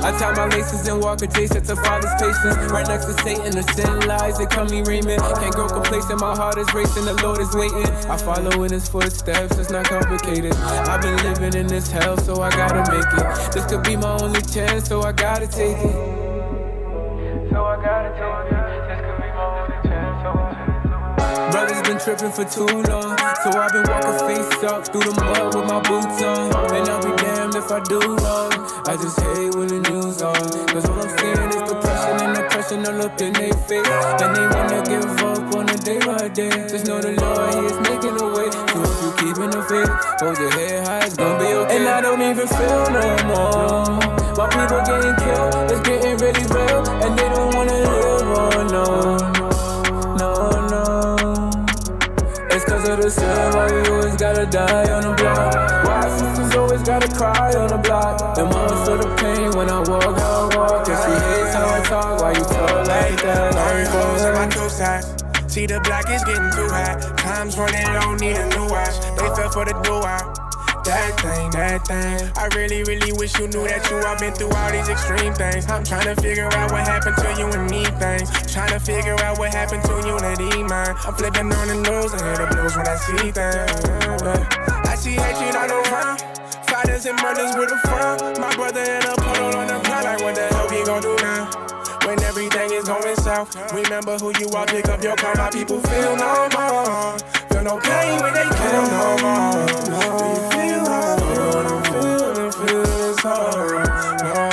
I tie my laces and walk adjacent to Father's patience. Right next to Satan, the sin lies, they call me Raymond. Can't grow complacent, my heart is racing, the Lord is waiting. I follow in his footsteps, it's not complicated. I've been living in this hell, so I gotta make it. This could be my only chance, so I gotta take it. So I gotta take it. This could be my only chance, so I Brothers been tripping for too long, so I've been walking face up through the mud with my boots on. And I'll be damned if I do wrong. I just hate when the news on, cause all I'm seeing is depression and oppression all up in their face. And they wanna give up on a day by day. Just know the Lord, he is making a way. So if you keeping the faith, hold your head high, it's gonna be okay. And I don't even feel no more. My people getting killed, it's getting really real. And they don't wanna live on, no. It's cause of the sin, why we always gotta die on the block. Why sisters always gotta cry on the block. And mama feel the pain when I walk, how I walk. And she hates how I talk, why you talk like that? On my two sides, see the block is getting too high. Time's running low, need a new watch. They fell for the do-out. That thing. I really wish you knew that you all been through all these extreme things. I'm trying to figure out what happened to you and me things. Trying to figure out what happened to unity, man. I'm flipping on the news and hear the blues when I see things. I see hatred all around. Fighters and murders with a frown. My brother in a puddle on the ground. Like what the hell we gon' do now? When everything is going south. Remember who you are, pick up your car. My people feel no more. Feel no pain when they kill no more. Do you feel how I'm feel this hard? No.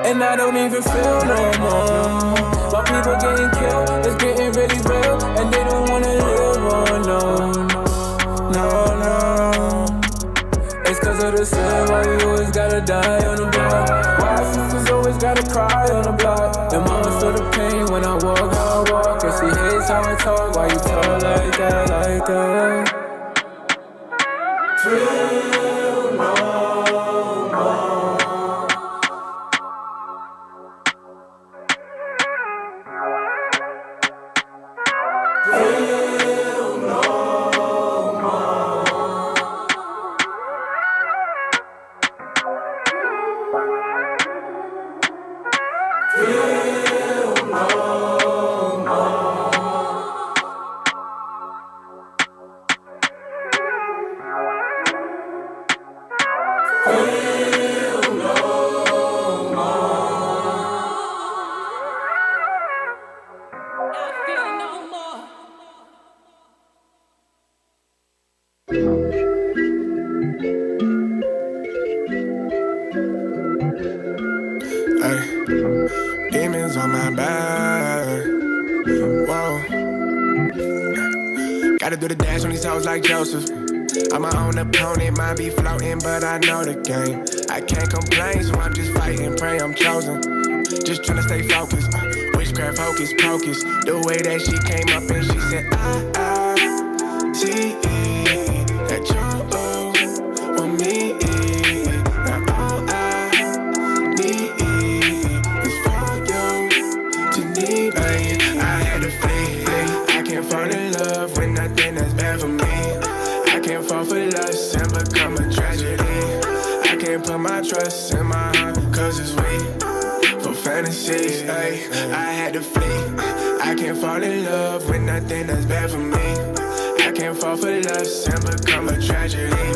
And I don't even feel no more. My people getting killed, it's getting really real. And they don't wanna live on, no. It's cause of the sin, why we always gotta die on the block. Why sisters always gotta cry on the block. And mama feel the pain when I walk, how I walk. And she hates how I talk, why you talk like that, like that. Feel no more. Feel no more. Feel no more. Feel no more. I feel no more. Ay, demons on my back. Whoa. Gotta do the dash on these toes like Joseph. I'm my own opponent, might be floating, but I know the game. I can't complain, so I'm just fighting, pray I'm chosen. Just tryna stay focused. Witchcraft, hocus pocus. The way that she came up and she said, I see that you want me. Now all I need is for you to need me. I had to flee. I can't fall in love with nothing that's bad for me. I can't fall for lust and become a tragedy. I can't put my trust in my heart, cause it's weak for fantasies. Ay, I had to flee. I can't fall in love with nothing that's bad for me. I can't fall for lust and become a tragedy.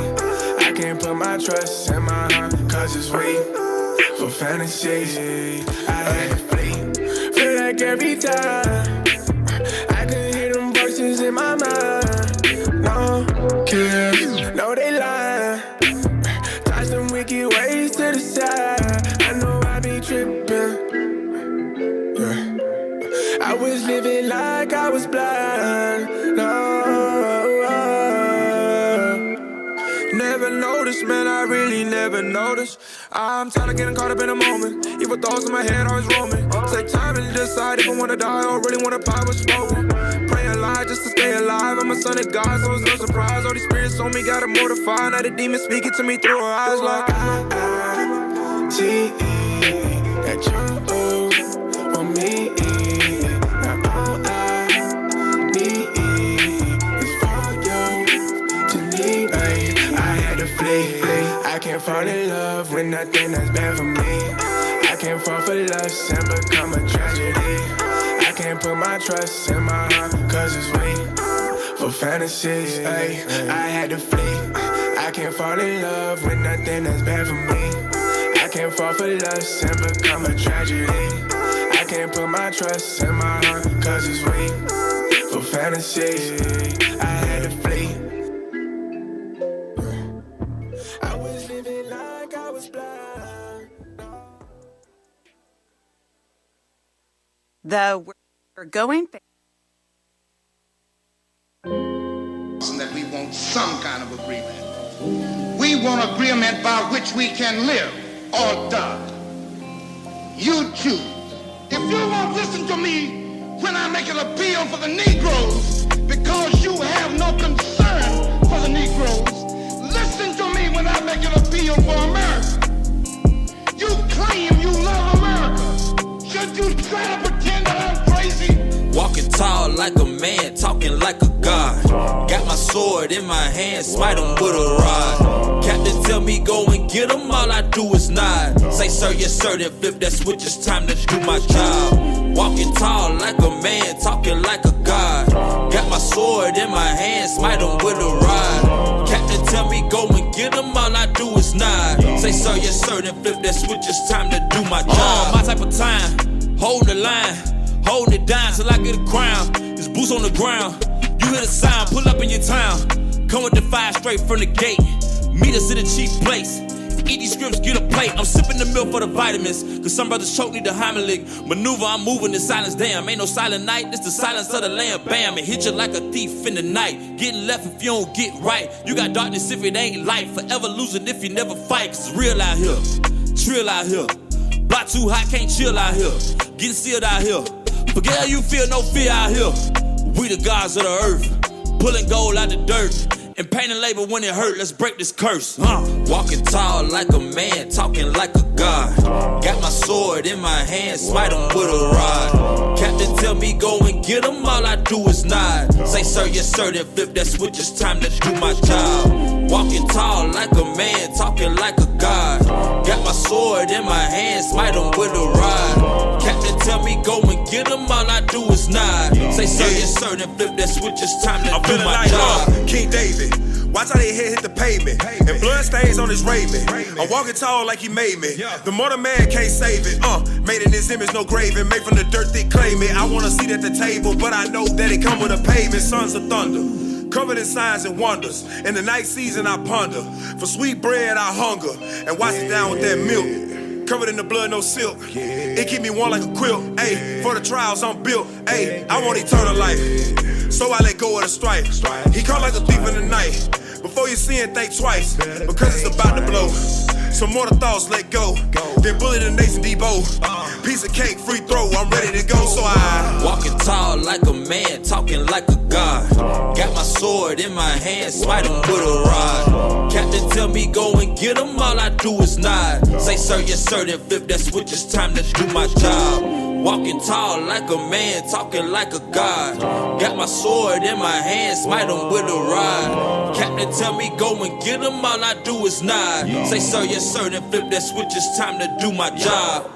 I can't put my trust in my heart, cause it's weak for fantasies. I had to flee. Feel like every time I could hear them voices in my mind. No kids, no they lying. Toss them wicked ways to the side. I know I be tripping. Yeah. I was living like I was blind. No. Never noticed, man, I really never noticed. I'm tired of getting caught up in a moment. Evil thoughts in my head always roaming. Take time and decide if I wanna die or really wanna buy what's spoken. Praying live just to stay alive. I'm a son of God, so it's no surprise. All these spirits on me gotta mortify. Now the demons speaking to me through her eyes like I see that you want me. Now all I need is for you to need me. I had to flee. I can't fall in love with nothing that's bad for me. I can't fall for lust and become a tragedy. I can't put my trust in my heart cause it's weak. For fantasies, ay, I had to flee. I can't fall in love with nothing that's bad for me. I can't fall for lust and become a tragedy. I can't put my trust in my heart cause it's weak. For fantasy, I had to flee. I was living like I was blind. We're going that we want some kind of agreement. We want agreement by which we can live or die. You choose. If you won't listen to me when I make an appeal for the Negroes because you have no concern for the Negroes, listen to me when I make an appeal for America. You claim you love America. Should you try to pretend that I'm crazy? Walking tall like a man, talking like a god. Got my sword in my hand, smite him with a rod. Captain tell me go and get him, all I do is nod. Say sir, yes sir, then flip that switch, it's time to do my job. Walking tall like a man, talking like a god. Got my sword in my hand, smite him with a rod. Captain tell me go and get him, all I do is nod. Say sir, yes sir, then flip that switch, it's time to do my job. My type of time, hold the line. Holding it down till I get a crown. It's boots on the ground. You hear the sound, pull up in your town. Come with the fire straight from the gate. Meet us in the chief place. Eat these scripts, get a plate. I'm sipping the milk for the vitamins. Cause some brothers choke, need the Heimlich maneuver. I'm moving in silence, damn. Ain't no silent night, this the silence of the lamb. Bam, it hit you like a thief in the night. Getting left if you don't get right. You got darkness if it ain't light. Forever losing if you never fight. Cause it's real out here, trill out here. Block too hot, can't chill out here. Getting sealed out here. Forget how you feel, no fear out here. We the gods of the earth, pulling gold out the dirt. And pain and labor when it hurt, let's break this curse. Walking tall like a man, talking like a god. Got my sword in my hand, smite him with a rod. Captain tell me go and get him, all I do is nod. Say sir, yes sir, then flip that switch, it's time to do my job. Walking tall like a man, talking like a god. Got my sword in my hand, smite him with a rod. Captain tell me go and get him, all I do is nod. Say sir, yes sir, then flip that switch, it's time to do my job. King David. Watch how they head hit the pavement, and blood stains on his raiment. I'm walking tall like he made me. The mortal man can't save it. Made in his image, no graving. Made from the dirt, they claim it. I want a seat at the table, but I know that it come with a payment. Sons of thunder, covered in signs and wonders. In the night season, I ponder. For sweet bread, I hunger, and wash it down with that milk. Covered in the blood, no silk. It keep me warm like a quilt. Ayy, for the trials I'm built. Ayy, I want eternal life, so I let go of the strife. He come like a thief in the night. Before you see it, think twice, because it's about to blow. Some more thoughts, let go. Then bully the nation, Debo. Piece of cake, free throw, I'm ready to go, so I walking tall like a man, talking like a god. Got my sword in my hand, smite him with a rod. Captain tell me go and get him, all I do is nod. Say sir, yes sir, then flip that switch, it's time to do my job. Walking tall like a man, talking like a god. Got my sword in my hand, smite him with a rod. Captain tell me go and get him, all I do is nod. Say sir, yes sir, then flip that switch, it's time to do my job.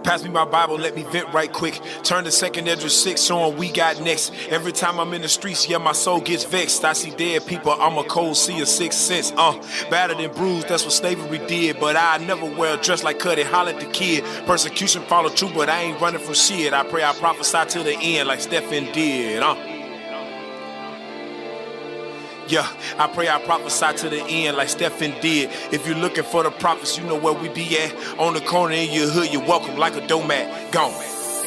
Pass me my Bible, let me vent right quick. Turn to 2nd Esdras 6, showing we got next. Every time I'm in the streets, yeah, my soul gets vexed. I see dead people, I'm a cold, see a sixth sense. Battered and bruised, that's what slavery did. But I never wear a dress like Cuddy Holland the Kid. Persecution follow true, but I ain't running from shit. I pray I prophesy till the end like Stephen did. Yeah, I pray I prophesy to the end like Stephen did. If you're looking for the prophets, you know where we be at. On the corner in your hood, you're welcome like a doormat. Gone.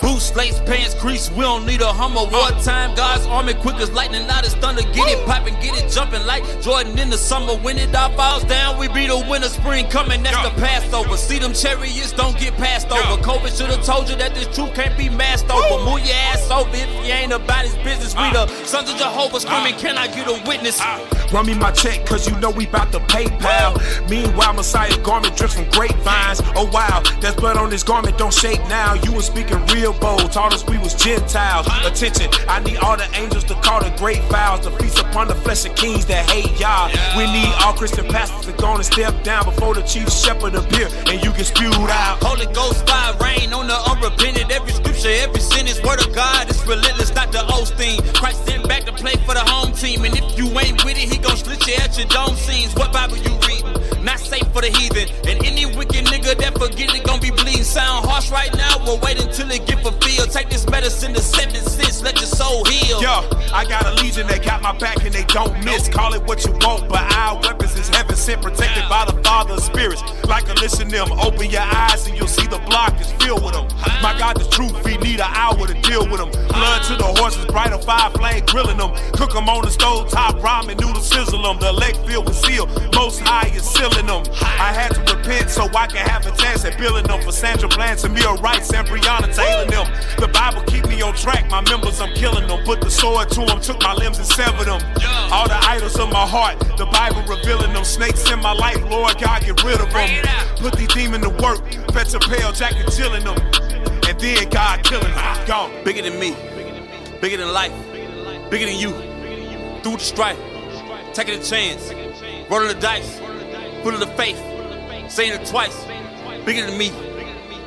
Boots, slates, pants, crease, we don't need a Hummer. Wartime, God's army, quick as lightning, not as thunder. Get it poppin', get it jumpin' like Jordan in the summer. When it all falls down, we be the winter, spring coming, that's the Passover. See them chariots don't get passed over. COVID should've told you that this truth can't be masked over. Move your ass over if you ain't about his business. We the sons of Jehovah screaming, can I get a witness? Run me my check, cause you know we bout to PayPal. Meanwhile, Messiah garment drips from grapevines. Oh wow, there's blood on this garment, don't shake now. You was speaking real bold, taught us we was Gentiles. Attention, I need all the angels to call the great vows, to feast upon the flesh of kings that hate y'all. We need all Christian pastors to go and step down before the chief shepherd appear, and you get spewed out. Holy Ghost fire rain on the unrepentant. Every scripture, every sentence, word of God is relentless. Dr. Osteen, Christ sent back to play for the home team, and if you ain't with it, he gon' slit you at your dome scenes. What Bible you reading? Not safe for the heathen. And any wicked nigga that forget it gon' be bleeding. Sound harsh right now, we'll wait until it get fulfilled. Take this medicine to 7 cents, let your soul heal. Yo, I got a legion that got my back and they don't miss. Call it what you want, but our weapons is heaven sent, protected by the Father of spirits. Like a listen them, open your eyes and you'll see the block is filled with them. My God, the truth, we need an hour to deal with them. Blood to the horses, brighter fire flame grilling them. Cook them on the stove top, ramen noodles sizzle them. The elect filled with seal, most high is sealing them. I had to repent so I can have a chance at building them. For Sandra Blanche and Mia Rice and Breonna Taylor them. The Bible keep me on track, my members I'm killing them. Put the sword to them, took my limbs and severed them. All the idols of my heart, the Bible revealing them. Snakes in my life, Lord God, get rid of them. Put these demons to work, fetch a pale jacket chilling them. And then God killing them. Gone. Bigger than me, bigger than life, bigger than you. Through the strife, taking a chance, rolling the dice, full of the faith, saying it twice. Bigger than me,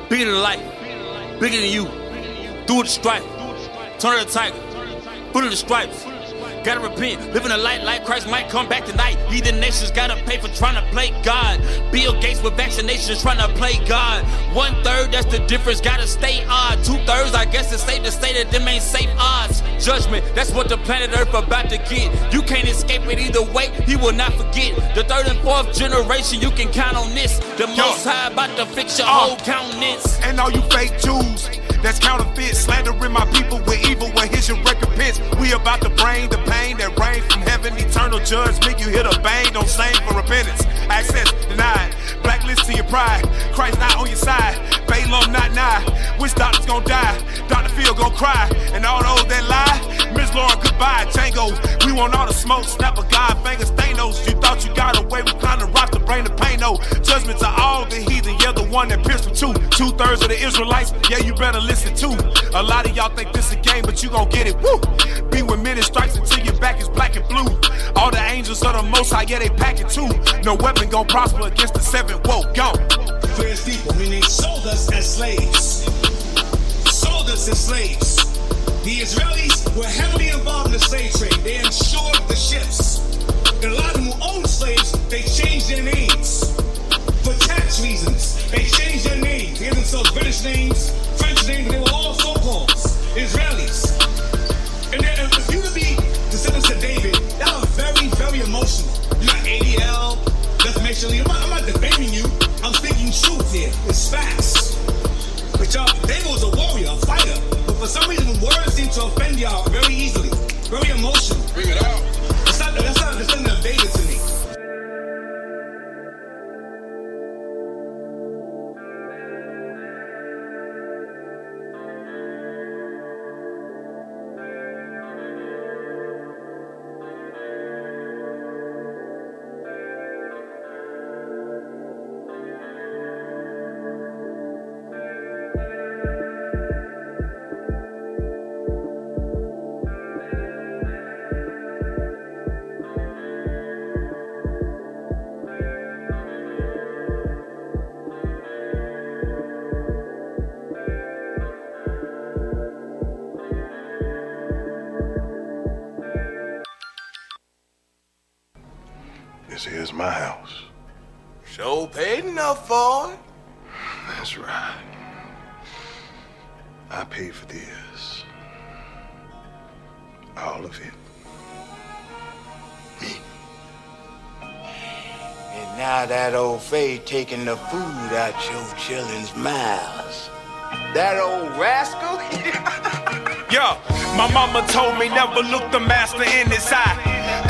bigger than life, bigger than you. Through the strife, turn of the tiger, full of the stripes. Gotta repent, living a light like Christ might come back tonight. Heathen nations gotta pay for trying to play God. Bill Gates with vaccinations trying to play God. 1/3, that's the difference, gotta stay odd. 2/3, I guess it's safe to say that them ain't safe odds. Judgment, that's what the planet Earth about to get. You can't escape it either way, he will not forget. The 3rd and 4th generation, you can count on this. The Most High about to fix your whole countenance. And all you fake Jews that's counterfeit, slandering my people with evil. Well, here's your recompense. We about to bring the pain that rains from heaven. Eternal judgment, you hit a bang, don't sing for repentance. Access denied, blacklist to your pride. Christ not on your side, Balaam not nigh. Which doctor's gonna die? Dr. Phil gonna cry. And all those that lie, Miss Laura goodbye. Django, we want all the smoke, snap a God, fingers, Thanos. You thought you got away with climbing rocks to bring the pain, no. Judgment to all the heathen, you're the one that pierced them too. 2/3 of the Israelites, yeah, you better listen too. A lot of y'all think this a game, but you gon' get it, woo. Be with many strikes until your back is black and blue. All the angels of the Most High, yeah, they pack it too. No weapon gon' prosper against the 7, whoa, gone. First people, meaning sold us as slaves. Sold us as slaves. The Israelis were heavily involved in the slave trade. They insured the ships. And a lot of them who owned slaves, they changed their names. For tax reasons, they changed their names. They gave themselves British names, French names, they were all so-called Israelis. And then for you to be descendants of David, that was very, very emotional. You got ADL, defamation. I'm not defaming you. I'm speaking truth here. It's facts. But y'all, David was a warrior, a fighter. But for some reason, words seem to offend y'all very easily. Very emotional. Bring it out. That's not the descendant of David to me. This here's my house. Sure paid enough for it. That's right. I paid for this. All of it. Me. And now that old Faye taking the food out your children's mouths. That old rascal? Yeah, my mama told me never look the master in his eye,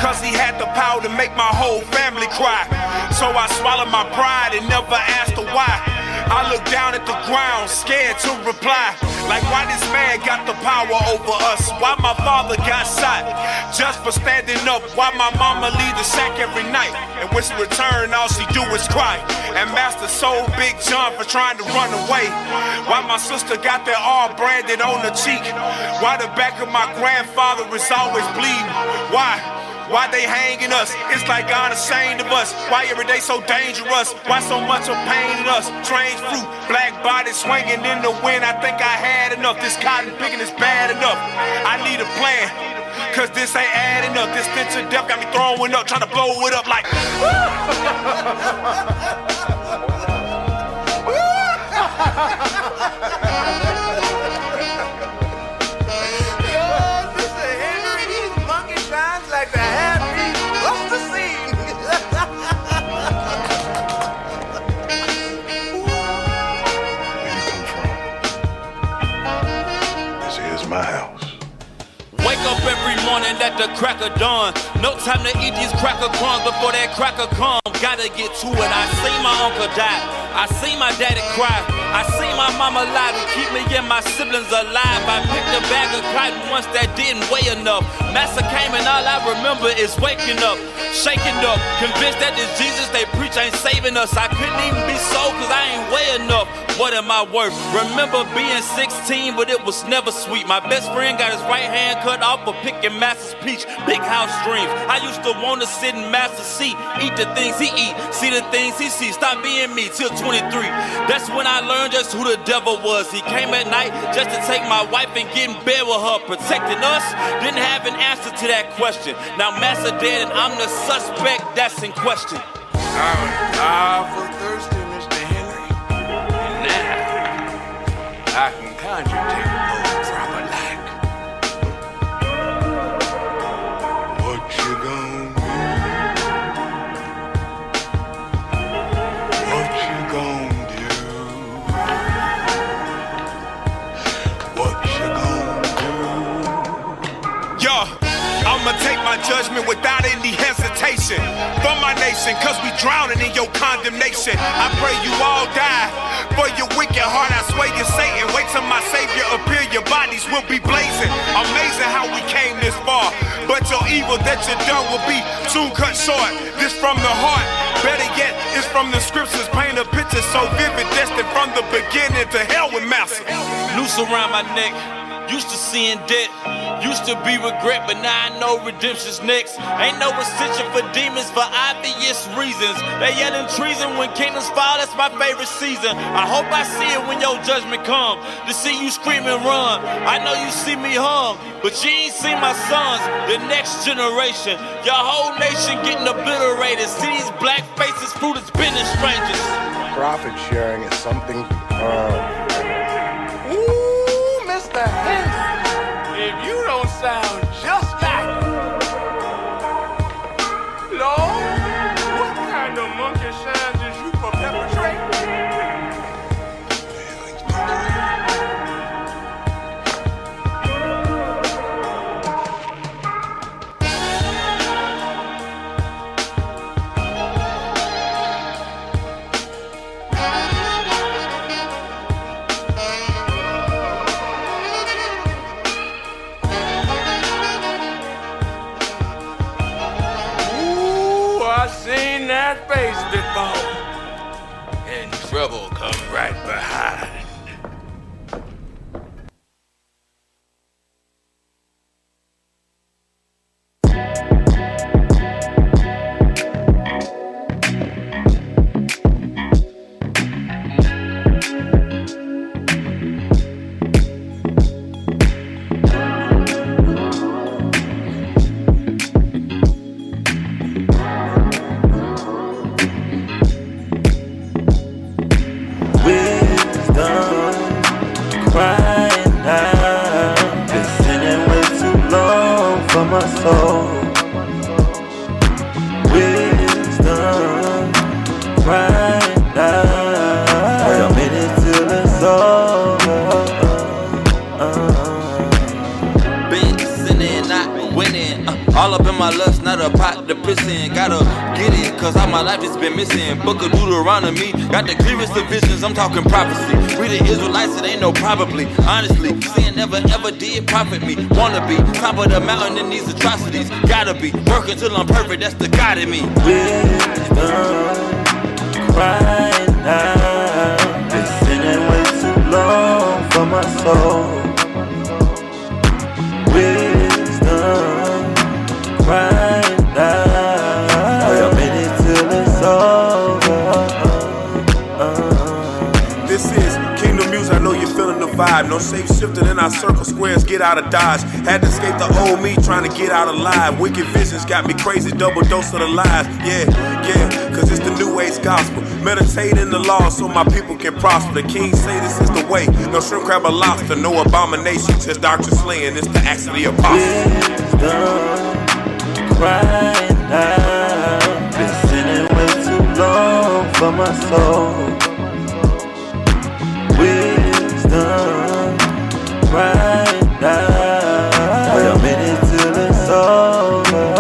cause he had the power to make my whole family cry. So I swallowed my pride and never asked her why. I looked down at the ground, scared to reply. Like why this man got the power over us? Why my father got shot just for standing up? Why my mama leave the shack every night, and when she return all she do is cry? And Master sold Big John for trying to run away. Why my sister got their arm branded on the cheek? Why the back of my grandfather is always bleeding? Why they hanging us? It's like God ashamed of us. Why every day so dangerous? Why so much of pain in us? Strange fruit, black body swinging in the wind. I think I had enough. This cotton picking is bad enough. I need a plan, cause this ain't adding up. This stench of death got me throwing up, trying to blow it up like my house. Wake up every morning at the crack of dawn. No time to eat these cracker crumbs before that cracker come. Gotta get to it. I seen my uncle die. I seen my daddy cry. I seen my mama lie to keep me and my siblings alive. I picked a bag of cotton once that didn't weigh enough. Master came and all I remember is waking up, shaking up, convinced that this Jesus they preach ain't saving us. I couldn't even be sold cause I ain't weigh enough. What am I worth? Remember being 16, but it was never sweet. My best friend got his right hand cut off for picking Master's peach. Big house dreams. I used to want to sit in Master's seat, eat the things he eat, see the things he sees. Stop being me till 23. That's when I learned just who the devil was. He came at night just to take my wife and get in bed with her. Protecting us, didn't have an answer to that question. Now Master dead and I'm the suspect that's in question. I was awful thirsty, Mr. Henry. And now, I can conjure a proper like. What you gonna do? What you gonna do? What you gonna do? Yo, I'ma take my judgment without any hesitation for my nation, cause we drowning in your condemnation. I pray you all die for your wicked heart. I swear you Satan, wait till my savior appear, your bodies will be blazing. Amazing how we came this far, but your evil that you done will be soon cut short. This from the heart, better yet, it's from the scriptures. Paint a picture so vivid, destined from the beginning to hell with Master. Noose around my neck, used to seeing debt, used to be regret, but now I know redemption's next. Ain't no ascension for demons for obvious reasons. They yelling treason when kingdoms fall, that's my favorite season. I hope I see it when your judgment come, to see you scream and run. I know you see me hung, but you ain't seen my sons, the next generation. Your whole nation getting obliterated. See these black faces, fruit is business strangers. Profit sharing is something Ooh, Mr. Henry, if you don't sound just like Lord, what kind of monkey shines is you for perpetrating? I seen that face before, and trouble come right behind. listen, gotta get it, cause all my life it's been missing. Book of Deuteronomy, got the clearest of visions, I'm talking prophecy. We the Israelites, it ain't no probably. Honestly, sin never ever did profit me. Wanna be top of the mountain in these atrocities. Gotta be working till I'm perfect, that's the God in me. Wisdom, crying out, been sinning way too long for my soul. Wisdom, crying out, wait a minute till it's over. This is Kingdom Music, I know you're feeling the vibe. No shape shifting in our circle squares, get out of Dodge. Had to escape the old me, trying to get out alive. Wicked visions got me crazy, double dose of the lies. Yeah, cause it's the new age gospel. Meditate in the law so my people can prosper. The king say this is the way. No shrimp, crab, or lobster, no abominations. Just doctrine slaying, it's the acts of the apostles. Wisdom, crying out, been sinning way too long for my soul. Wisdom, crying out, wait a minute till it's over.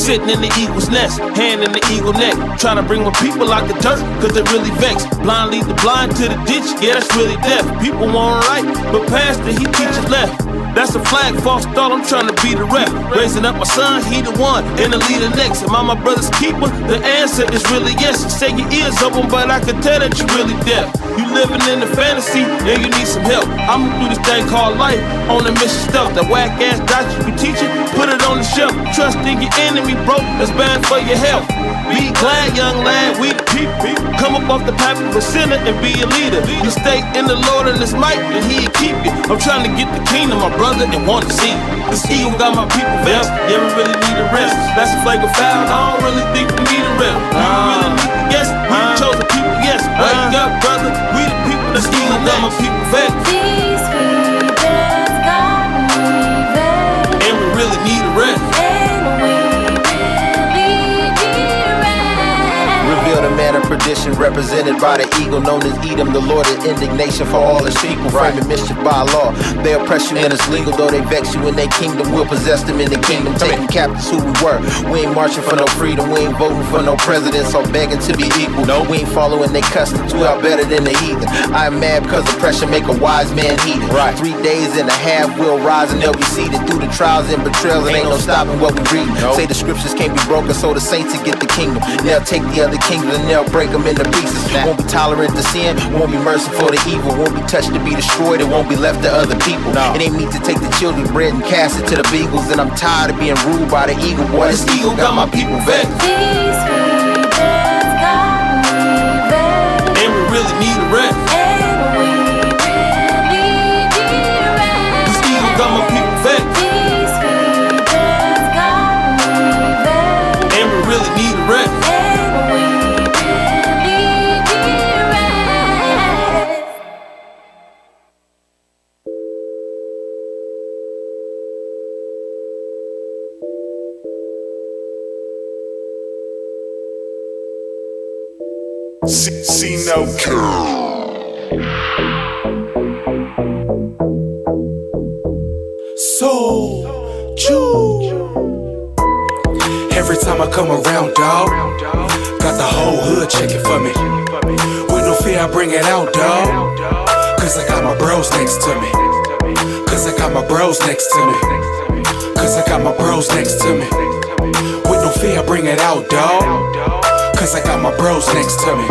Sitting in the eagle's nest, hand in the eagle neck, trying to bring my people out the dirt, cause they really vexed. Blind lead the blind to the ditch, yeah, that's really deaf. People want right, but pastor, he teaches left. That's a flag, false thought, I'm trying to be the rep. Raising up my son, he the one, and the leader next. Am I my brother's keeper? The answer is really yes. You say your ears open, but I can tell that you're really deaf. You living in the fantasy, and you need some help. I'ma do this thing called life, on a mission stuff. That whack ass doctor you teaching, put it on the shelf. Trust in your enemy, bro, that's bad for your health. Be glad, young lad, we the people. Come up off the path of a sinner and be a leader. You stay in the Lord and His might, and He'll keep you. I'm trying to get the kingdom, my brother, and want to see. This eagle got my people vexed. Yeah, we really need a rest. That's a flag of foul. I don't really think we need a rep. We really need to guess. We the chosen people, yes. Wake up, brother. We the people. This eagle got my people vexed. These heathens got me vexed. And we really need a rest. Reveal the man of perdition, represented by the eagle known as Edom, the Lord of indignation for all his people, framing mischief by law. They oppress you and it's legal, though they vex you in their kingdom. We'll possess them in the kingdom, taking captives who we were. We ain't marching for no freedom, we ain't voting for no presidents or begging to be equal. No, we ain't following their customs, we are better than the heathen. I am mad because oppression make a wise man heated. 3 days and a half we'll rise and they'll be seated through the trials and betrayals, and ain't no stopping what we read. Say the scriptures can't be broken, so the saints will get the kingdom. They'll take the other kingdom and they'll break them into pieces. Won't be tolerant to sin, won't be merciful to evil, won't be touched to be destroyed, it won't be left to other people. It ain't me to take the children's bread and cast it to the beagles, and I'm tired of being ruled by the eagle. Boy, this eagle got my people vexed. These heathens got me vexed. And we really need a rest. And we really need a rest. This eagle got my people vexed. These heathens got me vexed. And we really need a rest. See no So true. time I come around, dawg. Got the whole hood checking for me. With no fear, I bring it out, dawg. Cause I got my bros next to me. Cause I got my bros next to me. Cause I got my bros next to me. With no fear, I bring it out, dawg. Cause I got my bros next to me.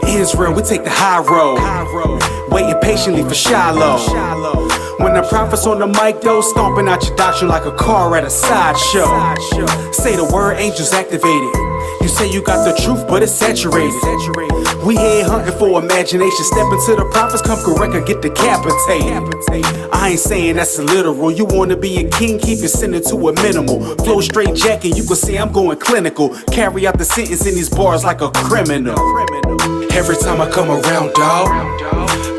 Israel, we take the high road. Waiting patiently for Shiloh. When the prophet's on the mic, though, stomping out your doctrine like a car at a sideshow. Say the word, angels activated. You say you got the truth, but it's saturated. We here hunting for imagination. Step into the prophets, come correct or get decapitated. I ain't saying that's a literal. You wanna be a king, keep your sentence to a minimal. Flow straight jacket, you can see I'm going clinical. Carry out the sentence in these bars like a criminal. Every time I come around, dawg,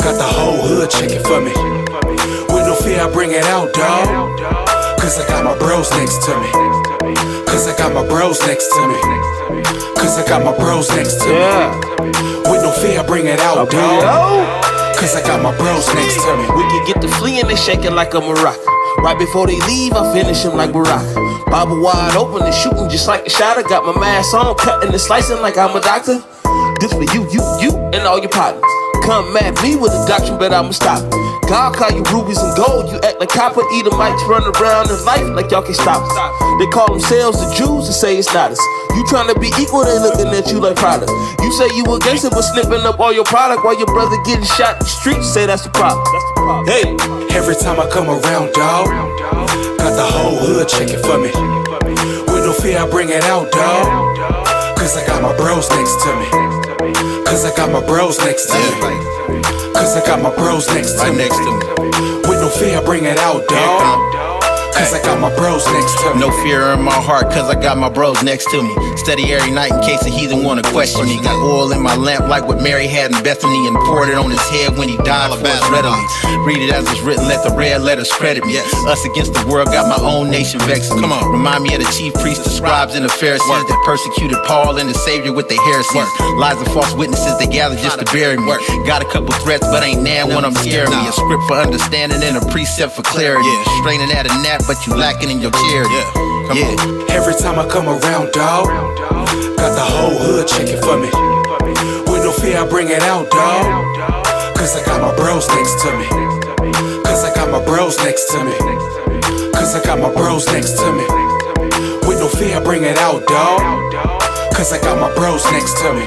got the whole hood checking for me. With no fear, I bring it out, dawg. Cause I got my bros next to me. Cause I got my bros next to me. Cause I got my bros next to me. With no fear, I bring it out, dawg. Cause I got my bros next to me. We can get the flea and they shaking like a maraca. Right before they leave, I finish him like Baraka. Bible wide open and shooting just like a shot. I got my mask on, cutting and slicing like I'm a doctor. This for you, and all your partners. Come at me with a doctrine, but I'ma stop it. God call you rubies and gold, you act like copper. Edomites run around in life like y'all can stop us. They call themselves the Jews and say it's not us. You tryna be equal, they looking at you like product. You say you a gangster, but snipping up all your product while your brother getting shot in the streets. Say that's the problem. Hey, every time I come around, dawg, got the whole hood checking for me. With no fear, I bring it out, dawg. Cause I got my bros next to me. Cause I got my bros next to me. Cause I got my bros next to me. With no fear, I bring it out, dawg. Cause I got my bros next to me. No fear in my heart, cause I got my bros next to me. Steady every night in case the heathen wanna question me. Got oil in my lamp like what Mary had in Bethany, and poured it on his head when he died for us readily. Read it as it's written, let the red letters credit me. Us against the world, got my own nation vexing me. Remind me of the chief priests, the scribes, and the Pharisees that persecuted Paul and the Savior with their heresies. Lies and false witnesses, they gathered just to bury me. Got a couple threats, but ain't now one of them scaring me. A script for understanding and a precept for clarity. Straining at a gnat, but you lacking in your charity. Every time I come around, dawg, got the whole hood checking for me. With no fear, I bring it out, dawg. Cause I got my bros next to me. Cause I got my bros next to me. Cause I got my bros next to me. With no fear, I bring it out, dawg. Cause I got my bros next to me.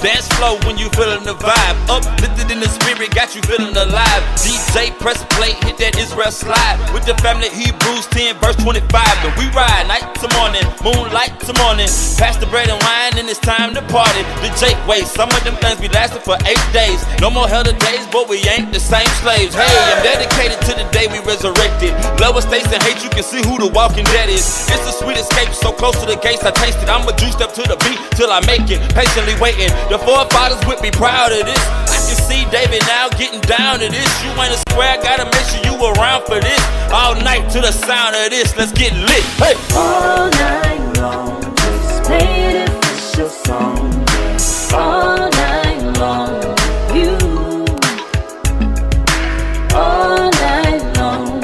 Dance flow when you feeling the vibe. Uplifted in the spirit, got you feeling alive. DJ press play, hit that Israel slide. With the family Hebrews 10 verse 25. And we ride night to morning, moonlight to morning. Pass the bread and wine and it's time to party. The Jake way, some of them things be lasting for 8 days. No more hell days, but we ain't the same slaves. Hey, I'm dedicated to the day we resurrected. Lower states and hate, you can see who the walking dead is. It's a sweet escape, so close to the gates I taste it. I'ma juice up to the beat till I make it. Patiently waiting. The forefathers would be proud of this. I can see David now getting down to this. You ain't a square, gotta make sure you around for this. All night to the sound of this, let's get lit. Hey! All night long, just play the official song. Yeah. All night long, you. All night long,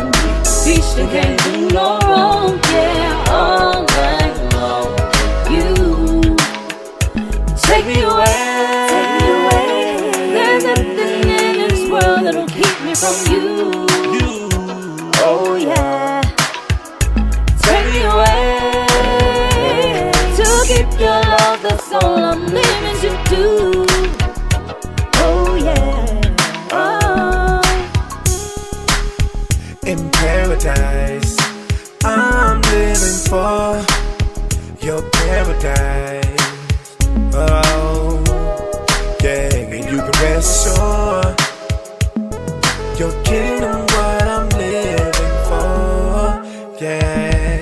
reach the can't do no wrong. Yeah, all night long, you. Take me away. There's nothing in this world that'll keep me from you. that's all I'm living to do. Oh yeah, oh. In paradise, I'm living for your paradise. Oh, yeah, and you can rest assured your kingdom, what I'm living for, yeah.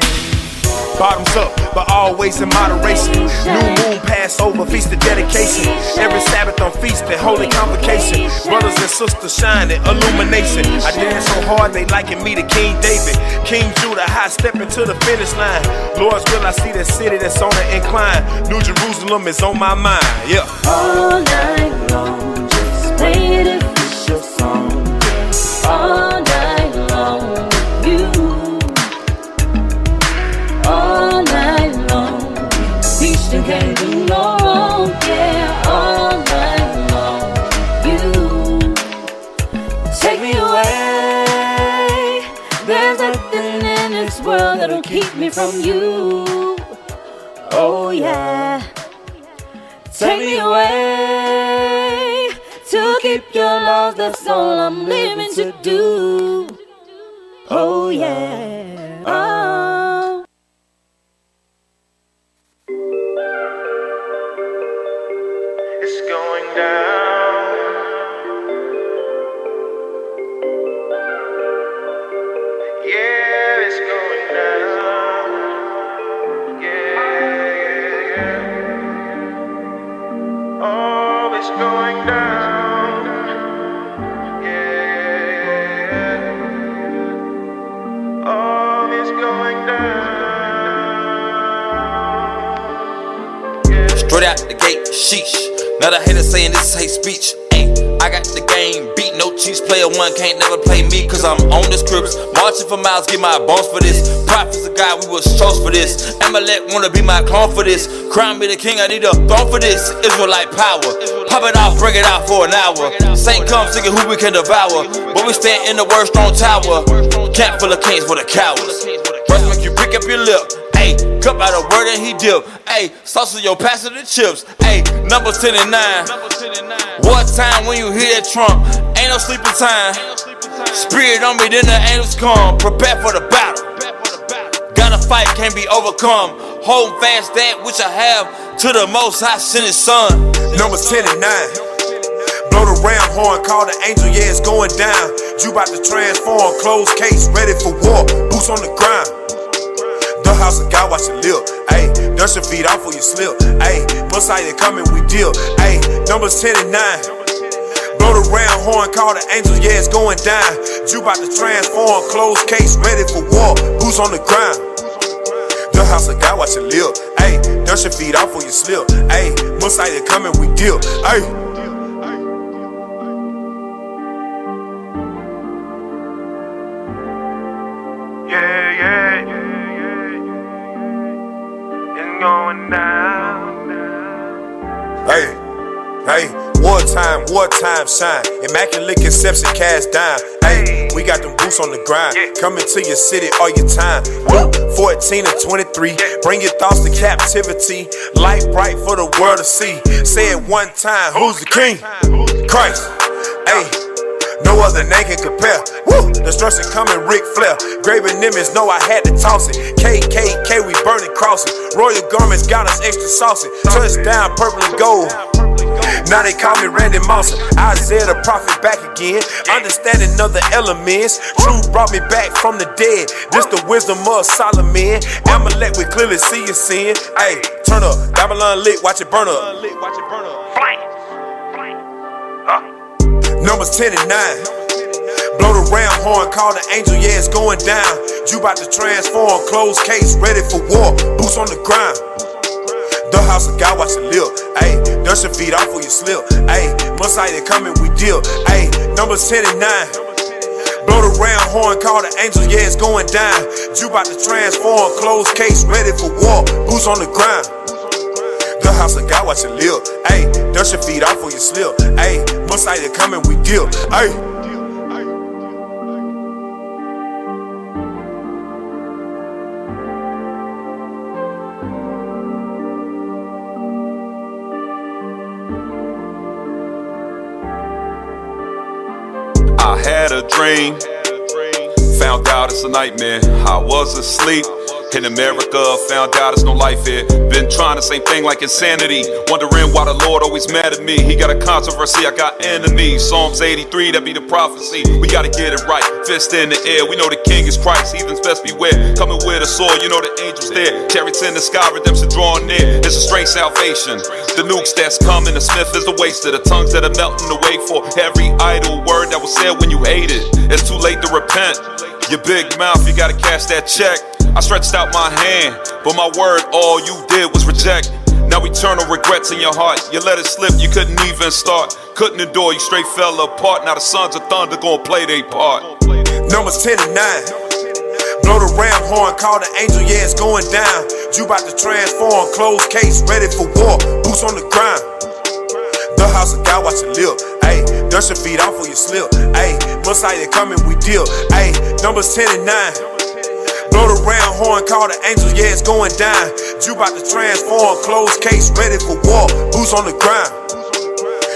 Bottoms up, but always in moderation. New moon, Passover, feast of dedication. Every Sabbath on feast and holy convocation. Brothers and sisters shining, illumination. I dance so hard they liken me to King David. King Judah, high stepping to the finish line. Lord's will, I see that city that's on the incline. New Jerusalem is on my mind, yeah. All night long, just play the official song. All night long with you. All night long, Christian can't do no wrong. Yeah, all night long, you take me away. There's nothing in this world that'll keep me from you. Oh yeah, take me away to keep your love. That's all I'm living to do. Oh yeah, oh. It's going down. Yeah, it's going down. Yeah. Oh, it's going down. Yeah. Oh, it's going down. Straight out the gate, sheesh. Now the haters saying this is hate speech. Ay, I got the game beat, no cheats. Player one can't never play me, cause I'm on the scripts. Marching for miles, get my bones for this. Prophets of God, we was chose for this. Amalek wanna be my clone for this. Crown me the king, I need a throne for this. Israelite power, pop it off, bring it out for an hour. Saint come singing who we can devour. But we stand in the word strong tower. Camp full of kings for the cowards. First make you pick up your lip. Ayy, cup out a word and he dip. Ayy, sauce your pastor the chips. Ayy, numbers 10 and 9. What time when you hear that trump? Ain't no sleeping time. Spirit on me, then the angels come. Prepare for the battle. Gotta fight, can't be overcome. Hold fast that which I have. To the most high sent his son. Numbers 10 and 9. Blow the ram horn, call the angel, yeah, it's going down. You about to transform, closed case, ready for war. Boots on the ground. The house of God, watch it live. Ayy, dust your feet off or you slip. Ayy, Messiah coming, we deal. Ayy, numbers 10 and 9. Blow the round horn, call the angels, yeah, it's going down. You about to transform, closed case, ready for war. Boots on the ground. The house of God, watch it live. Ayy, dust your feet off or you slip. Ayy, Messiah coming, we deal. Ayy. Going down. Hey, wartime shine. Immaculate conception cast down. Hey, we got them boots on the grind. Coming to your city all your time. Luke 14 and 23. Bring your thoughts to captivity. Light bright for the world to see. Say it one time. Who's the king? Christ. Hey. No other name can compare. Woo! Destruction coming, Ric Flair. Graven image, know I had to toss it. KKK, we burning crosses. Royal garments got us extra saucy. Touchdown, purple and gold. Now they call me Randy Moss. Isaiah the prophet back again. Understanding other elements. Truth brought me back from the dead. This the wisdom of Solomon. Amalek, we clearly see your sin. Hey, turn up. Babylon lit, watch it burn up. Numbers 10 and 9. Blow the ram horn, call the angel, yeah, it's going down. You about to transform, closed case, ready for war. Boots on the ground. The house of God, watch it live. Ayy, dust your feet off or you slip. Ayy, Messiah coming, we deal. Ayy, numbers 10 and 9. Blow the ram horn, call the angel, yeah, it's going down. You about to transform, closed case, ready for war. Boots on the ground. The house of God, watch it live. Ayy, dust your feet off or you slip. Ayy, Messiah coming, we deal. Ayy. had a dream. Found out it's a nightmare. I was asleep. In America, found out it's no life here. Been trying the same thing like insanity. Wondering why the Lord always mad at me. He got a controversy, I got enemies. Psalms 83, that be the prophecy. We gotta get it right, fist in the air. We know the King is Christ, heathens best beware. Coming with a sword, you know the angels there. Chariots in the sky, redemption drawing near. It's a strange salvation. The nukes that's coming, the smith is the waster. The tongues that are melting away for every idle word that was said when you hate it. It's too late to repent. Your big mouth, you gotta cash that check. I stretched out my hand, but my word, all you did was reject. Now eternal regrets in your heart. You let it slip, you couldn't even start. Couldn't endure, you straight fell apart. Now the sons of thunder gonna play their part. Numbers 10 and 9. Blow the ram horn, call the angel, yeah, it's going down. You about to transform, closed case, ready for war. Boots on the ground. The house of God, watch it live. Ayy, dust your feet off or you slip. Ayy, Messiah coming, we deal. Ayy, Numbers 10 and 9. Blow the round horn, call the angels, yeah, it's going down. You about to transform, closed case, ready for war. Boots on the ground.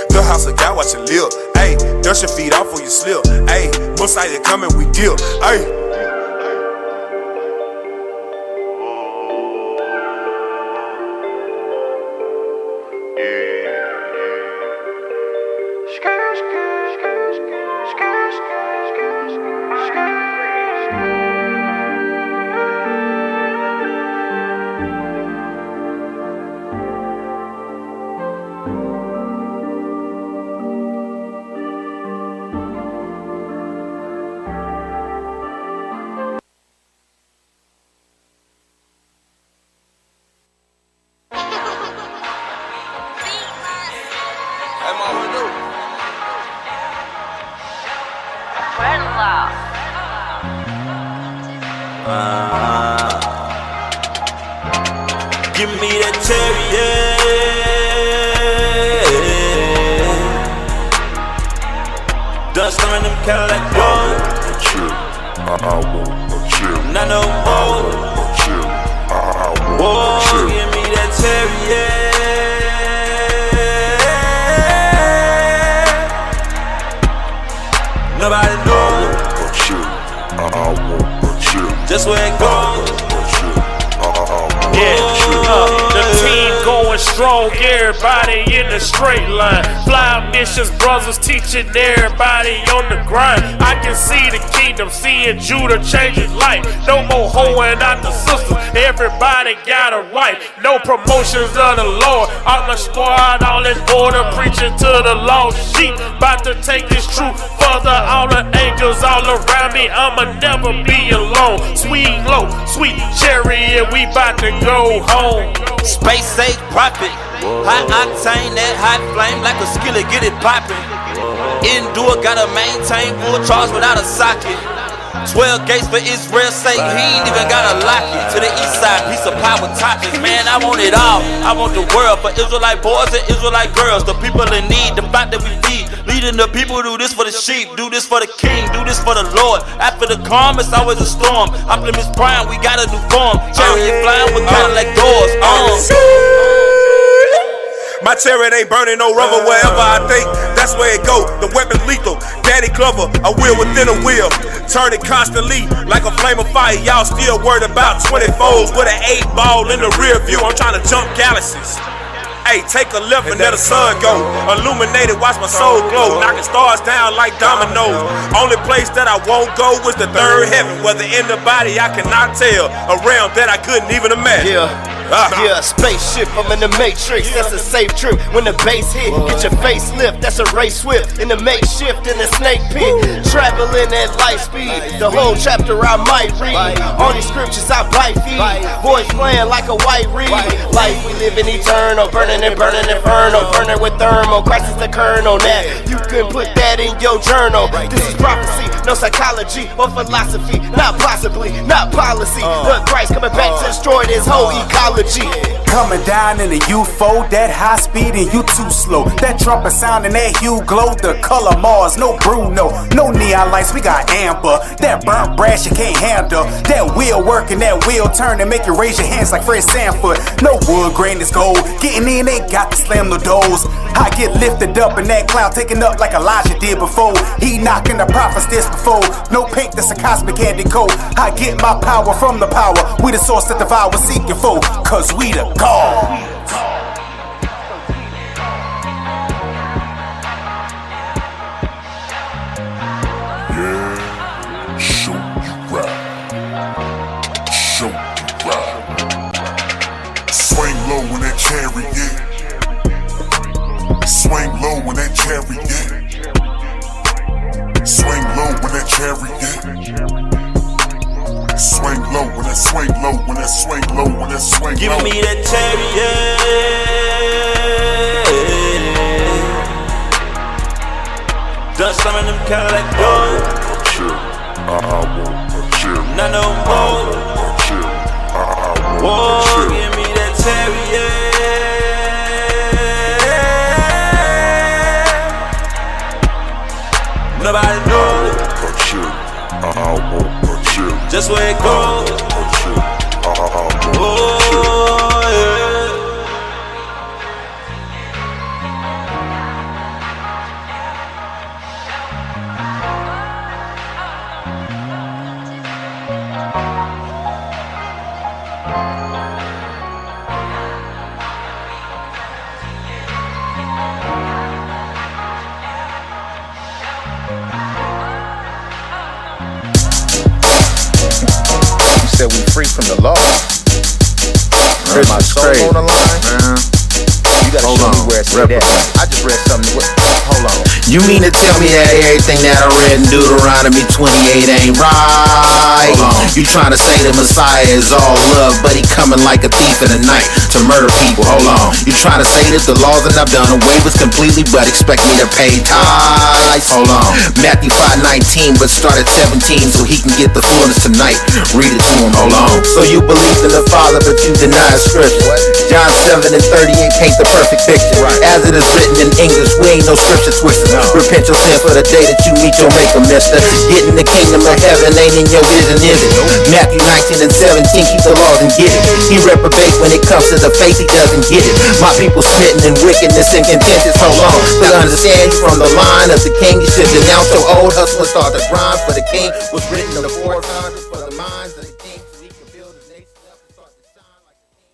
The house of God, watch it live. Ayy, dust your feet off or you slip. Ayy, Messiah coming, we deal. Ayy. Give me that cherry, yeah. Dust on them Cadillac road. I want a chill. Not no more. Whoa, give me that cherry, yeah. Nobody knows. I want a chill. Just where it goes. The team going strong, everybody in the straight line. Fly missions, brothers teaching everybody on the grind. I can see the kingdom, seeing Judah change his life. No more hoeing out the sisters, everybody got a wife. No promotions of the Lord. I'm a squad all in order, preaching to the lost sheep. About to take this truth further, all the angels all around me. I'ma never be alone. Sweet low, sweet cherry, and we about to go home. Space age profit, high octane, that hot flame like a skillet, get it poppin'. Endure, gotta maintain full charge without a socket. 12 gates for Israel's sake, he ain't even gotta lock it. To the east side, piece of power topics, man, I want it all. I want the world for Israelite boys and Israelite girls, the people in need, the fact that we feed. Leading the people, do this for the sheep, do this for the king, do this for the Lord. After the calm, it's always a storm. Optimus Prime, we got a new form. Chariot flying with Cadillac doors on. My chariot ain't burning no rubber wherever I think. That's where it go. The weapon lethal. Daddy Clover, a wheel within a wheel. Turning constantly like a flame of fire. Y'all still worried about 20 foes with an 8-ball in the rear view. I'm trying to jump galaxies. Hey, take a left and let the sun go. Illuminated, watch my soul glow. Knocking stars down like dominoes. Only place that I won't go is the third heaven. Whether in the body, I cannot tell. A realm that I couldn't even imagine. Yeah, spaceship, I'm in the matrix, that's a safe trip. When the bass hit, get your face lift, that's a race swift. In the makeshift, in the snake pit, traveling at light speed. The whole chapter I might read, all these scriptures I bite feed. Boys playing like a white reed. Life we live in eternal, burning and burning inferno. Burning with thermal, Christ is the kernel. That you can put that in your journal. This is prophecy, no psychology or philosophy. Not possibly, not policy. Look, Christ coming back to destroy this whole ecology. Coming down in the U4, that high speed and you too slow. That trumpet sound and that hue glow, the color Mars, no Bruno. No neon lights, we got amber. That burnt brass you can't handle. That wheel working, that wheel turning, make you raise your hands like Fred Sanford. No wood grain is gold. Getting in, they got to slam the doors. I get lifted up in that cloud, taken up like Elijah did before. He knocking the prophets this before. No paint, that's a cosmic candy coat. I get my power from the power. We the source that devour, seeking for, cause we the God. Yeah, show you ride. Show you ride. Swing low in that chariot. Swing low in that chariot. Swing low in that chariot. Swing low when that swing low, when that swing low, when that swing Give low. me that chariot. Done slamming them Cadillac doors. I want a cherry. Not no more. Whoa, give me that chariot. Nobody knows. I want a cherry. Just where it goes. Oh, yeah. Said we free from the law. Heard my soul on the line. Man. You gotta show me where it said that. I just read something. Hold on. You mean to tell me that everything that I read in Deuteronomy 28 ain't right? You trying to say the Messiah is all love, but he coming like a thief in the night to murder people. Hold on. You trying to say that the laws that I've done away with completely, but expect me to pay tithes? Hold on. Matthew 5:19, but start at 17 so he can get the fullness tonight. Read it to him. Hold on. So you believe in the Father, but you deny Scripture. John 7:38 paint the perfect picture. As it is written in English, we ain't no scripture twister. Repent your sin for the day that you meet your maker, mister. Getting the kingdom of heaven ain't in your vision, is it? Matthew 19:17, keep the laws and get it. He reprobate when it comes to the faith, he doesn't get it. My people smitten in wickedness and contentious. Hold on. To understand you from the line of the king, you should denounce your old hustle and start the grind for the king. Was written in the 400s for the minds of the king, so he can build his nation up and start to shine like the king.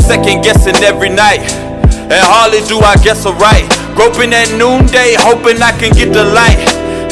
Second guessing every night, and hardly do I guess right. Groping at noonday, hoping I can get the light.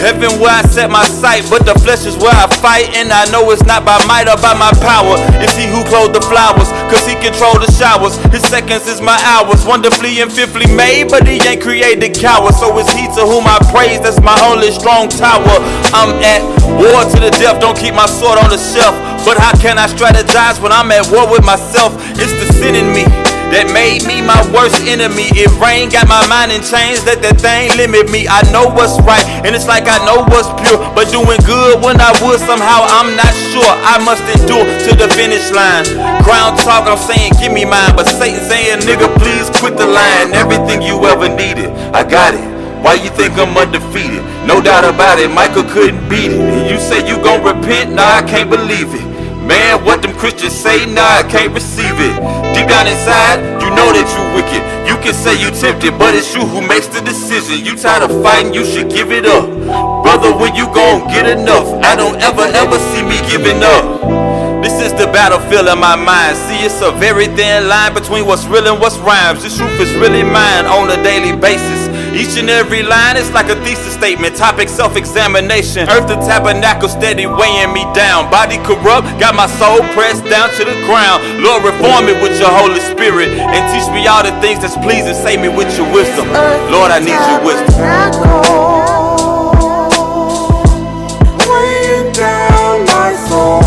Heaven where I set my sight, but the flesh is where I fight. And I know it's not by might or by my power. It's he who clothed the flowers, cause he control the showers. His seconds is my hours, wonderfully and fifthly made, but he ain't created cowards. So it's he to whom I praise, that's my only strong tower. I'm at war to the death, don't keep my sword on the shelf. But how can I strategize when I'm at war with myself? It's the sin in me that made me my worst enemy. If rain got my mind in chains, let that thing limit me. I know what's right, and it's like I know what's pure, but doing good when I would somehow, I'm not sure. I must endure to the finish line. Crown talk, I'm saying give me mine, but Satan saying nigga please quit the line. Everything you ever needed, I got it. Why you think I'm undefeated? No doubt about it, Michael couldn't beat it. And you say you gon' repent? Nah, I can't believe it. Man, what them Christians say, nah, I can't receive it. Deep down inside, you know that you wicked. You can say you tempted, but it's you who makes the decision. You tired of fighting, you should give it up. Brother, when you gon' get enough? I don't ever see me giving up. This is the battlefield in my mind. See, it's a very thin line between what's real and what's rhymes. This truth is really mine on a daily basis. Each and every line is like a thesis statement. Topic self-examination. Earth the tabernacle steady weighing me down. Body corrupt, got my soul pressed down to the ground. Lord, reform me with your Holy Spirit and teach me all the things that's pleasing. Save me with your wisdom. Lord, I need your wisdom. Weighing down my soul.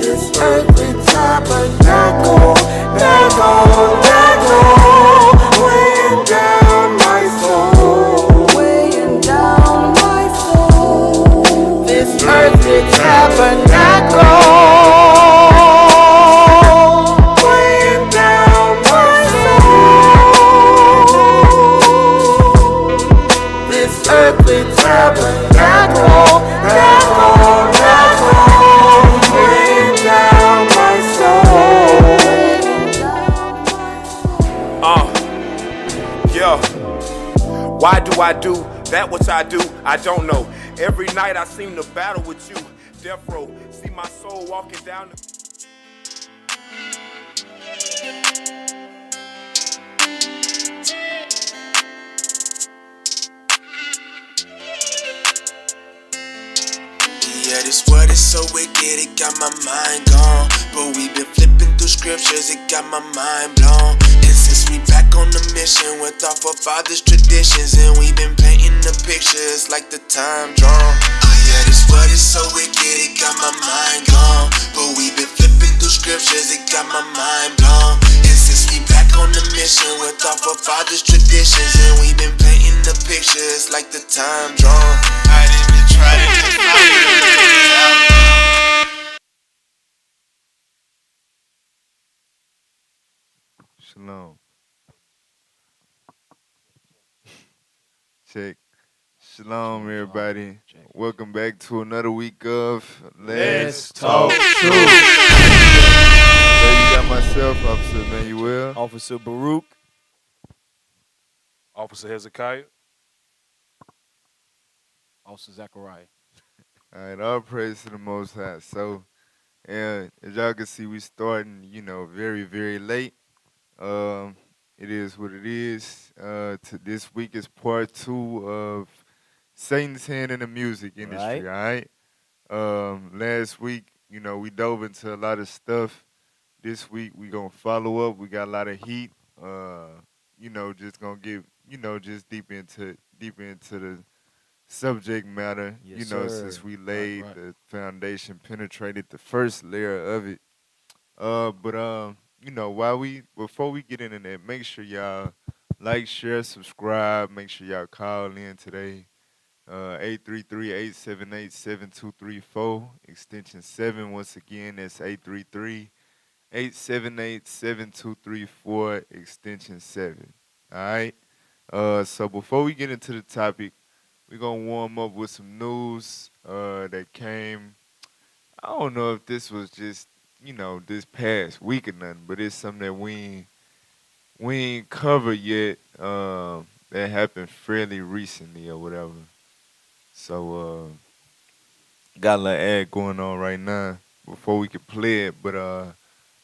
This earthly tabernacle, weighing down my soul. Weighing down my soul. This earthly tabernacle. Weighing down my soul. This earthly tabernacle, weighing down my soul. Yeah. Why do I do that which I do? I don't know. Every night I seem to battle with you. Death row, see my soul walking down the Yeah, this world is so wicked, it got my mind gone. But we been flipping through scriptures, it got my mind blown. And since we back on the mission with our forefathers' traditions, and we been painting the pictures like the time drawn. Oh yeah, this world is so wicked, it got my mind gone. But we been flipping through scriptures, it got my mind blown. And since we back on the mission with our forefathers' traditions, and we been painting the pictures like the time drawn. I didn't try to Shalom. Check. Shalom, everybody. Welcome back to another week of Let's Talk Truth. There you got myself, Officer Emmanuel. Officer Baruch. Officer Hezekiah. Officer Zachariah. All right, all praise to the Most High. So, as y'all can see, we starting, very, very late. It is what it is. To this week is part 2 of Satan's Hand in the music industry, all right? Last week, we dove into a lot of stuff. This week, we going to follow up. We got a lot of heat. Just going to get, just deep into the subject matter, Yes, sir. since we laid the foundation, penetrated the first layer of it. Before we get into that, make sure y'all like, share, subscribe. Make sure y'all call in today. 833-878-7234, extension 7. Once again, that's 833-878-7234, extension 7. All right? So before we get into the topic, we're going to warm up with some news that came. I don't know if this was just, this past week or nothing, but it's something that we ain't covered yet that happened fairly recently or whatever. So, got a little ad going on right now before we can play it. But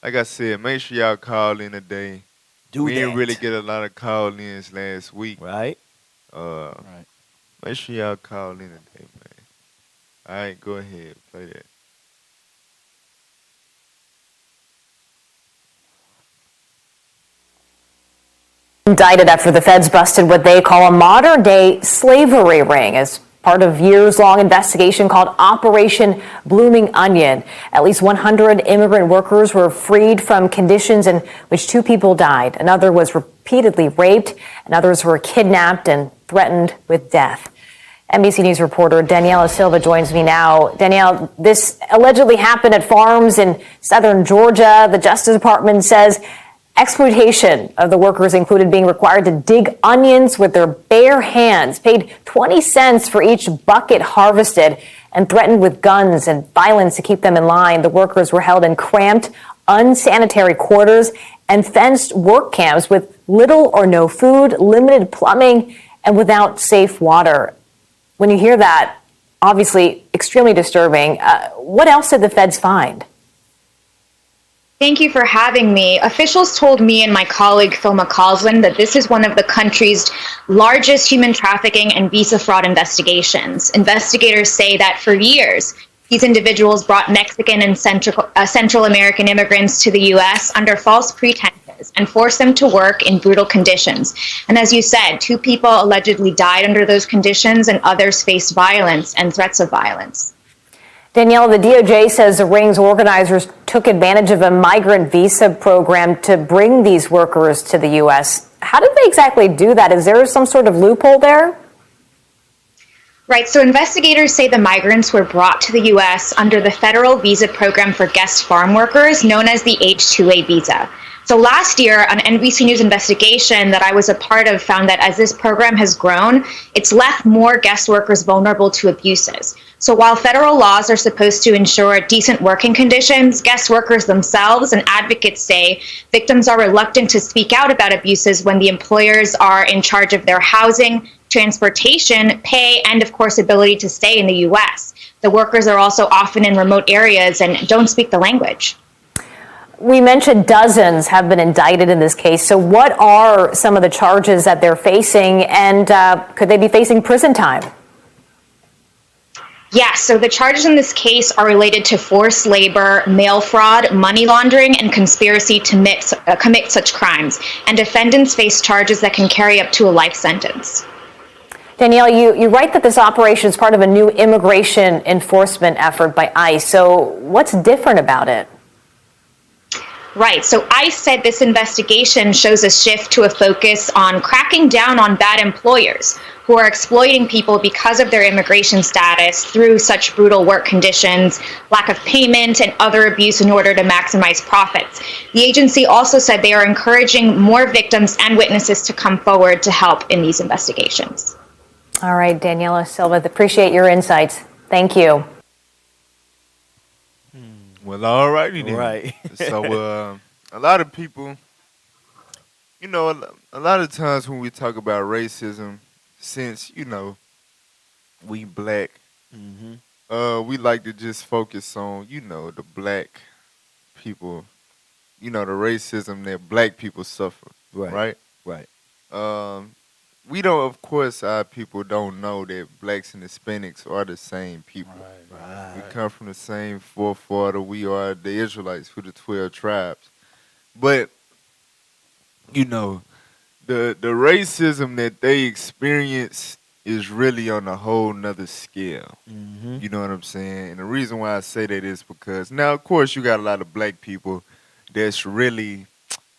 like I said, make sure y'all call in today. we didn't really get a lot of call-ins last week. Right. Right. Make sure y'all call in today, man. All right, go ahead, play that. Indicted after the feds busted what they call a modern-day slavery ring as part of years-long investigation called Operation Blooming Onion. At least 100 immigrant workers were freed from conditions in which 2 people died. Another was repeatedly raped, and others were kidnapped and threatened with death. NBC News reporter Daniela Silva joins me now. Danielle, this allegedly happened at farms in southern Georgia. The Justice Department says exploitation of the workers included being required to dig onions with their bare hands, paid 20 cents for each bucket harvested, and threatened with guns and violence to keep them in line. The workers were held in cramped, unsanitary quarters and fenced work camps with little or no food, limited plumbing, and without safe water. When you hear that, obviously extremely disturbing. What else did the feds find? Thank you for having me. Officials told me and my colleague Phil McCausland that this is one of the country's largest human trafficking and visa fraud investigations. Investigators say that for years, these individuals brought Mexican and Central American immigrants to the U.S. under false pretenses and forced them to work in brutal conditions. And as you said, 2 people allegedly died under those conditions and others faced violence and threats of violence. Danielle, the DOJ says the ring's organizers took advantage of a migrant visa program to bring these workers to the U.S. How did they exactly do that? Is there some sort of loophole there? Right, so investigators say the migrants were brought to the U.S. under the federal visa program for guest farm workers, known as the H-2A visa. So last year, an NBC News investigation that I was a part of found that as this program has grown, it's left more guest workers vulnerable to abuses. So while federal laws are supposed to ensure decent working conditions, guest workers themselves and advocates say victims are reluctant to speak out about abuses when the employers are in charge of their housing, transportation, pay, and of course, ability to stay in the U.S. The workers are also often in remote areas and don't speak the language. We mentioned dozens have been indicted in this case. So what are some of the charges that they're facing, and could they be facing prison time? Yes, so the charges in this case are related to forced labor, mail fraud, money laundering, and conspiracy to commit such crimes. And defendants face charges that can carry up to a life sentence. Danielle, you write that this operation is part of a new immigration enforcement effort by ICE. So what's different about it? Right. So ICE said this investigation shows a shift to a focus on cracking down on bad employers who are exploiting people because of their immigration status through such brutal work conditions, lack of payment, and other abuse in order to maximize profits. The agency also said they are encouraging more victims and witnesses to come forward to help in these investigations. All right, Daniela Silva, appreciate your insights. Thank you. Well, all righty then. Right. So, a lot of people, you know, a lot of times when we talk about racism, since, you know, we black, we like to just focus on, you know, the black people, you know, the racism that black people suffer, right? We don't, of course, our people don't know that blacks and Hispanics are the same people. Right. We come from the same forefather. We are the Israelites for the 12 tribes. But, you know, the racism that they experience is really on a whole nother scale. You know what I'm saying? And the reason why I say that is because now, of course, you got a lot of black people that's really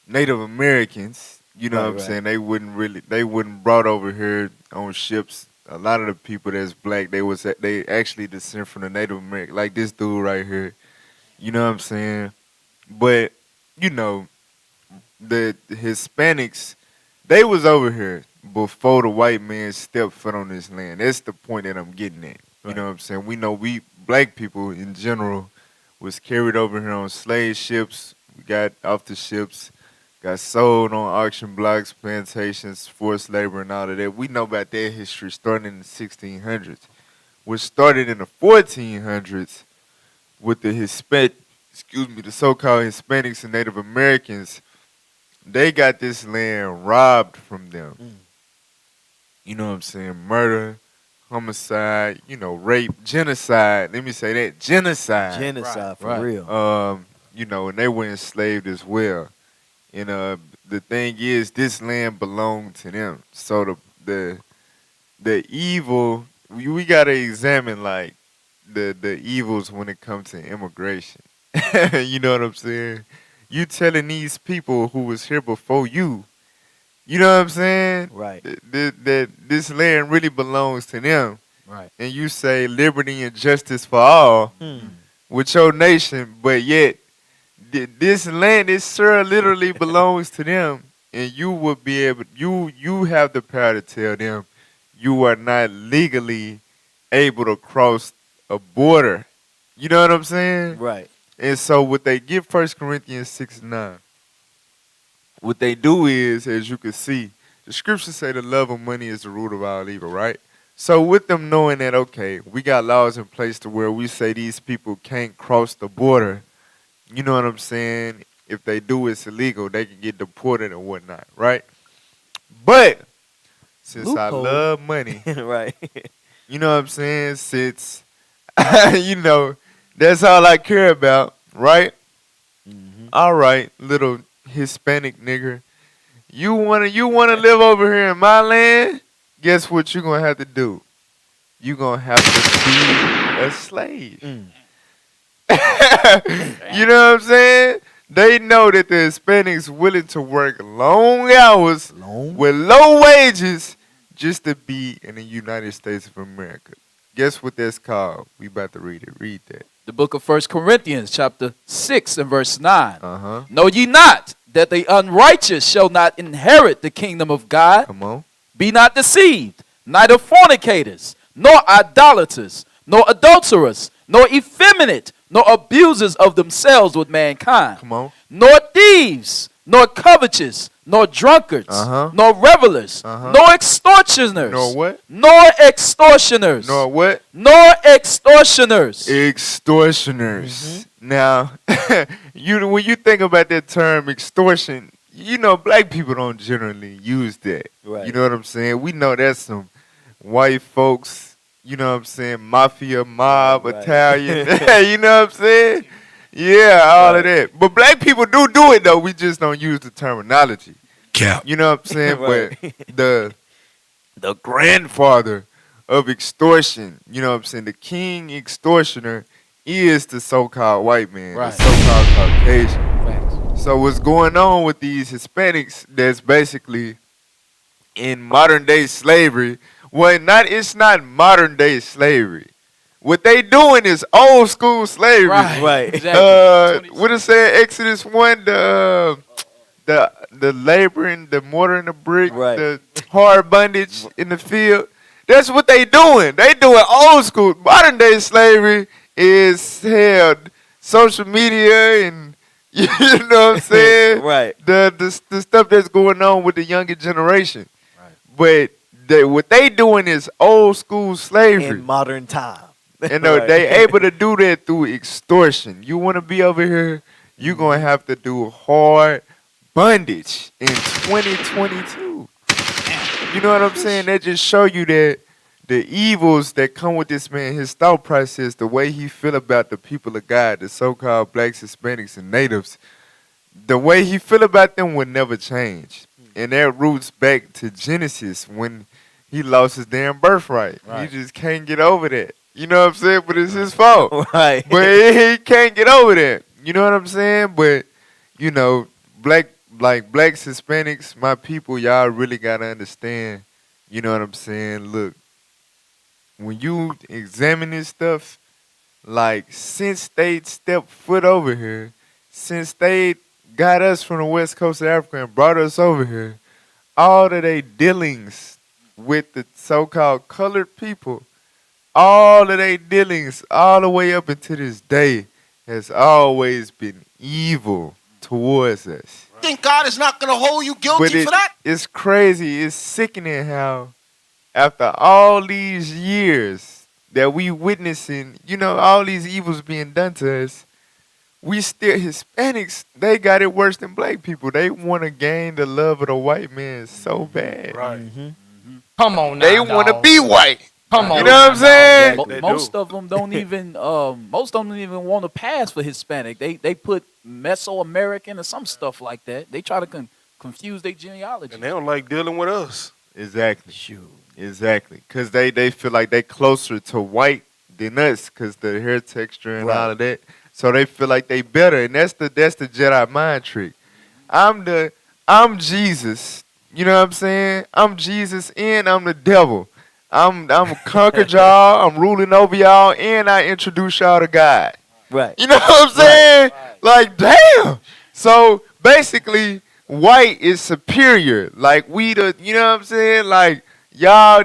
Native Americans. You know what I'm saying? They wouldn't brought over here on ships. A lot of the people that's black, they actually descend from the Native American, like this dude right here. You know what I'm saying? But, you know, the Hispanics, they was over here before the white man stepped foot on this land. That's the point that I'm getting at. You know what I'm saying? We know we black people in general was carried over here on slave ships. We got off the ships, got sold on auction blocks, plantations, forced labor, and all of that. We know about that history starting in the 1600s, which started in the 1400s with the the so-called Hispanics and Native Americans they got this land robbed from them. You know what I'm saying? Murder, homicide, rape, genocide. Let me say that, genocide. Genocide, for Right. real. And they were enslaved as well. And the thing is, this land belonged to them. So the evil, we gotta examine like the evils when it comes to immigration. You know what I'm saying? You telling these people who was here before you, you know what I'm saying? Right. That this land really belongs to them. Right. And you say liberty and justice for all with your nation, but yet this land, it sure literally belongs to them. And you will be able, you have the power to tell them you are not legally able to cross a border. You know what I'm saying? Right. And so what they give 1 Corinthians 6:9, what they do is, as you can see, the scriptures say the love of money is the root of all evil, right? So with them knowing that, okay, we got laws in place to where we say these people can't cross the border, you know what I'm saying? If they do, it's illegal. They can get deported and whatnot, right? But since Loophole. I love money, Right. you know what I'm saying? Since, that's all I care about, right? All right, little Hispanic nigger. You wanna live over here in my land? Guess what you're gonna have to do? You're gonna have to be a slave. You know what I'm saying? They know that the Hispanics willing to work long hours with low wages just to be in the United States of America. Guess what that's called? We about to read it. Read that. The book of 1 Corinthians, chapter 6 and verse 9. Uh-huh. Know ye not that the unrighteous shall not inherit the kingdom of God? Come on. Be not deceived, neither fornicators, nor idolaters, nor adulterers, nor effeminate, nor abusers of themselves with mankind. Come on. Nor thieves, nor covetous, nor drunkards, nor revelers, nor extortioners. Nor what? Nor extortioners. Nor what? Nor extortioners. Extortioners. Now, when you think about that term extortion, black people don't generally use that. Right. You know what I'm saying? We know that's some white folks, you know what I'm saying, mafia, mob, Italian, you know what I'm saying? Yeah, all of that. But black people do it, though. We just don't use the terminology. Cap. You know what I'm saying? Right. But the grandfather of extortion, you know what I'm saying, the king extortioner is the so-called white man, Right. the so-called Caucasian. Facts. So what's going on with these Hispanics that's basically in modern day slavery? Well, it's not modern day slavery. What they doing is old school slavery. Right. Exactly. What it say, Exodus 1, the labor and the mortar and the brick, Right. the hard bondage in the field. That's what they doing. They doing old school. Modern day slavery is held social media and you know what I'm saying? Right. The stuff that's going on with the younger generation. Right. But what they doing is old school slavery. In modern time. And Right. they able to do that through extortion. You want to be over here, you're going to have to do hard bondage in 2022. You know what I'm saying? That just show you that the evils that come with this man, his thought process, the way he feel about the people of God, the so-called blacks, Hispanics, and natives, the way he feel about them would never change. And that roots back to Genesis when he lost his damn birthright. Right. He just can't get over that. You know what I'm saying? But it's his fault. Right. But he can't get over that. You know what I'm saying? But, blacks, Hispanics, my people, y'all really got to understand, you know what I'm saying? Look, when you examine this stuff, like, since they stepped foot over here, since they got us from the west coast of Africa and brought us over here, all of their dealings with the so-called colored people, all of their dealings all the way up until this day has always been evil towards us. Think God is not going to hold you guilty for that? It's crazy. It's sickening how after all these years that we witnessing, all these evils being done to us, we still Hispanics. They got it worse than black people. They want to gain the love of the white man so bad. Right. Come on now, They want to dawg. be white. Come You on know what I'm saying? Most of them don't even want to pass for Hispanic. They put Mesoamerican or some stuff like that. They try to confuse their genealogy. And they don't like dealing with us. Exactly. Exactly. Because they feel like they closer to white than us because the hair texture and all of that. So they feel like they better. And that's the Jedi mind trick. I'm Jesus. You know what I'm saying? I'm Jesus and I'm the devil. I'm conquered y'all. I'm ruling over y'all, and I introduce y'all to God. Right. You know what I'm saying? Like, damn. So basically, white is superior. Like we the, you know what I'm saying? Like y'all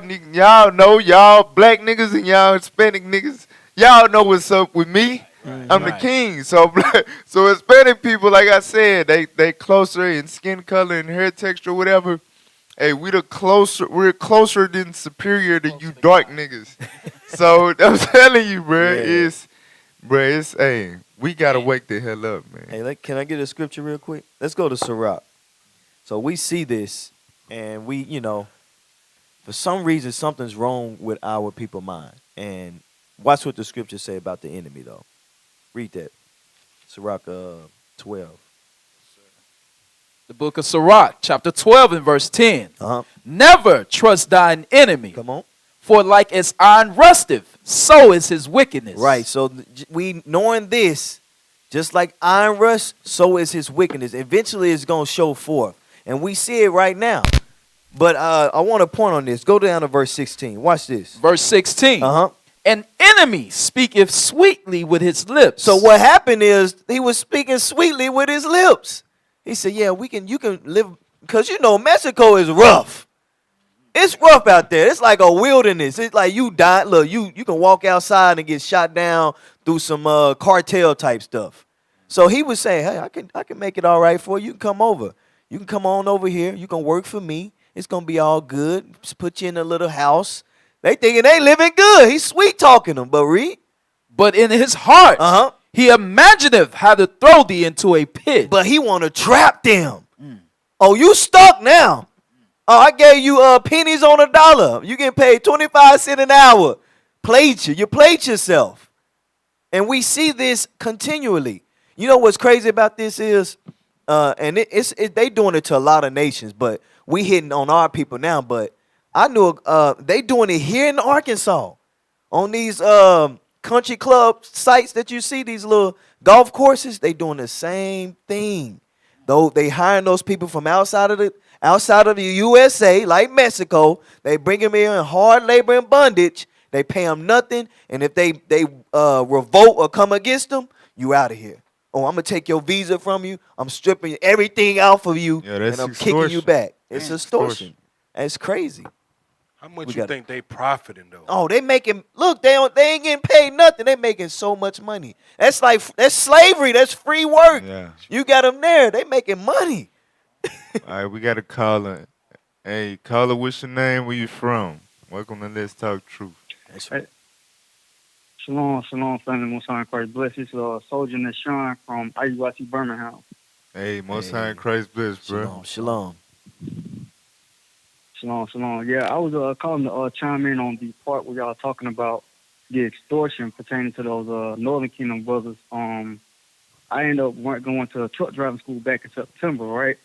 know y'all black niggas and y'all Hispanic niggas. Y'all know what's up with me. I'm the king. So Hispanic people, like I said, they closer in skin color and hair texture, whatever. Hey, we're closer than superior to you dark niggas. So I'm telling you, bruh, it's hey, we gotta wake the hell up, man. Hey, can I get a scripture real quick? Let's go to Sirach. So we see this, and we, for some reason, something's wrong with our people mind. And watch what the scriptures say about the enemy, though. Read that. Sirach 12. The book of Sirach, chapter 12 and verse 10. Never trust thine enemy. Come on. For like as iron rusteth, so is his wickedness. Right. So we knowing this, just like iron rust, so is his wickedness. Eventually it's going to show forth. And we see it right now. But I want to point on this. Go down to verse 16. Watch this. Verse 16. An enemy speaketh sweetly with his lips. So what happened is he was speaking sweetly with his lips. He said, yeah, you can live, because Mexico is rough. It's rough out there. It's like a wilderness. It's like you die. Look, you can walk outside and get shot down through some cartel type stuff. So he was saying, hey, I can make it all right for you. You can come over. You can come on over here. You can work for me. It's going to be all good. Just put you in a little house. They thinking they living good. He's sweet talking them, but read. But in his heart, he imagineth how to throw thee into a pit. But he want to trap them. Oh, you stuck now. Oh, I gave you pennies on a dollar. You get paid 25 cents an hour. Played you. You played yourself. And we see this continually. You know what's crazy about this is, and they doing it to a lot of nations, but we hitting on our people now. But I knew they doing it here in Arkansas on these country club sites that you see, these little golf courses. They doing the same thing. Though they hiring those people from outside of the USA, like Mexico. They bring them here in hard labor and bondage. They pay them nothing, and if they revolt or come against them, you out of here. Oh, I'm gonna take your visa from you. I'm stripping everything out of you, and I'm kicking you back. It's extortion. It's crazy. How much you think they profiting though? Oh, they making, look, they ain't getting paid nothing. They making so much money. That's slavery. That's free work. Yeah. You got them there. They making money. All right, we got a caller. Hey, caller, what's your name? Where you from? Welcome to Let's Talk Truth. Hey. Shalom, family. Most High in Christ bless. This is Soldier Nashawn from IUIC Birmingham. Hey, Most High in Christ bless, bro. Shalom. Yeah, I was calling to chime in on the part where y'all talking about the extortion pertaining to those Northern Kingdom brothers. I ended up going to a truck driving school back in September, right?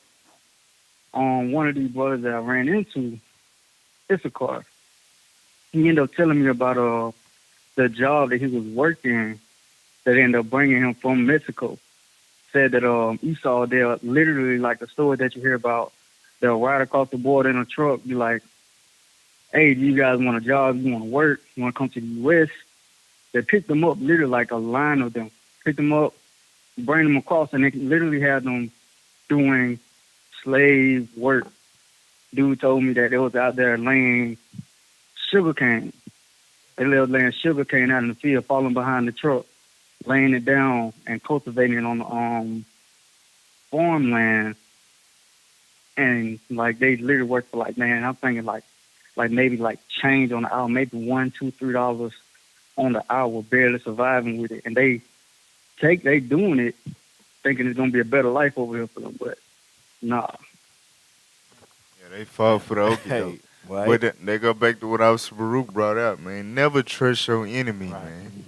One of these brothers that I ran into, Issachar, he ended up telling me about the job that he was working that ended up bringing him from Mexico. Said that Esau, they're literally like the story that you hear about. They'll ride across the border in a truck, be like, hey, do you guys want a job? You want to work? You want to come to the U.S.? They picked them up, literally like a line of them. Pick them up, bring them across, and they literally had them doing slave work. Dude told me that they was out there laying sugarcane. They lived laying sugarcane out in the field, falling behind the truck, laying it down and cultivating it on the farmland. And like they literally work for like, man, I'm thinking like maybe like change on the hour, maybe $1, $2, $3 on the hour, barely surviving with it. And they they doing it, thinking it's gonna be a better life over here for them, but nah. Yeah, they fall for the okie doke. Right. But they go back to what Officer Baruch brought out, man. Never trust your enemy, man.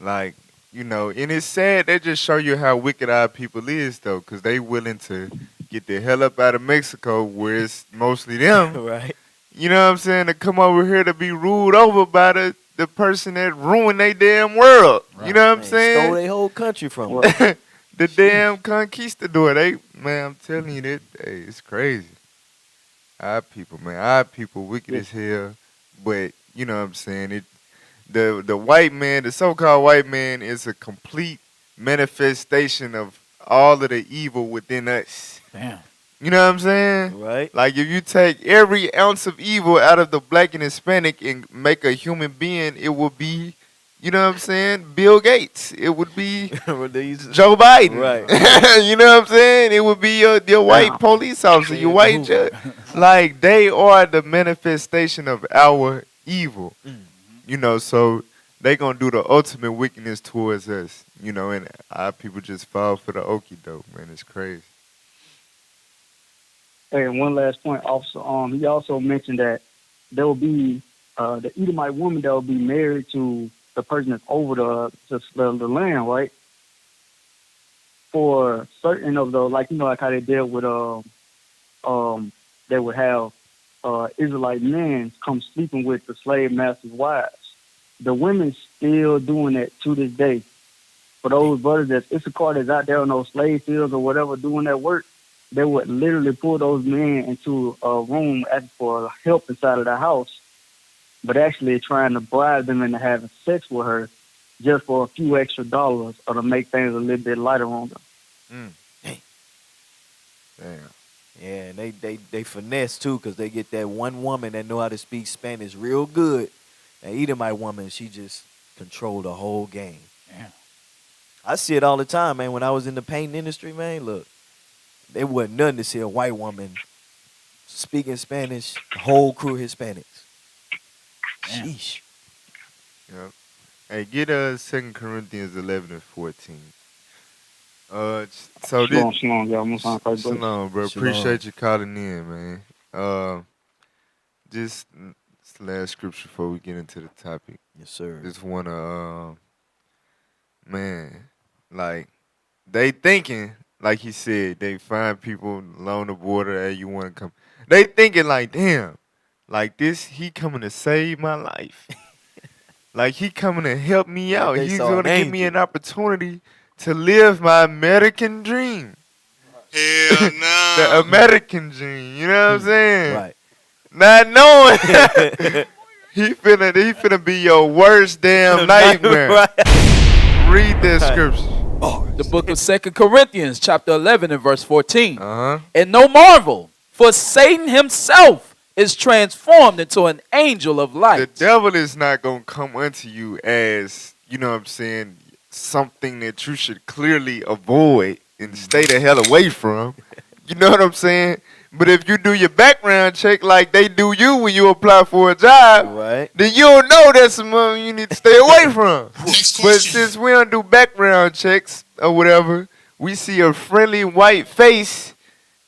Like, you know, and it's sad. They just show you how wicked our people is, though, because they willing to get the hell up out of Mexico, where it's mostly them. Right. You know what I'm saying? To come over here to be ruled over by the person that ruined their damn world. Right. You know what I'm saying? Stole their whole country from them. The damn conquistador. Man, I'm telling you that, hey, it's crazy. Our people, man. Our people wicked as hell. But, you know what I'm saying? The white man, the so-called white man, is a complete manifestation of all of the evil within us. Damn. You know what I'm saying? Right. Like, if you take every ounce of evil out of the black and Hispanic and make a human being, it would be, you know what I'm saying, Bill Gates. It would be Joe Biden. Right. You know what I'm saying? It would be your white police officer, your white judge. Like, they are the manifestation of our evil. You know, so they going to do the ultimate wickedness towards us. You know, and our people just fall for the okie doke, man. It's crazy. Hey, and one last point, officer. He also mentioned that there will be the Edomite woman that will be married to the person that's over the land, right? For certain of the, like, you know, like how they deal with they would have Israelite men come sleeping with the slave masters' wives. The women still doing that to this day. For those brothers that's Issachar that's out there on those slave fields or whatever doing that work, they would literally pull those men into a room asking for help inside of the house, but actually trying to bribe them into having sex with her just for a few extra dollars or to make things a little bit lighter on them. Damn. Yeah, and they finesse too, because they get that one woman that know how to speak Spanish real good. And Edomite woman, she just control the whole game. Yeah. I see it all the time, man. When I was in the painting industry, man, look, it wasn't nothing to see a white woman speaking Spanish, the whole crew Hispanics. Sheesh. Yep. Hey, get 2 Corinthians 11 and 14. So Shalom, y'all. Shalom, bro. Appreciate you calling in, man. Just it's the last scripture before we get into the topic. Yes, sir. Just wanna, man, like they thinking, like he said, they find people along the border. Hey, you want to come? They thinking like, damn, like this, he coming to save my life. Like he coming to help me out. He's gonna give me an opportunity to live my American dream. Hell no. The American dream. You know what I'm saying? Right. Not knowing he finna be your worst damn nightmare. Read that scripture. The book of 2 Corinthians, chapter 11 and verse 14. Uh-huh. And no marvel, for Satan himself is transformed into an angel of light. The devil is not gonna come unto you as, you know what I'm saying, something that you should clearly avoid and stay the hell away from. You know what I'm saying? But if you do your background check like they do you when you apply for a job, right, then you'll know that's someone you need to stay away from. But since we don't do background checks or whatever, we see a friendly white face,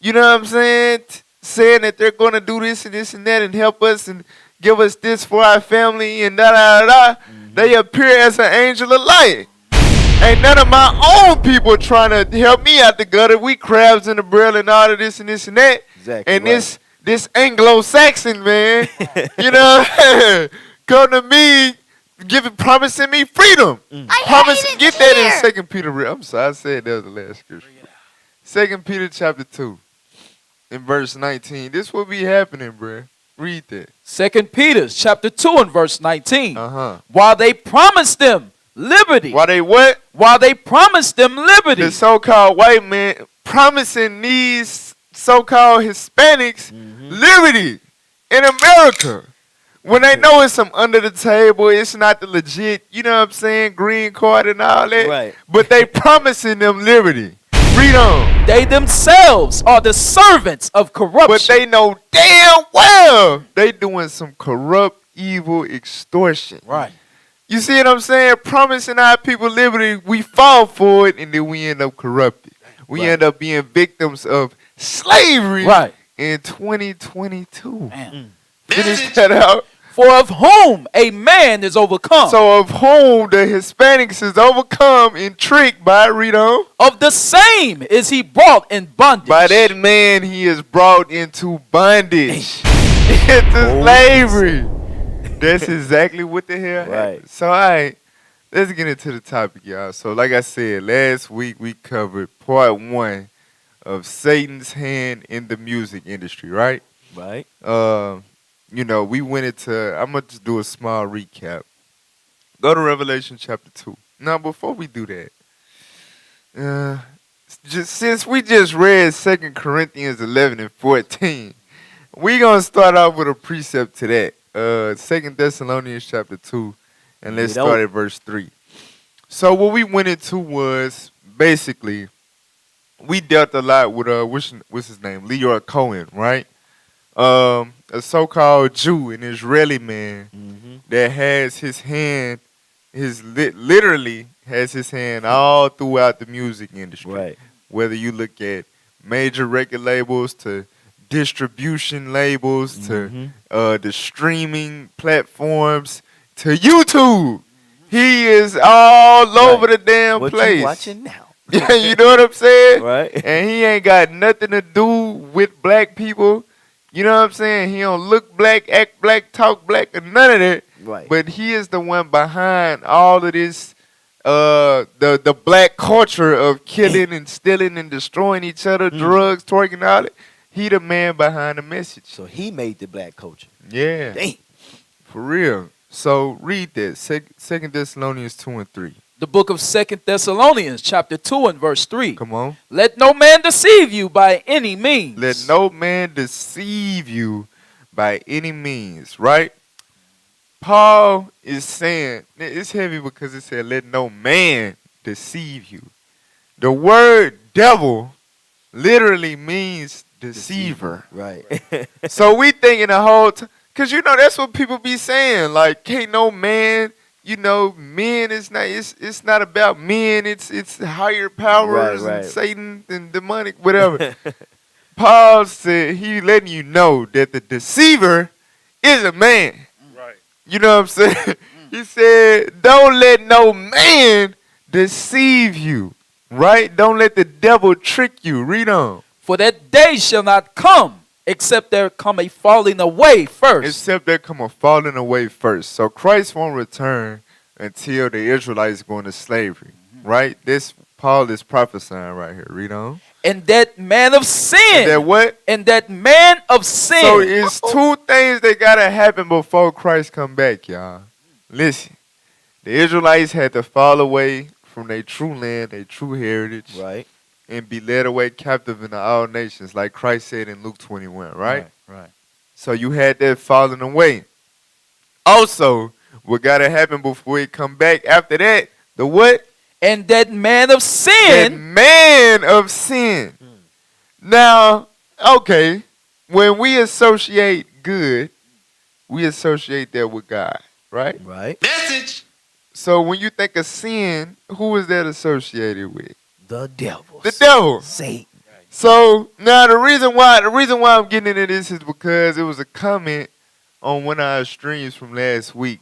you know what I'm saying, saying that they're going to do this and that and help us and give us this for our family and da-da-da-da. They appear as an angel of light. Ain't none of my own people trying to help me out the gutter. We crabs in the barrel and all of this and this and that. Exactly. And this Anglo-Saxon man, you know, come to me, promising me freedom. Get that in 2 Peter. I'm sorry, I said that was the last scripture. 2 Peter chapter 2, in verse 19. This will be happening, bro. Read that. 2 Peter chapter 2 and verse 19. Uh-huh. While they promised them liberty. While they what? While they promised them liberty. The so-called white man promising these so-called Hispanics liberty in America. When they know it's some under the table, it's not the legit, you know what I'm saying, green card and all that. Right. But they promising them liberty. Read on. They themselves are the servants of corruption. But they know damn well they doing some corrupt, evil extortion. Right. You see what I'm saying? Promising our people liberty, we fall for it, and then we end up corrupted. We end up being victims of slavery in 2022. Finish that out. For of whom a man is overcome. So of whom the Hispanics is overcome and tricked by, read on. Of the same is he brought in bondage. By that man he is brought into bondage. Into slavery. That's exactly what the hell happened. So let's get into the topic, y'all. So like I said, last week we covered part 1 of Satan's hand in the music industry, right? Right. You know, we went into, I'm going to just do a small recap. Go to Revelation chapter 2. Now, before we do that, since we just read 2 Corinthians 11 and 14, we're going to start off with a precept to that. 2 Thessalonians chapter 2, and let's start at verse 3. So what we went into was, basically, we dealt a lot with, what's his name? Leroy Cohen, right? A so-called Jew, an Israeli man that has his hand, literally has his hand all throughout the music industry. Right. Whether you look at major record labels to distribution labels to the streaming platforms to YouTube, he is all over the damn what place. You watching now? Yeah, you know what I'm saying? Right. And he ain't got nothing to do with black people. You know what I'm saying? He don't look black, act black, talk black, or none of that. Right. But he is the one behind all of this, the black culture of killing and stealing and destroying each other, drugs, twerking, all that. He the man behind the message. So he made the black culture. Yeah. Damn. For real. So read that. 2 Thessalonians 2 and 3. The book of 2 Thessalonians, chapter 2 and verse 3. Come on. Let no man deceive you by any means. Let no man deceive you by any means, right? Paul is saying, it's heavy because it said, let no man deceive you. The word devil literally means deceiver. Right. So we thinking the whole time, because you know, that's what people be saying. Like, can't no man, you know, men, it's not about men, it's higher powers and Satan and demonic, whatever. Paul said he letting you know that the deceiver is a man. Right. You know what I'm saying? He said, don't let no man deceive you. Right? Don't let the devil trick you. Read on. For that day shall not come, except there come a falling away first. Except there come a falling away first. So Christ won't return until the Israelites go into slavery. Right? This Paul is prophesying right here. Read on. And that man of sin. And that what? And that man of sin. So it's two things that gotta happen before Christ come back, y'all. Listen. The Israelites had to fall away from their true land, their true heritage. Right. And be led away captive into all nations, like Christ said in Luke 21, right? Right. So you had that falling away. Also, what gotta happen before he come back after that, the what? And that man of sin. That man of sin. Now, okay, when we associate good, we associate that with God, right? Right. Message. So when you think of sin, who is that associated with? The devil. The devil. Satan. So now the reason why I'm getting into this is because it was a comment on one of our streams from last week.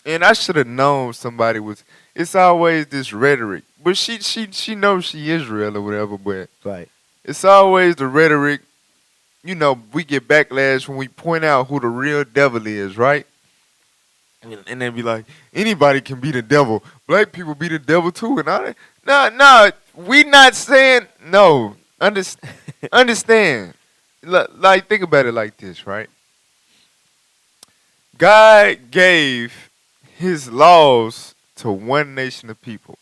And I should have known somebody was, it's always this rhetoric. But she knows she Israel or whatever, but right. It's always the rhetoric. You know, we get backlash when we point out who the real devil is, right? And then be like, anybody can be the devil. Black people be the devil too and all that. No, we not saying, no. Understand. Like, think about it like this, right? God gave his laws to one nation of people.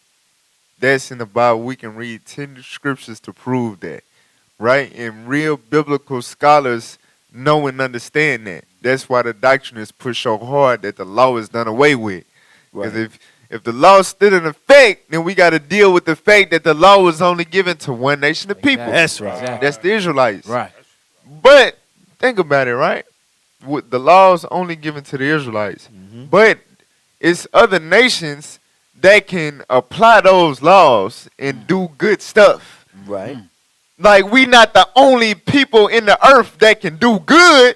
That's in the Bible. We can read 10 scriptures to prove that, right? And real biblical scholars know and understand that. That's why the doctrine is pushed so hard that the law is done away with. Because if the law stood in effect, then we got to deal with the fact that the law was only given to one nation of people. That's right. That's the Israelites. Right. But think about it, right? The law is only given to the Israelites. But it's other nations that can apply those laws and do good stuff. Right. Like, we not the only people in the earth that can do good,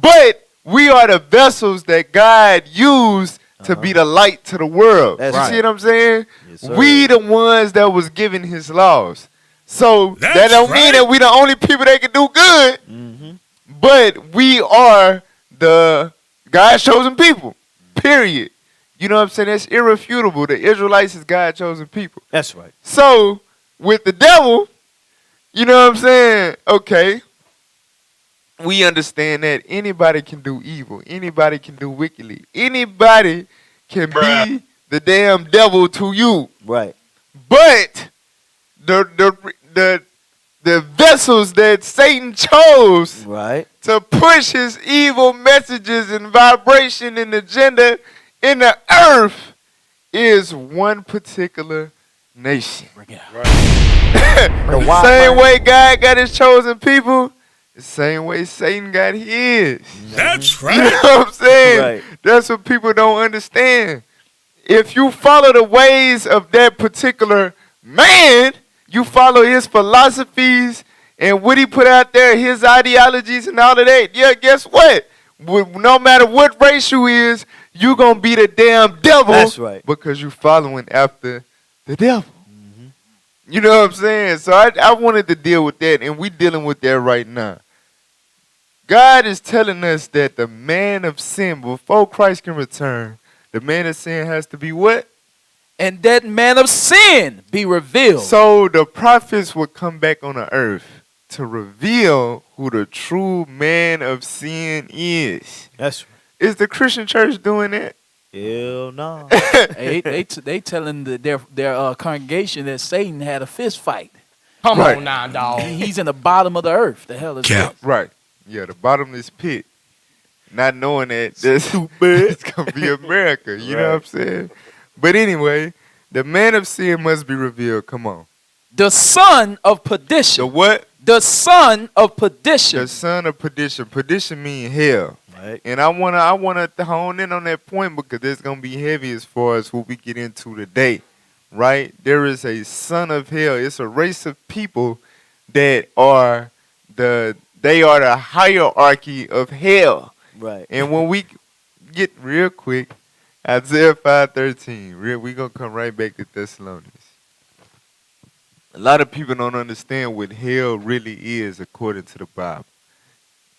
but we are the vessels that God used to be the light to the world. That's you right. see what I'm saying? Yes, sir. We the ones that was given his laws. So that don't mean that we the only people that can do good, but we are the God's chosen people, period. You know what I'm saying? That's irrefutable. The Israelites is God's chosen people. That's right. So with the devil, you know what I'm saying? Okay. We understand that anybody can do evil. Anybody can do wickedly. Anybody can be the damn devil to you. Right. But the vessels that Satan chose to push his evil messages and vibration and agenda in the earth is one particular nation. The same way God got his chosen people, the same way Satan got his. That's right. You know what I'm saying? Right. That's what people don't understand. If you follow the ways of that particular man, you follow his philosophies and what he put out there, his ideologies and all of that, yeah, guess what? No matter what race you is, you going to be the damn devil. That's right. Because you following after the devil. You know what I'm saying? So I wanted to deal with that, and we dealing with that right now. God is telling us that the man of sin, before Christ can return, the man of sin has to be what? And that man of sin be revealed. So the prophets would come back on the earth to reveal who the true man of sin is. That's right. Is the Christian church doing that? Hell no. they telling their congregation that Satan had a fist fight. Come on now, dog. He's in the bottom of the earth. The hell is that? Right. Yeah, the bottomless pit. Not knowing that it's going to be America. You know what I'm saying? But anyway, the man of sin must be revealed. Come on. The son of perdition. The what? The son of perdition. The son of perdition. Perdition means hell. Right. And I wanna hone in on that point because it's gonna be heavy as far as what we get into today. Right? There is a son of hell. It's a race of people that are the hierarchy of hell. Right. And when we get real quick, Isaiah 5:13, we're going to come right back to Thessalonians. A lot of people don't understand what hell really is according to the Bible.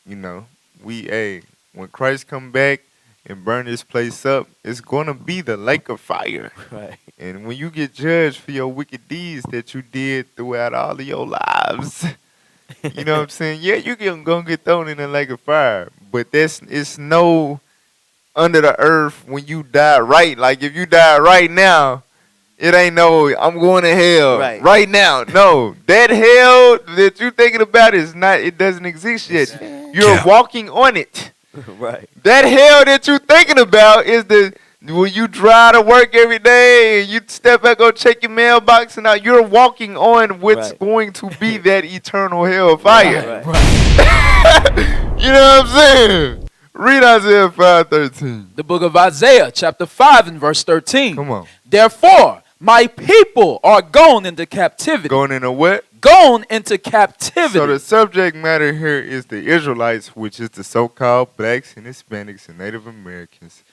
You know, when Christ come back and burn this place up, it's going to be the lake of fire. Right. And when you get judged for your wicked deeds that you did throughout all of your lives, you know what I'm saying? Yeah, you're going to get thrown in the lake of fire. But it's no under the earth when you die right. Like if you die right now, it ain't no, I'm going to hell right now. No, that hell that you're thinking about is not, it doesn't exist yet. You're walking on it. Right. That hell that you're thinking about is when you drive to work every day and you step back, go check your mailbox, and now you're walking on what's going to be that eternal hell fire. You know what I'm saying? Read Isaiah 5:13. The book of Isaiah, chapter 5 and verse 13. Come on. Therefore, my people are gone into captivity. Going into what? Gone into captivity. So the subject matter here is the Israelites, which is the so-called blacks and Hispanics and Native Americans,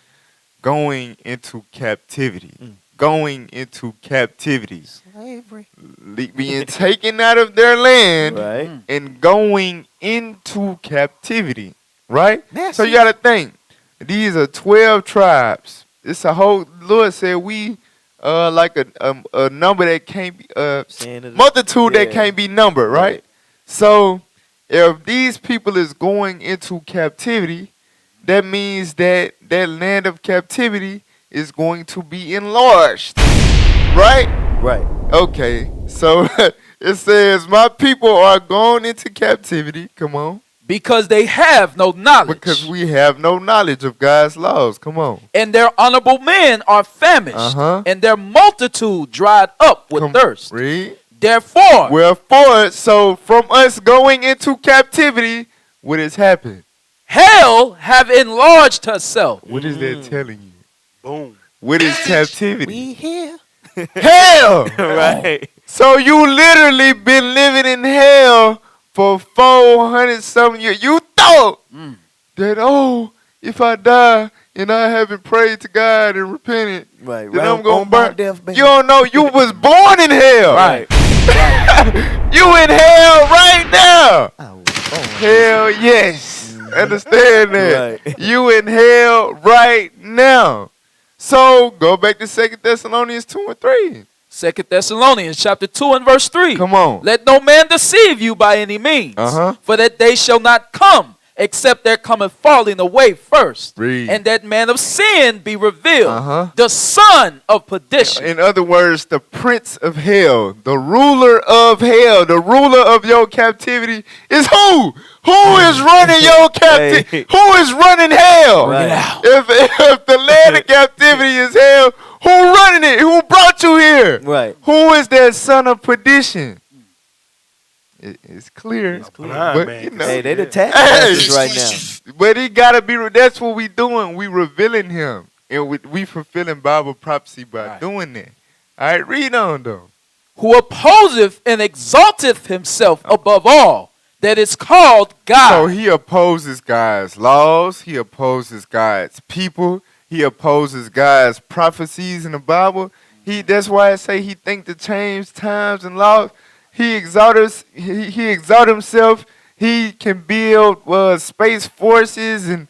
going into captivity. Going into captivity. Slavery. Being taken out of their land and going into captivity. Right? So you got to think. These are 12 tribes. It's a whole, Lord said we like a number that can't be, multitude that can't be numbered, right? So if these people is going into captivity, that means that that land of captivity is going to be enlarged, right? Right. Okay, so it says, my people are gone into captivity. Come on. Because they have no knowledge. Because we have no knowledge of God's laws. Come on. And their honorable men are famished. And their multitude dried up with thirst. Read. Wherefore, so from us going into captivity, what has happened? Hell have enlarged herself. What is that telling you? Boom. with his captivity. We here. Hell! Right. So you literally been living in hell for 400 something years. You thought that, if I die and I haven't prayed to God and repented, Right. then Right I'm on going to my burn. deathbed. You don't know you was born in hell. Right. You in hell right now. Hell yes. Understand that. Right. You in hell right now. So go back to 2 Thessalonians 2 and 3. 2 Thessalonians chapter 2 and verse 3. Come on. Let no man deceive you by any means, for that day shall not come, except there cometh falling away first, Read. and that man of sin be revealed, the son of perdition. In other words, the prince of hell, the ruler of hell, the ruler of your captivity is who? Who is running your captivity? Who is running hell? Right. If the land of captivity is hell, who running it? Who brought you here? Right. Who is that son of perdition? It's clear. It's clear. But, man, you know, hey, they the tax masters right now. But he gotta be. That's what we doing. We revealing him, and we fulfilling Bible prophecy by doing that. All right, read on though. Who opposeth and exalteth himself above all that is called God. So he opposes God's laws. He opposes God's people. He opposes God's prophecies in the Bible. That's why I say he think to change times and laws. He exalt himself. He can build space forces and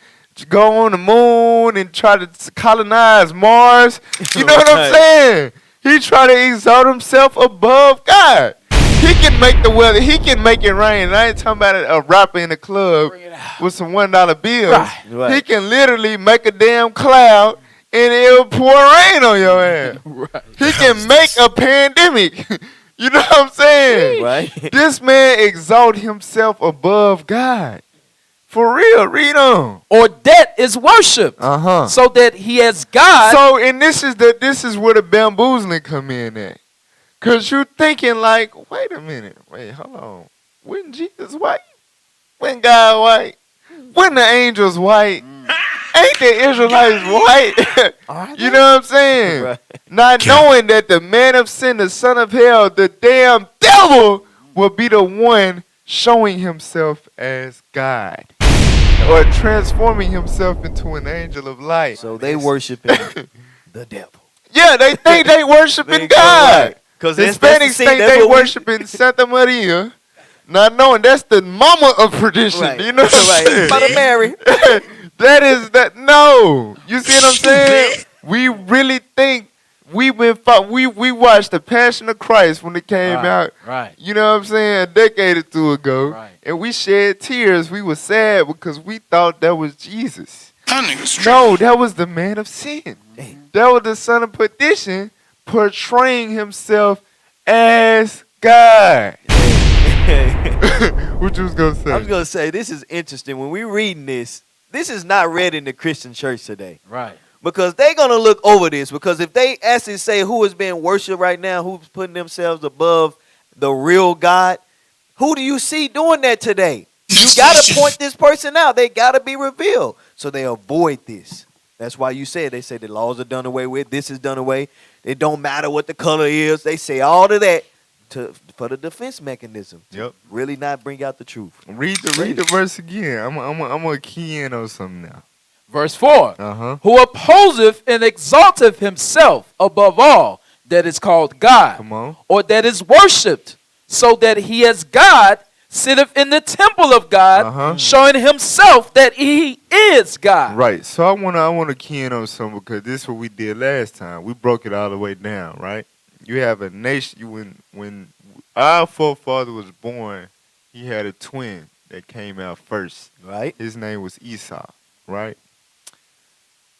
go on the moon and try to colonize Mars. You know what I'm saying? He try to exalt himself above God. He can make the weather. He can make it rain. And I ain't talking about a rapper in the club with some $1 bills. Right. He can literally make a damn cloud and it'll pour rain on your ass. He can make a pandemic. You know what I'm saying? Right. This man exalt himself above God. For real, read on. Or that is worship. So that he has God. So, and this is where the bamboozling come in at. Cause you thinking like, wait a minute, hold on. When Jesus white? When God white? When the angels white? Ain't the Israelites white? You know what I'm saying? Right. Not knowing that the man of sin, the son of hell, the damn devil will be the one showing himself as God. Or transforming himself into an angel of light. So they worshiping the devil. Yeah, they think they worshiping God. Because Hispanics think they worshiping Santa Maria, not knowing that's the mama of perdition. Right. You know what I'm saying? Mother Mary. No. You see what I'm saying? We really think we watched the Passion of Christ when it came out. Right. You know what I'm saying? A decade or two ago. Right. And we shed tears. We were sad because we thought that was Jesus. No, that was the man of sin. That was the son of perdition portraying himself as God. What you was going to say? I was going to say, this is interesting. When we're reading this is not read in the Christian church today. Right. Because they're going to look over this. Because if they actually say who is being worshipped right now, who's putting themselves above the real God, who do you see doing that today? You got to point this person out. They got to be revealed. So they avoid this. That's why you said, they say the laws are done away with. This is done away. It don't matter what the color is. They say all of that for the defense mechanism. To really not bring out the truth. Read the verse again. I'm going to key in on something now. Verse 4. Who opposeth and exalteth himself above all that is called God. Come on. Or that is worshipped, so that he as God sitteth in the temple of God, showing himself that he is God. Right. So I want to key in on something because this is what we did last time. We broke it all the way down, right? You have a nation. When our forefather was born, he had a twin that came out first. Right. His name was Esau. Right.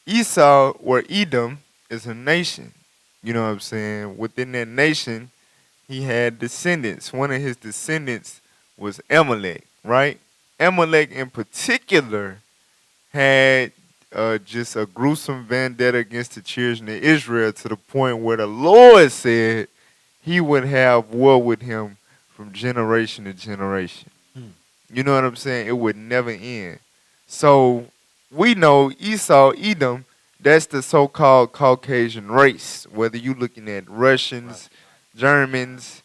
Esau, or Edom, is a nation. You know what I'm saying? Within that nation, he had descendants. One of his descendants was Amalek, right? Amalek in particular had just a gruesome vendetta against the children of Israel to the point where the Lord said he would have war with him from generation to generation. You know what I'm saying? It would never end. So we know Esau, Edom, That's the so-called Caucasian race. Whether you're looking at Russians, Germans,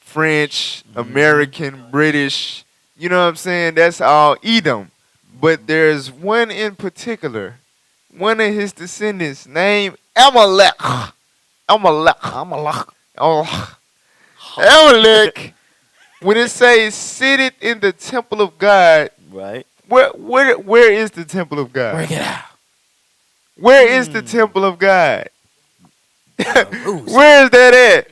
French, American, British, you know what I'm saying? That's all Edom. But there's one in particular, one of his descendants named Amalek. Amalek. Amalek. When it says sitteth in the temple of God, right? Where is the temple of God? Bring it out. Where is the temple of God? Where is that at?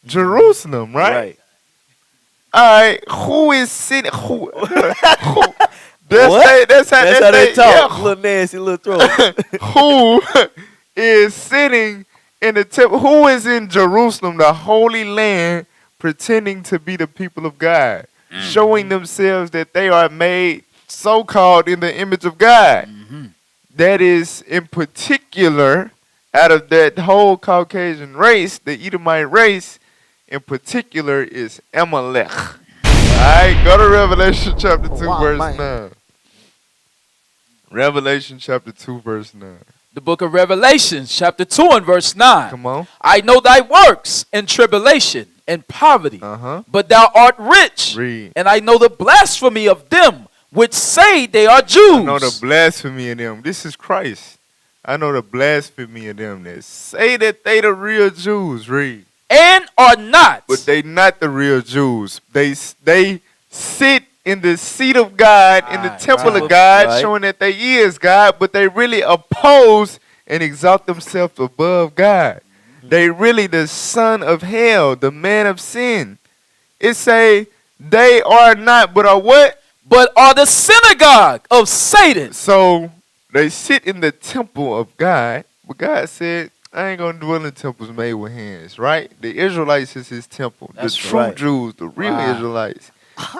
Jerusalem, right? All right. Who is sitting? Who? That's how they talk. Yeah. Little nasty little throat. Who is sitting in the temple? Who is in Jerusalem, the holy land, pretending to be the people of God, showing themselves that they are made so-called in the image of God? That is, in particular, out of that whole Caucasian race, the Edomite race, in particular, is Amalek. All right, go to Revelation chapter 2, verse 9. Revelation chapter 2, verse 9. The book of Revelation, chapter 2 and verse 9. Come on. I know thy works in tribulation and poverty, but thou art rich. Read. And I know the blasphemy of them which say they are Jews. I know the blasphemy of them. This is Christ. I know the blasphemy of them that say that they the real Jews. Read. And are not. But they not the real Jews. They sit in the seat of God, in the temple of God, showing that they is God, but they really oppose and exalt themselves above God. They really the son of hell, the man of sin. It say they are not, but are what? But are the synagogue of Satan. So they sit in the temple of God, but God said, I ain't gonna dwell in temples made with hands, right? The Israelites is his temple. That's the true right. Jews, the real Israelites.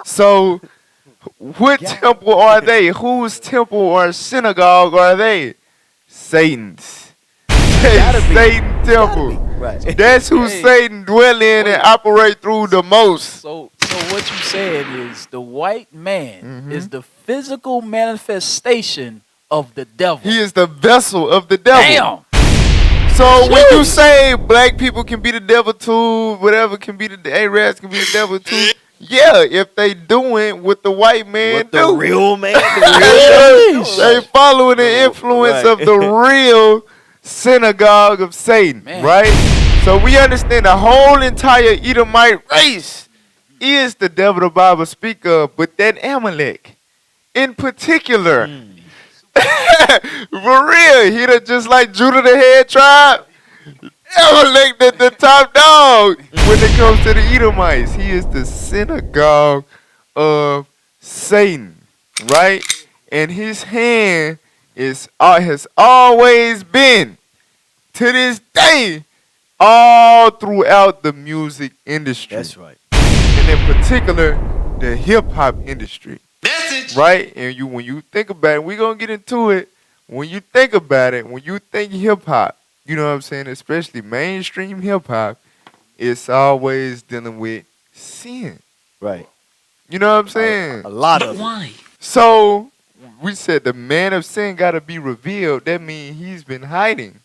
So what temple are they? Whose temple or synagogue are they? Satan's. Satan temple. Right. That's who Satan dwell in and operate through the most. So what you saying is the white man is the physical manifestation of the devil. He is the vessel of the devil. Damn. So when you say black people can be the devil too, whatever can be the Arabs can be the devil too, yeah, if they doing what the white man What do. the real man, the real They following the influence of the real synagogue of Satan, right? So we understand the whole entire Edomite race is the devil the Bible speak of, but that Amalek in particular, for real, he just like Judah the head tribe, Amalek the top dog when it comes to the Edomites. He is the synagogue of Satan, right? And his hand has always been, to this day, all throughout the music industry. That's right. And in particular, the hip-hop industry. Right? And when you think about it, we're going to get into it. When you think about it, when you think hip-hop, you know what I'm saying, especially mainstream hip-hop, it's always dealing with sin. Right. You know what I'm saying? A lot of Why? So, we said the man of sin got to be revealed. That means he's been hiding.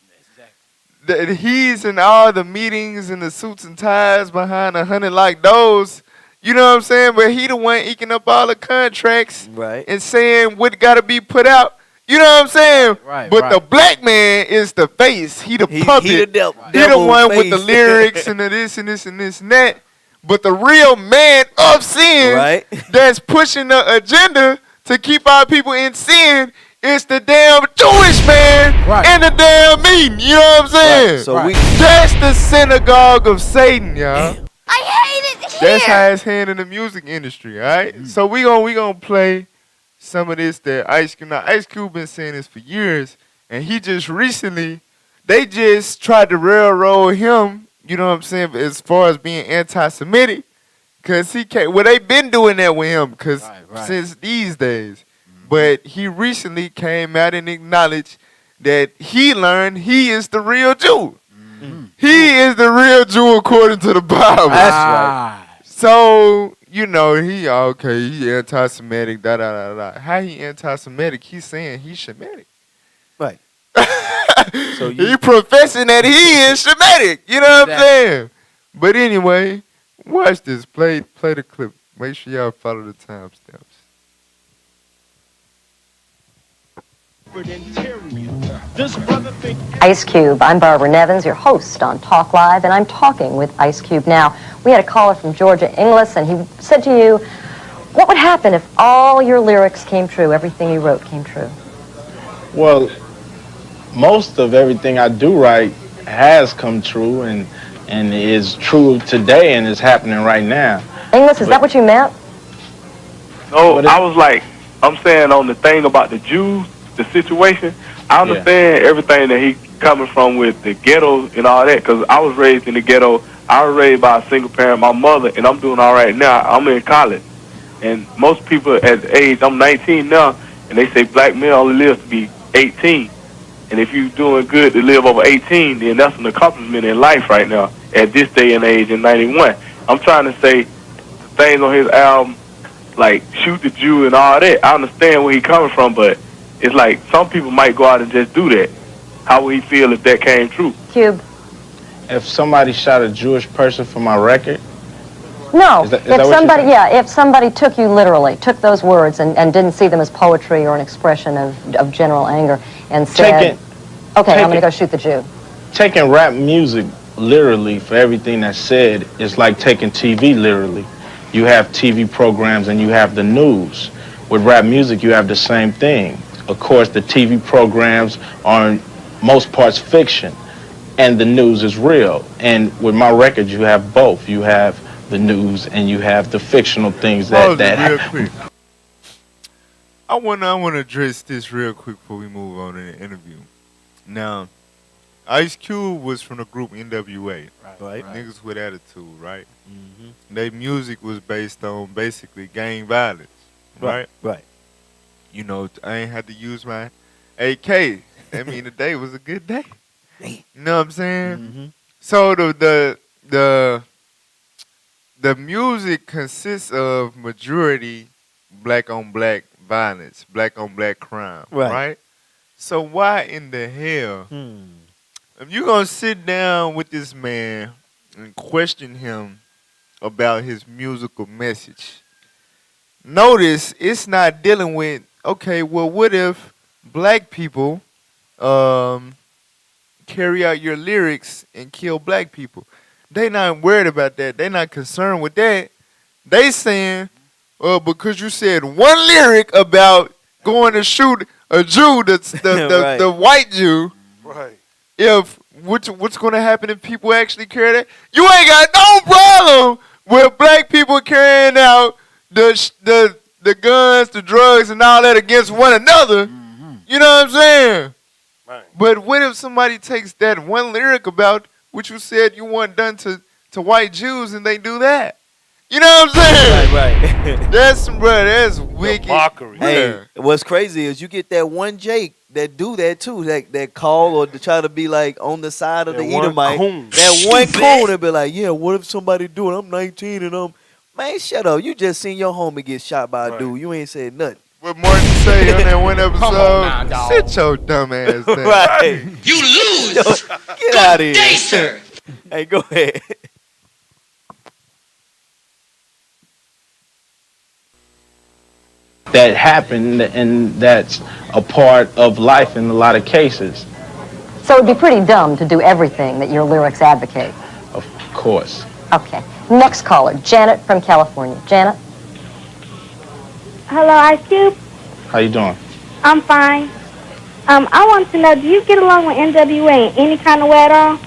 That he's in all the meetings and the suits and ties behind 100 like those. You know what I'm saying? But he the one eking up all the contracts and saying what got to be put out. You know what I'm saying? Right, but the black man is the face. He the puppet. He the He the devil one face. with the lyrics and the this and this and this and that. But the real man of sin that's pushing the agenda to keep our people in sin is the damn Jewish man and the damn meeting. You know what I'm saying? So that's the synagogue of Satan, y'all. I hate it here. That's how it's hand in the music industry, all right? So we gonna play some of this that Ice Cube. Now, Ice Cube been saying this for years, and he just recently, they just tried to railroad him, you know what I'm saying, as far as being anti-Semitic, because he can't, well, they been doing that with him, because since these days. But he recently came out and acknowledged that he learned he is the real Jew. He is the real Jew according to the Bible. That's right. So, you know, he anti-Semitic, da-da-da-da. How he anti-Semitic? He's saying he's Shemitic. Right. So he professing that he is Shemitic. You know what I'm saying? But anyway, watch this. Play the clip. Make sure y'all follow the timestamps. Ice Cube. I'm Barbara Nevins, your host on Talk Live, and I'm talking with Ice Cube now. We had a caller from Georgia, Inglis, and he said to you, what would happen if all your lyrics came true, everything you wrote came true? Well, most of everything I do write has come true and is true today and is happening right now. Inglis, is that what you meant? No, I was like, I'm saying on the thing about the Jews, the situation, I understand everything that he coming from with the ghetto and all that, because I was raised in the ghetto. I was raised by a single parent, my mother, and I'm doing all right now. I'm in college. And most people at the age, I'm 19 now, and they say black men only live to be 18. And if you're doing good to live over 18, then that's an accomplishment in life right now at this day and age in 91. I'm trying to say things on his album, like Shoot the Jew and all that. I understand where he coming from, but it's like some people might go out and just do that. How would he feel if that came true? Cube. If somebody shot a Jewish person for my record, No, Is that if what you're somebody, saying? if somebody took you literally, took those words and didn't see them as poetry or an expression of general anger and said, okay, I'm going to go shoot the Jew. taking rap music literally for everything that's said is like taking TV literally. You have TV programs and you have the news. With rap music, you have the same thing. Of course, the TV programs are in most parts fiction, and the news is real. And with my record, you have both. You have the news and you have the fictional things that real quick. I wanna address this real quick before we move on in the interview. Now, Ice Cube was from the group NWA, right? Niggas with attitude, right? Their music was based on basically gang violence, right? Right. You know, I ain't had to use my AK. That mean the day was a good day. You know what I'm saying? So the music consists of majority black on black violence, black on black crime, right? So why in the hell, if you gonna sit down with this man and question him about his musical message, notice it's not dealing with, okay, well, what if black people carry out your lyrics and kill black people? They not worried about that. They not concerned with that. They saying, because you said one lyric about going to shoot a Jew, the white Jew, Right. if what's going to happen if people actually carry that? You ain't got no problem with black people carrying out the guns, the drugs, and all that against one another. You know what I'm saying? Right. But what if somebody takes that one lyric about what you said you want done to white Jews and they do that? You know what I'm saying? Right. That's wicked. Mockery. Hey, what's crazy is you get that one Jake that do that too, that call or to try to be like on the side of the Edomite. That one coon and be like, yeah, what if somebody do it? I'm 19 and man, shut up. You just seen your homie get shot by a dude. You ain't said nothing. What Martin say on that one episode? Come on now, dog. Sit your dumb ass down. Right. You lose. Get out of here. Sir. Hey, go ahead. that happen, and that's a part of life in a lot of cases. So it'd be pretty dumb to do everything that your lyrics advocate. Of course. Okay. Next caller, Janet from California. Janet? Hello, Ice Cube. How you doing? I'm fine. I want to know, do you get along with NWA in any kind of way at all?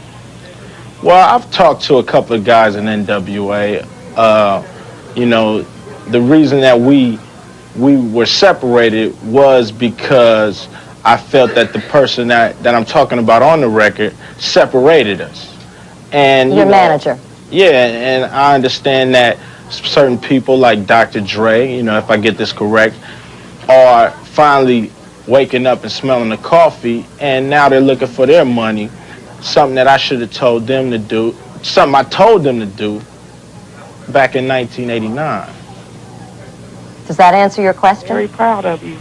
Well, I've talked to a couple of guys in NWA. You know, the reason that we were separated was because I felt that the person that I'm talking about on the record separated us. And Your manager. Yeah, and I understand that certain people like Dr. Dre, you know, if I get this correct, are finally waking up and smelling the coffee, and now they're looking for their money. Something that I should have told them to do, something I told them to do back in 1989. Does that answer your question? Very proud of you.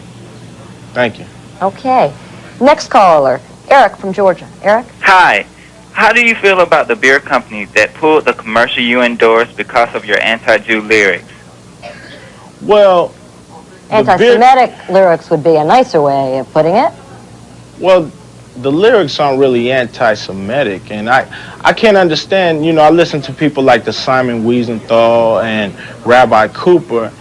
Thank you. Okay. Next caller, Eric from Georgia. Eric? Hi. How do you feel about the beer company that pulled the commercial you endorsed because of your anti-Jew lyrics? Well, Anti-Semitic lyrics would be a nicer way of putting it. Well, the lyrics aren't really anti-Semitic, and I can't understand. You know, I listen to people like the Simon Wiesenthal and Rabbi Cooper,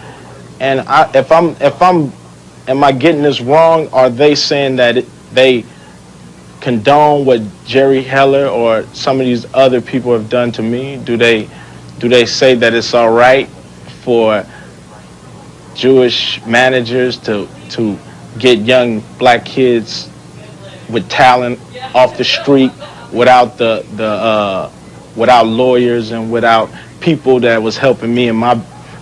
and am I getting this wrong? Are they saying that they condone what Jerry Heller or some of these other people have done to me? Do they say that it's all right for Jewish managers to get young black kids with talent off the street without without lawyers and without people that was helping me in my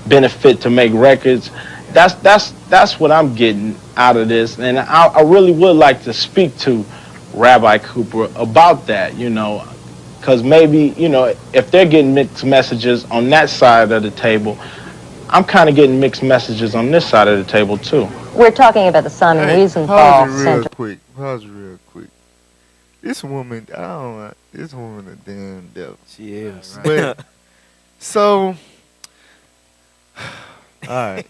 benefit to make records? That's what I'm getting out of this, and I really would like to speak to Rabbi Cooper about that, you know, because maybe, you know, if they're getting mixed messages on that side of the table, I'm kind of getting mixed messages on this side of the table too. We're talking about the Simon Wiesenthal Pause it real Center. quick. Pause it real quick. This woman, this woman a damn devil. She is. But, so, all right.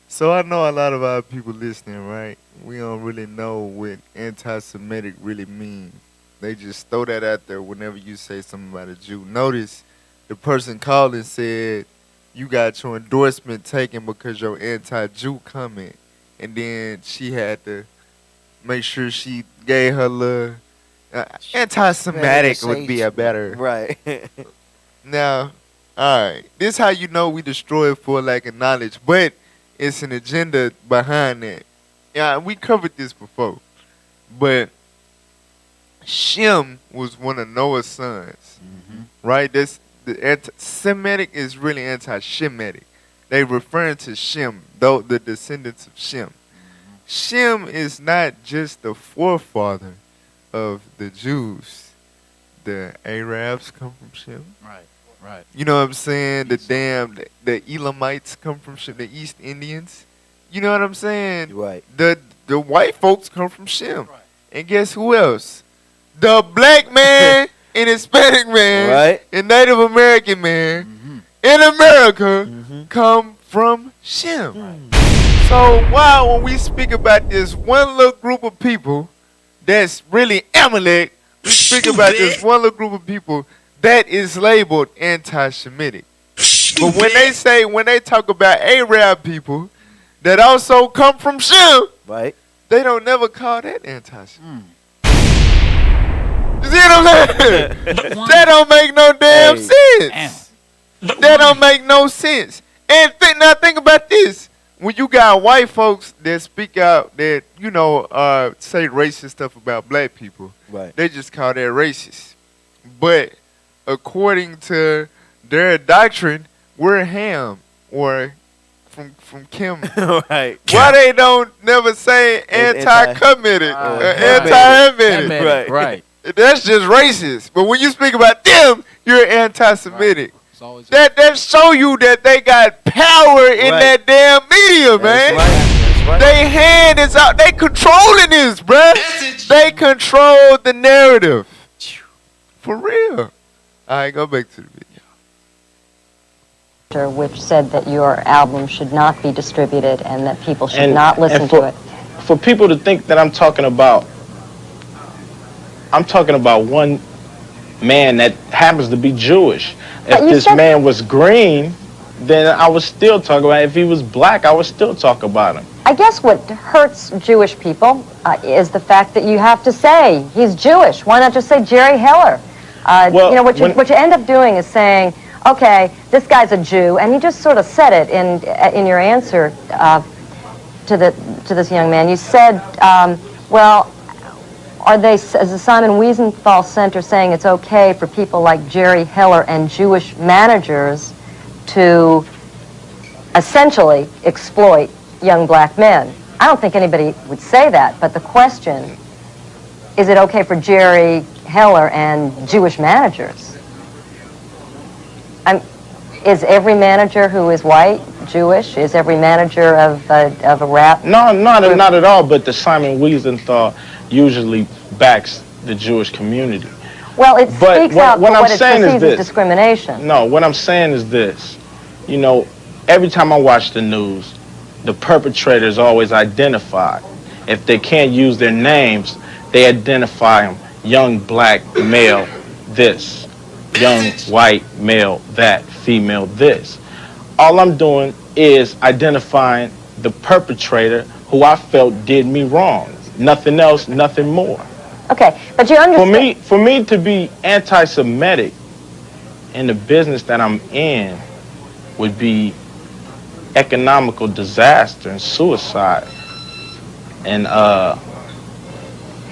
So I know a lot of our people listening, right? We don't really know what anti-Semitic really means. They just throw that out there whenever you say something about a Jew. Notice the person called and said, you got your endorsement taken because your anti-Jew comment. And then she had to make sure she gave her little anti-Semitic would be a better. Right. Now, all right. This how you know we destroy it for lack of knowledge. But it's an agenda behind that. Yeah, we covered this before. But Shem was one of Noah's sons. Right? That's the anti-Semitic is really anti-Shemitic. They referring to Shem, though the descendants of Shem. Shem is not just the forefather of the Jews. The Arabs come from Shem. Right. You know what I'm saying? The Elamites come from Shem, the East Indians. You know what I'm saying? Right. The white folks come from Shem. Right. And guess who else? The black man and Hispanic man, right, and Native American man in America come from Shem. So why, when we speak about this one little group of people that's really Amalek, we speak about this one little group of people that is labeled anti-Semitic. But when they talk about Arab people that also come from Shem, right, they don't never call that anti-Semitic. You see what I'm saying? That don't make no damn sense. That don't make no sense. And now think about this. When you got white folks that speak out that, you know, say racist stuff about black people, right, they just call that racist. But according to their doctrine, we're Ham or from Kim. Right. Why they don't never say anti-Committed or anti-Hamitic? Right. That's just racist. But when you speak about them, you're anti-Semitic. Right. That show you that they got power in that damn media, man. Right. They hand is out. They controlling this, bruh. They control the narrative. For real. All right, go back to the video. Which said that your album should not be distributed and that people should not listen to it. For people to think that I'm talking about one man that happens to be Jewish. If this man was green, then I would still talk about him. If he was black, I would still talk about him. I guess what hurts Jewish people is the fact that you have to say he's Jewish. Why not just say Jerry Heller? Well, you know, what you end up doing is saying, okay, this guy's a Jew, and you just sort of said it in your answer to this young man. You said, well, are they, as the Simon Wiesenthal Center, saying it's okay for people like Jerry Heller and Jewish managers to essentially exploit young black men? I don't think anybody would say that, but the question, is it okay for Jerry Heller and Jewish managers? Is every manager who is white Jewish? Is every manager of a rap? No, not at all. But the Simon Wiesenthal usually backs the Jewish community. Well, it But speaks out for what I'm what it saying is perceives as this. discrimination. No, what I'm saying is this. You know, every time I watch the news, the perpetrator is always identified. If they can't use their names, they identify them. Young black male, this. Young white male, that. Female, this. All I'm doing is identifying the perpetrator who I felt did me wrong. Nothing else, nothing more. Okay, but you understand. For me to be anti-Semitic in the business that I'm in would be economical disaster and suicide. And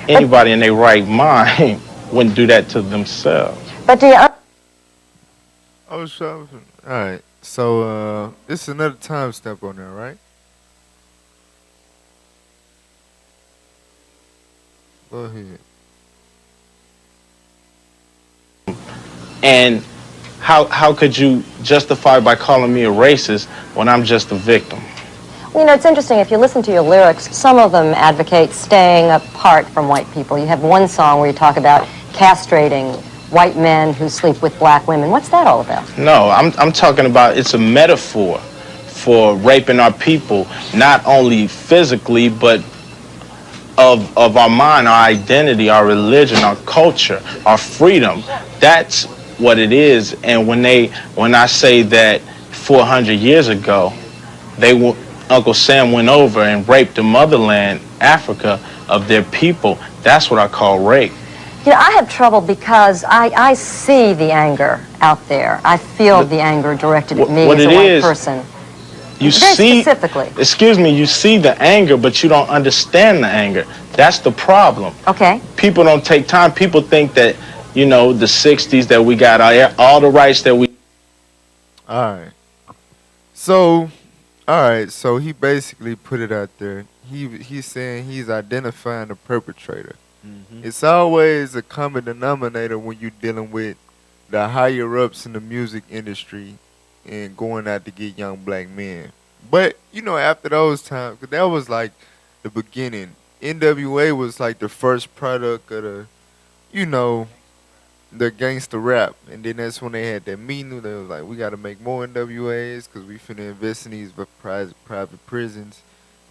anybody in their right mind wouldn't do that to themselves. But do you? I was trying. All right. So this is another time step on there, right? Go ahead. And how could you justify by calling me a racist when I'm just a victim? You know, it's interesting. If you listen to your lyrics, some of them advocate staying apart from white people. You have one song where you talk about castrating white men who sleep with black women. What's that all about? No, I'm talking about it's a metaphor for raping our people, not only physically, but of our mind, our identity, our religion, our culture, our freedom. That's what it is. And when I say that 400 years ago, Uncle Sam went over and raped the motherland, Africa, of their people, that's what I call rape. You know, I have trouble because I see the anger out there. I feel the anger directed at me as a white person. You Very see, specifically. excuse me, you see the anger, but you don't understand the anger. That's the problem. Okay. People don't take time. People think that, you know, the 60s that we got all the rights that we... All right. So, so he basically put it out there. He's saying he's identifying the perpetrator. Mm-hmm. It's always a common denominator when you're dealing with the higher ups in the music industry and going out to get young black men. But, you know, after those times, because that was like the beginning. NWA was like the first product of the, you know, the gangster rap. And then that's when they had that meeting. They was like, we got to make more NWAs because we finna invest in these private prisons.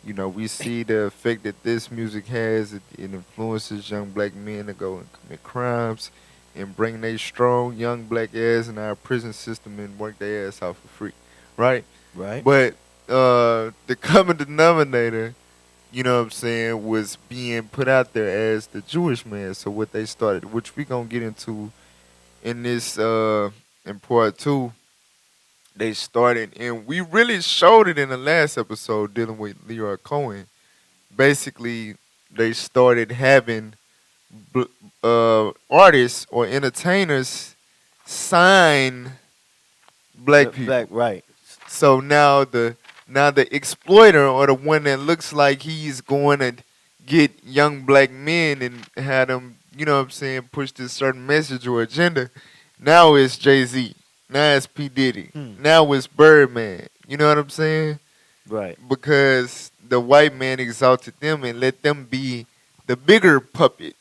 You know, we see the effect that this music has. It influences young black men to go and commit crimes and bring their strong young black ass in our prison system and work their ass out for free, right? Right. But the common denominator, you know what I'm saying, was being put out there as the Jewish man. So what they started, which we gonna get into in this in part 2, they started, and we really showed it in the last episode dealing with Leroy Cohen. Basically, they started having artists or entertainers sign black people. Right. So now the exploiter, or the one that looks like he's going to get young black men and have them, you know what I'm saying, push this certain message or agenda, now it's Jay-Z. Now it's P. Diddy. Now it's Birdman. You know what I'm saying? Right. Because the white man exalted them and let them be the bigger puppet.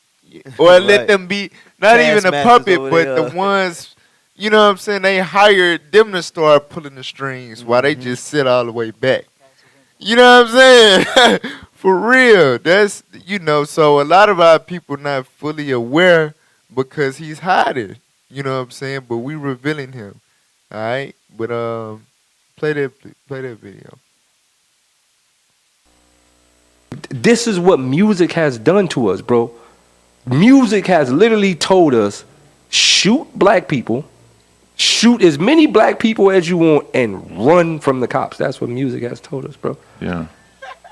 Or let them be not even a puppet, but the ones, you know what I'm saying, they hired them to start pulling the strings while they just sit all the way back. You know what I'm saying? For real. That's, you know, so a lot of our people not fully aware because he's hiding. You know what I'm saying? But we revealing him. All right? But play that video. This is what music has done to us, bro. Music has literally told us, shoot black people, shoot as many black people as you want, and run from the cops. That's what music has told us, bro. Yeah.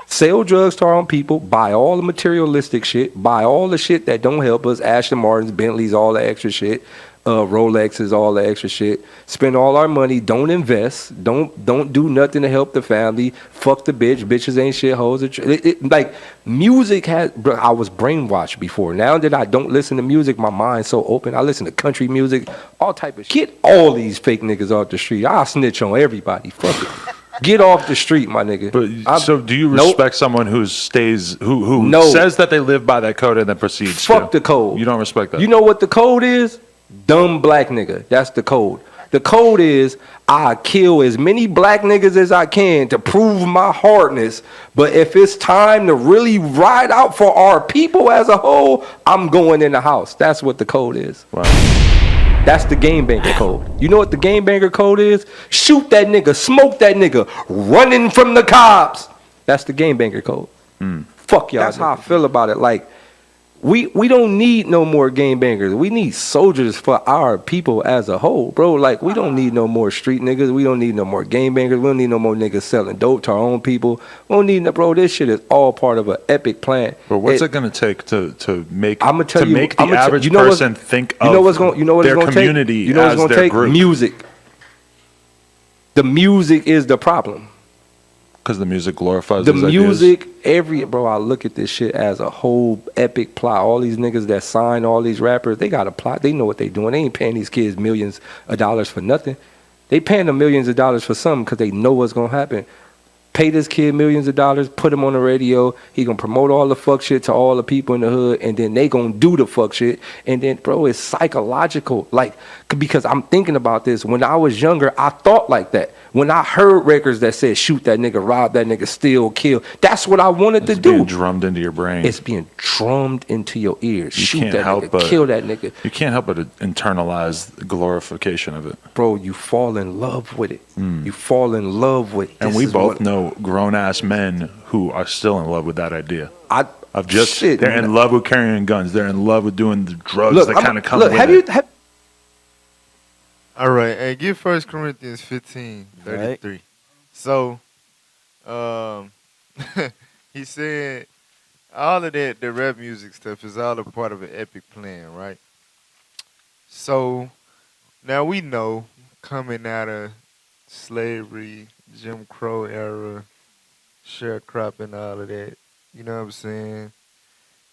Sell drugs to our own people, buy all the materialistic shit, buy all the shit that don't help us, Aston Martins, Bentleys, all the extra shit, Rolexes, all the extra shit. Spend all our money, don't invest, don't do nothing to help the family, fuck the bitch, bitches ain't shit hoes. Like, music has, bro, I was brainwashed before. Now that I don't listen to music, my mind's so open. I listen to country music, all type of shit. Get all these fake niggas off the street. I'll snitch on everybody. Fuck it. Get off the street, my nigga. But so, do you respect someone who says that they live by that code and then proceeds? Fuck the code. You don't respect that. You know what the code is? Dumb black nigga. That's the code. The code is I kill as many black niggas as I can to prove my hardness. But if it's time to really ride out for our people as a whole, I'm going in the house. That's what the code is. Wow. That's the game banker code. You know what the game banker code is? Shoot that nigga, smoke that nigga, running from the cops. That's the game banker code. Fuck y'all. That's how I feel about it. Like, we don't need no more game bangers. We need soldiers for our people as a whole, bro. Like, we don't need no more street niggas. We don't need no more game bangers. We don't need no more niggas selling dope to our own people. We don't need no, bro. This shit is all part of an epic plan. But what's it gonna take to make I'm gonna tell to you, make the average person think of their community you know what's as gonna their take? group? Music. The music is the problem. Because the music glorifies The these music, I look at this shit as a whole epic plot. All these niggas that sign all these rappers, they got a plot. They know what they doing. They ain't paying these kids millions of dollars for nothing. They paying them millions of dollars for something because they know what's gonna happen. Pay this kid millions of dollars, put him on the radio. He gonna promote all the fuck shit to all the people in the hood, and then they gonna do the fuck shit. And then, bro, it's psychological. Like, because I'm thinking about this. When I was younger, I thought like that. When I heard records that said shoot that nigga, rob that nigga, steal, kill, that's what I wanted to do. being drummed into your brain. It's being drummed into your ears. You Shoot can't that help nigga, but kill that nigga. You can't help but internalize the glorification of it. Bro, you fall in love with it. You fall in love with it. And we both know grown-ass men who are still in love with that idea. They're in love with carrying guns. They're in love with doing the drugs that kind of come with it. All right, hey, give 1 Corinthians 15:33. Right. So, he said all of that, the rap music stuff is all a part of an epic plan, right? So, now we know, coming out of slavery, Jim Crow era, sharecropping, all of that, you know what I'm saying?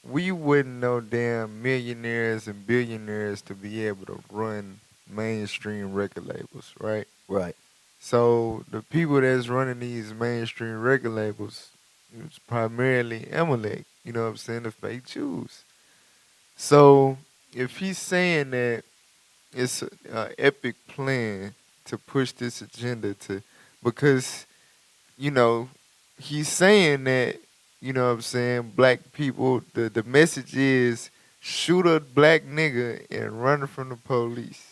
We wouldn't know damn millionaires and billionaires to be able to run mainstream record labels, right? Right. So the people that's running these mainstream record labels, it's primarily Amalek, you know what I'm saying, the fake Jews. So if he's saying that it's an epic plan to push this agenda because, you know, he's saying that, you know what I'm saying, black people, the message is shoot a black nigga and run from the police.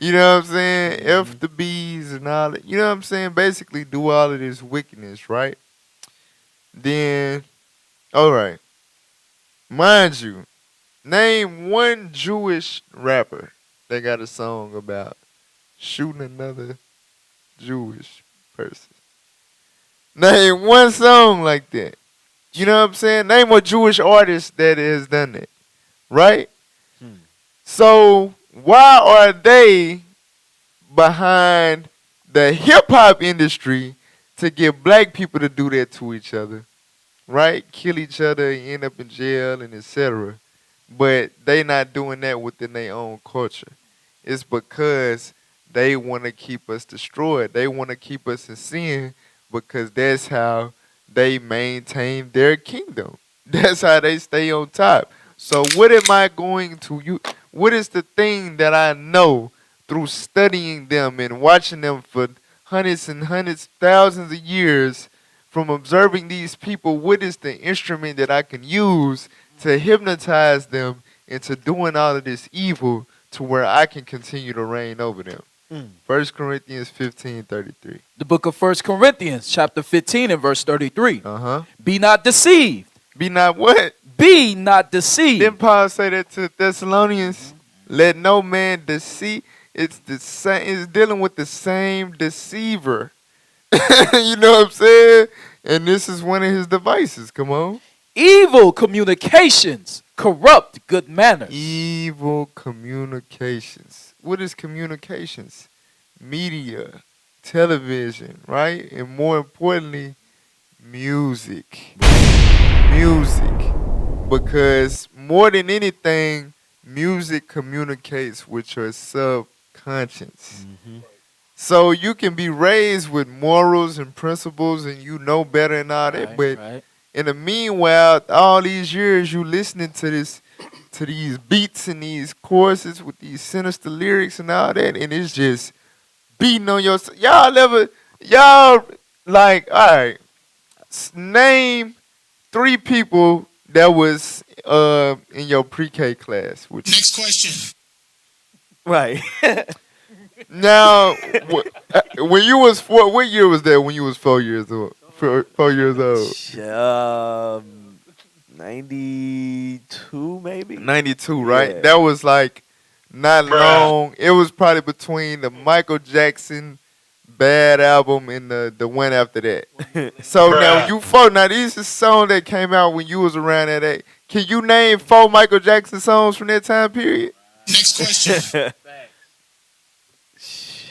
You know what I'm saying? F the bees and all that. You know what I'm saying? Basically do all of this wickedness, right? Then, all right. Mind you, name one Jewish rapper that got a song about shooting another Jewish person. Name one song like that. You know what I'm saying? Name a Jewish artist that has done that. Right? So, why are they behind the hip-hop industry to get black people to do that to each other? Right? Kill each other, end up in jail, and etc. But they not doing that within their own culture. It's because they want to keep us destroyed. They want to keep us in sin because that's how they maintain their kingdom. That's how they stay on top. So what am I going to use? What is the thing that I know through studying them and watching them for hundreds and hundreds, thousands of years, from observing these people? What is the instrument that I can use to hypnotize them into doing all of this evil to where I can continue to reign over them? 1 Corinthians 15:33. The book of 1 Corinthians, chapter 15 and verse 33. Be not deceived. Be not what? Be not deceived. Didn't Paul say that to the Thessalonians? Let no man deceive. It's the same. It's dealing with the same deceiver. You know what I'm saying? And this is one of his devices. Come on. Evil communications corrupt good manners. Evil communications. What is communications? Media, television, right? And more importantly, music. Music. Because more than anything, music communicates with your subconscious. So you can be raised with morals and principles and you know better and all that, but in the meanwhile, all these years you listening to these beats and these choruses with these sinister lyrics and all that, and it's just beating on your y'all like, all right, name 3 people that was in your pre-K class. Next question. Right. Now, when you was 4, what year was that? When you was 4 years old? 4 years old. 92 maybe. 92, right? Yeah. That was like not long. It was probably between the Michael Jackson Bad album and the one after that. So now you 4. Now these are songs that came out when you was around that age. Can you name 4 Michael Jackson songs from that time period? Next question.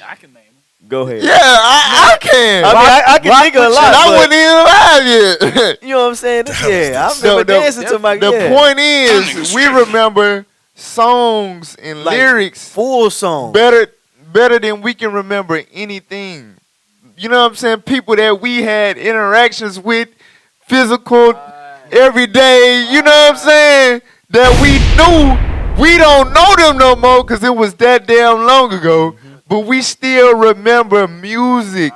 I can name them. Go ahead. Yeah, I can. I mean, I can think of a lot. I wasn't even alive yet. You know what I'm saying? Yeah, I remember dancing to my. The point is, we remember songs and lyrics, full songs, better than we can remember anything. You know what I'm saying? People that we had interactions with, physical, every day. You know what I'm saying? That we knew. We don't know them no more because it was that damn long ago. But we still remember music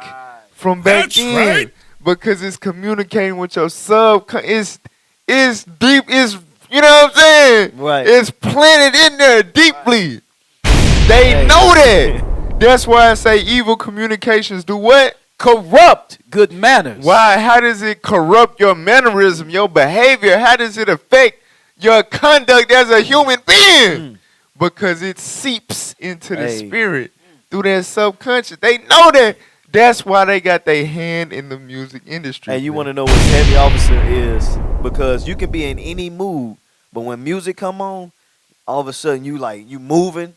from back then. Right. Because it's communicating with your it's deep. It's, you know what I'm saying? Right. It's planted in there deeply. They know that. That's why I say evil communications do what? Corrupt good manners. Why? How does it corrupt your mannerism, your behavior? How does it affect your conduct as a human being? Because it seeps into the spirit through their subconscious. They know that. That's why they got their hand in the music industry. And you want to know what heavy officer is? Because you can be in any mood, but when music come on, all of a sudden you moving.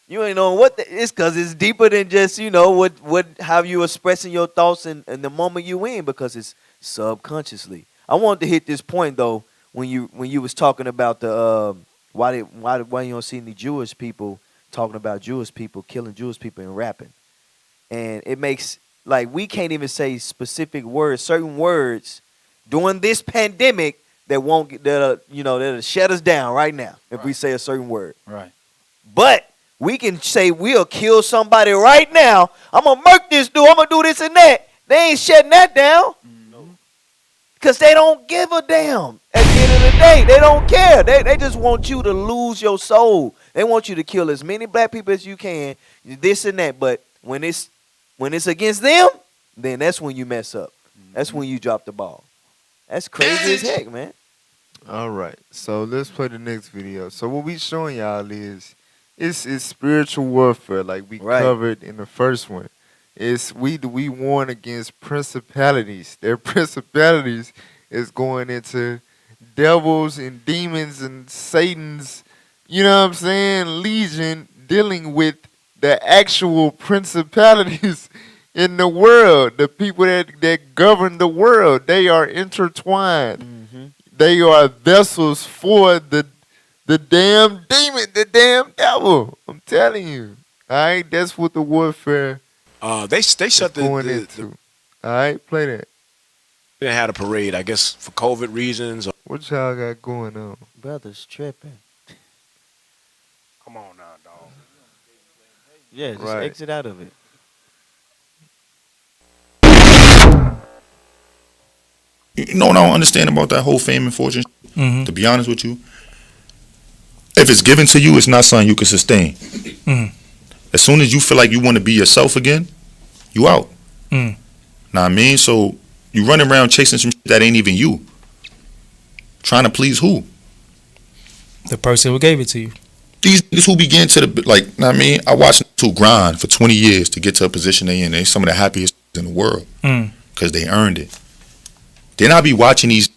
You ain't know what it's because it's deeper than just, you know, how you expressing your thoughts in the moment you in, because it's subconsciously. I wanted to hit this point though when you was talking about the why you don't see any Jewish people talking about Jewish people killing Jewish people and rapping. And it makes, like, we can't even say specific words, certain words during this pandemic that'll shut us down right now if we say a certain word. Right. But we can say we'll kill somebody right now. I'm gonna murk this dude. I'm gonna do this and that. They ain't shutting that down. Because they don't give a damn. At the end of the day, they don't care. They just want you to lose your soul. They want you to kill as many black people as you can, this and that. But when it's against them, then that's when you mess up. That's when you drop the ball. That's crazy as heck, man. All right. So let's play the next video. So what we showing y'all is it's spiritual warfare, like we covered in the first one. It's we warn against principalities. Their principalities is going into devils and demons and Satan's, you know what I'm saying, legion, dealing with the actual principalities in the world. The people that govern the world, they are intertwined. Mm-hmm. They are vessels for the damn demon, the damn devil. I'm telling you. All right, that's what the warfare. They shut the all right, play that. They didn't have a parade, I guess, for COVID reasons. What y'all got going on? Brothers tripping. Come on now, dog. Yeah, just exit out of it. You know what I don't understand about that whole fame and fortune? Mm-hmm. To be honest with you, if it's given to you, it's not something you can sustain. Mm-hmm. As soon as you feel like you want to be yourself again, you out. Mm. Know what I mean? So you running around chasing some shit that ain't even you. Trying to please who? The person who gave it to you. These niggas who begin to know what I mean? I watched them grind for 20 years to get to a position they in. They some of the happiest in the world because they earned it. Then I be watching these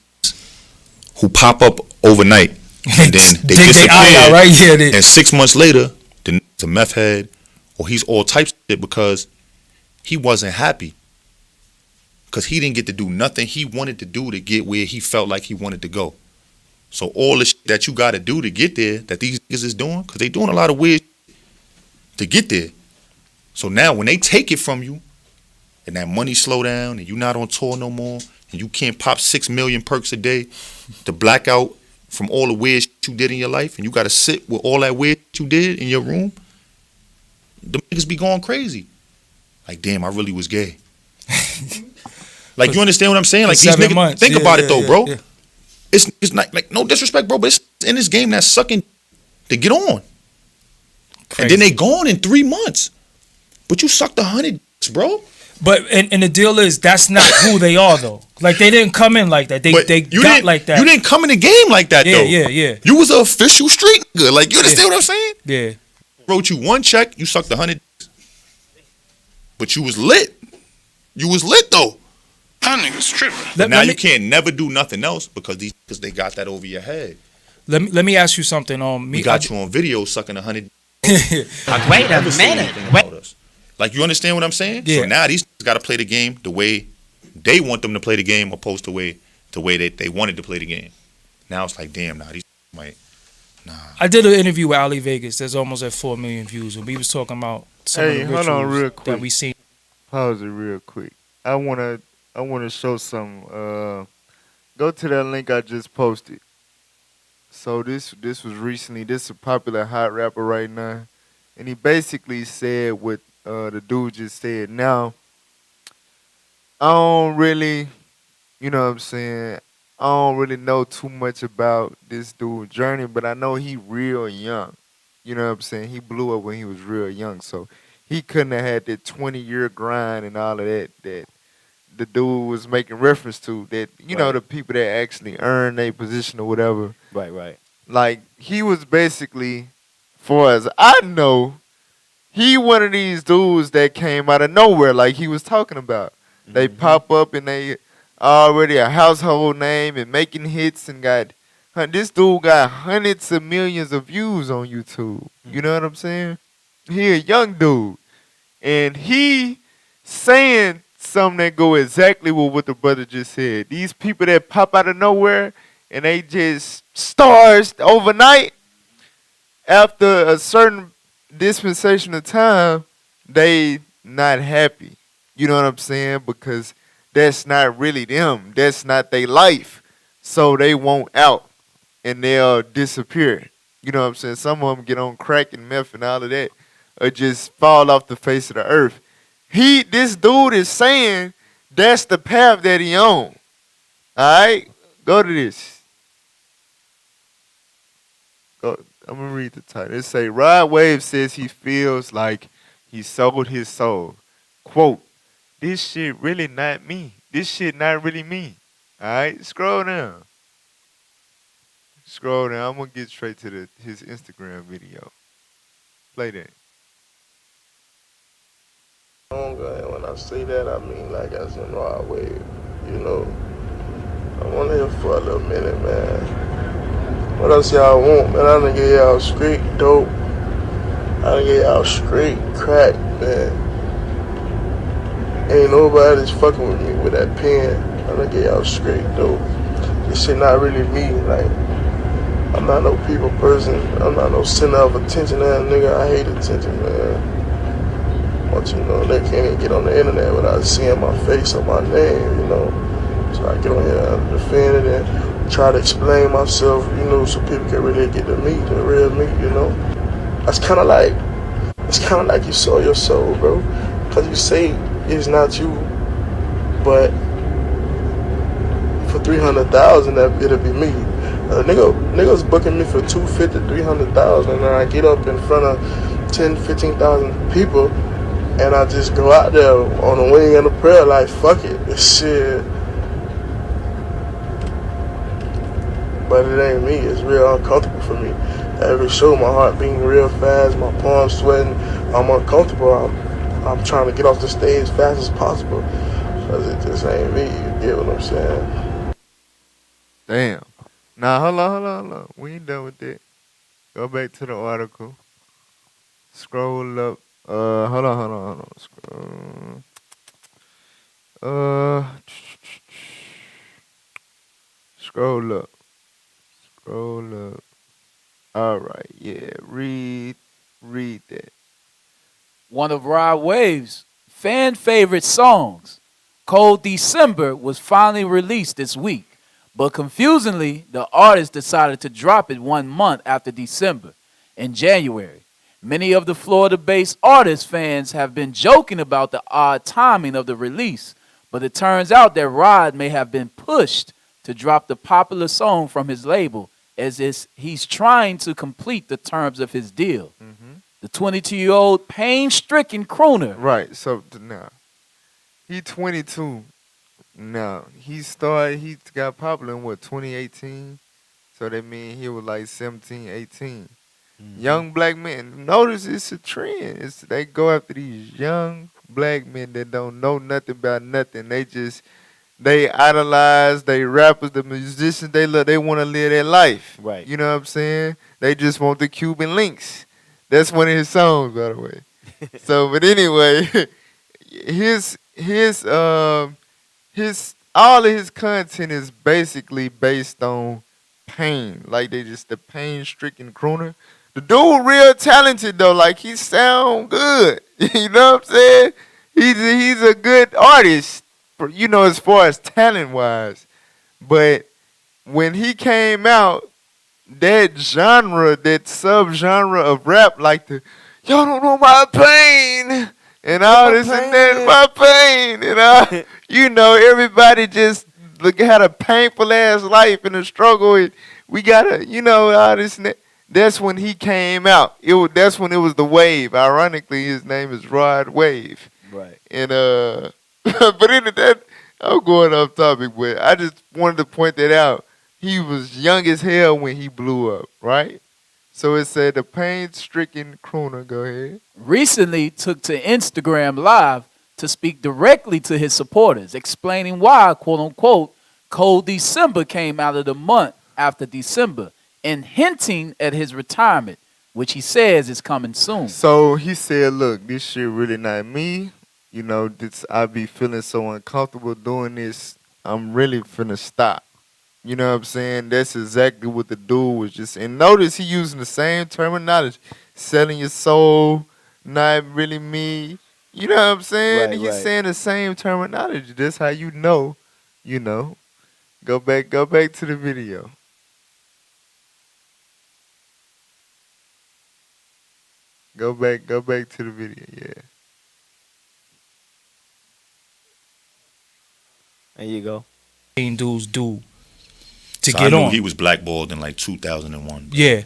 who pop up overnight and then they disappear. Right? Yeah, and 6 months later, the meth head, or he's all types of shit because he wasn't happy. Because he didn't get to do nothing he wanted to do to get where he felt like he wanted to go. So all the shit that you got to do to get there, that these niggas is doing, because they doing a lot of weird shit to get there. So now when they take it from you and that money slow down and you're not on tour no more and you can't pop 6 million perks a day to black out from all the weird shit you did in your life and you got to sit with all that weird shit you did in your room, the niggas be going crazy. Like, damn, I really was gay. Like, you understand what I'm saying? Like, these niggas, think about it though, bro. Yeah. It's not, like, no disrespect, bro, but it's in this game that's sucking to get on. Crazy. And then they gone in 3 months. But you sucked 100, bro. But and the deal is that's not who they are though. Like they didn't come in like that. They got like that. You didn't come in the game like that though. Yeah. You was an official street nigga. Like, you understand what I'm saying? Yeah. Wrote you one check, you sucked 100. But you was lit. You was lit though. That nigga's tripping. But now you can't never do nothing else because they got that over your head. Let me ask you something. We got you on video sucking 100. Wait a minute. Like, you understand what I'm saying? Yeah. So now these got to play the game the way they want them to play the game, opposed to the way that they wanted to play the game. Now it's like, damn, these might. I did an interview with Ali Vegas. There's almost at 4 million views, and we was talking about some of the hold on real rituals quick. that we seen. Pause it real quick. I wanna show some. Go to that link I just posted. So this was recently. This is a popular hot rapper right now, and he basically said what the dude just said. Now, I don't really, you know what I'm saying. I don't really know too much about this dude's journey, but I know he real young. You know what I'm saying? He blew up when he was real young, so he couldn't have had that 20-year grind and all of that the dude was making reference to. That, you know, the people that actually earn their position or whatever. Right. Like, he was basically, far as I know, he one of these dudes that came out of nowhere, like he was talking about. They pop up and they already a household name and making hits and this dude got hundreds of millions of views on YouTube. You know what I'm saying? He a young dude. And he saying something that go exactly with what the brother just said. These people that pop out of nowhere and they just stars overnight, after a certain dispensation of time, they not happy. You know what I'm saying? Because that's not really them. That's not their life. So they won't out and they'll disappear. You know what I'm saying? Some of them get on crack and meth and all of that, or just fall off the face of the earth. This dude is saying that's the path that he on. All right? Go to this. Go. I'm going to read the title. It say, Rod Wave says he feels like he sold his soul. Quote, this shit really not me. This shit not really me. All right? Scroll down. Scroll down. I'm going to get straight to his Instagram video. Play that. When I say that, I mean like as in Rod Wave. You know, I'm on here for a little minute, man. What else y'all want, man? I done get y'all straight dope. I done get y'all straight crack, man. Ain't nobody's fucking with me with that pen. I done get y'all straight dope. This shit not really me. Like, I'm not no people person. I'm not no center of attention ass nigga. I hate attention, man. But you know, they can't even get on the internet without seeing my face or my name, you know. So I get on here and defend it and try to explain myself, you know, so people can really get the meat, the real meat, you know. It's kind of like you sold your soul, bro. Because you say it's not you, but for 300,000, it'll be me. Niggas booking me for 250, 300,000, and I get up in front of 10, 15,000 people. And I just go out there on the wing and the prayer like, fuck it, this shit. But it ain't me, it's real uncomfortable for me. Every show, my heart beating real fast, my palms sweating, I'm uncomfortable. I'm trying to get off the stage as fast as possible. Because it just ain't me, you get what I'm saying? Damn. Nah, hold on. We ain't done with that. Go back to the article. Scroll up. Hold on. Scroll up. All right, yeah. Read that. one of Rod Wave's fan favorite songs, Cold December, was finally released this week. But confusingly, the artist decided to drop it 1 month after December, in January. Many of the Florida-based artist fans have been joking about the odd timing of the release, but it turns out that Rod may have been pushed to drop the popular song from his label as he's trying to complete the terms of his deal. The 22-year-old pain-stricken crooner. Right. So now he 22. Now he got popular in what 2018. So that means he was like 17, 18. Young black men. Notice it's a trend. They go after these young black men that don't know nothing about nothing. They idolize, they rappers, the musicians, they want to live their life. Right. You know what I'm saying? They just want the Cuban links. That's one of his songs, by the way. So, but anyway, all of his content is basically based on pain. Like they just the pain-stricken crooner. The dude real talented though. Like he sound good. You know what I'm saying? He's a good artist. As far as talent wise. But when he came out, that subgenre of rap, like y'all don't know my pain and all this and that, my pain and all, everybody just had a painful ass life and a struggle. We gotta, all this and that. That's when he came out. That's when it was the wave. Ironically, his name is Rod Wave. Right. And but in that, I'm going off topic, but I just wanted to point that out. He was young as hell when he blew up, right? So it said the pain-stricken crooner. Go ahead. Recently took to Instagram Live to speak directly to his supporters, explaining why, quote-unquote, Cold December came out of the month after December, and hinting at his retirement, which he says is coming soon. So he said, look, this shit really not me. I be feeling so uncomfortable doing this. I'm really finna stop. You know what I'm saying? That's exactly what the dude was just. And notice he using the same terminology. Selling your soul, not really me. You know what I'm saying? Right, He's saying the same terminology. That's how you know. Go back to the video. Go back to the video, yeah. There you go. Dudes do to So get I knew on. he was blackballed in like 2001. Yeah.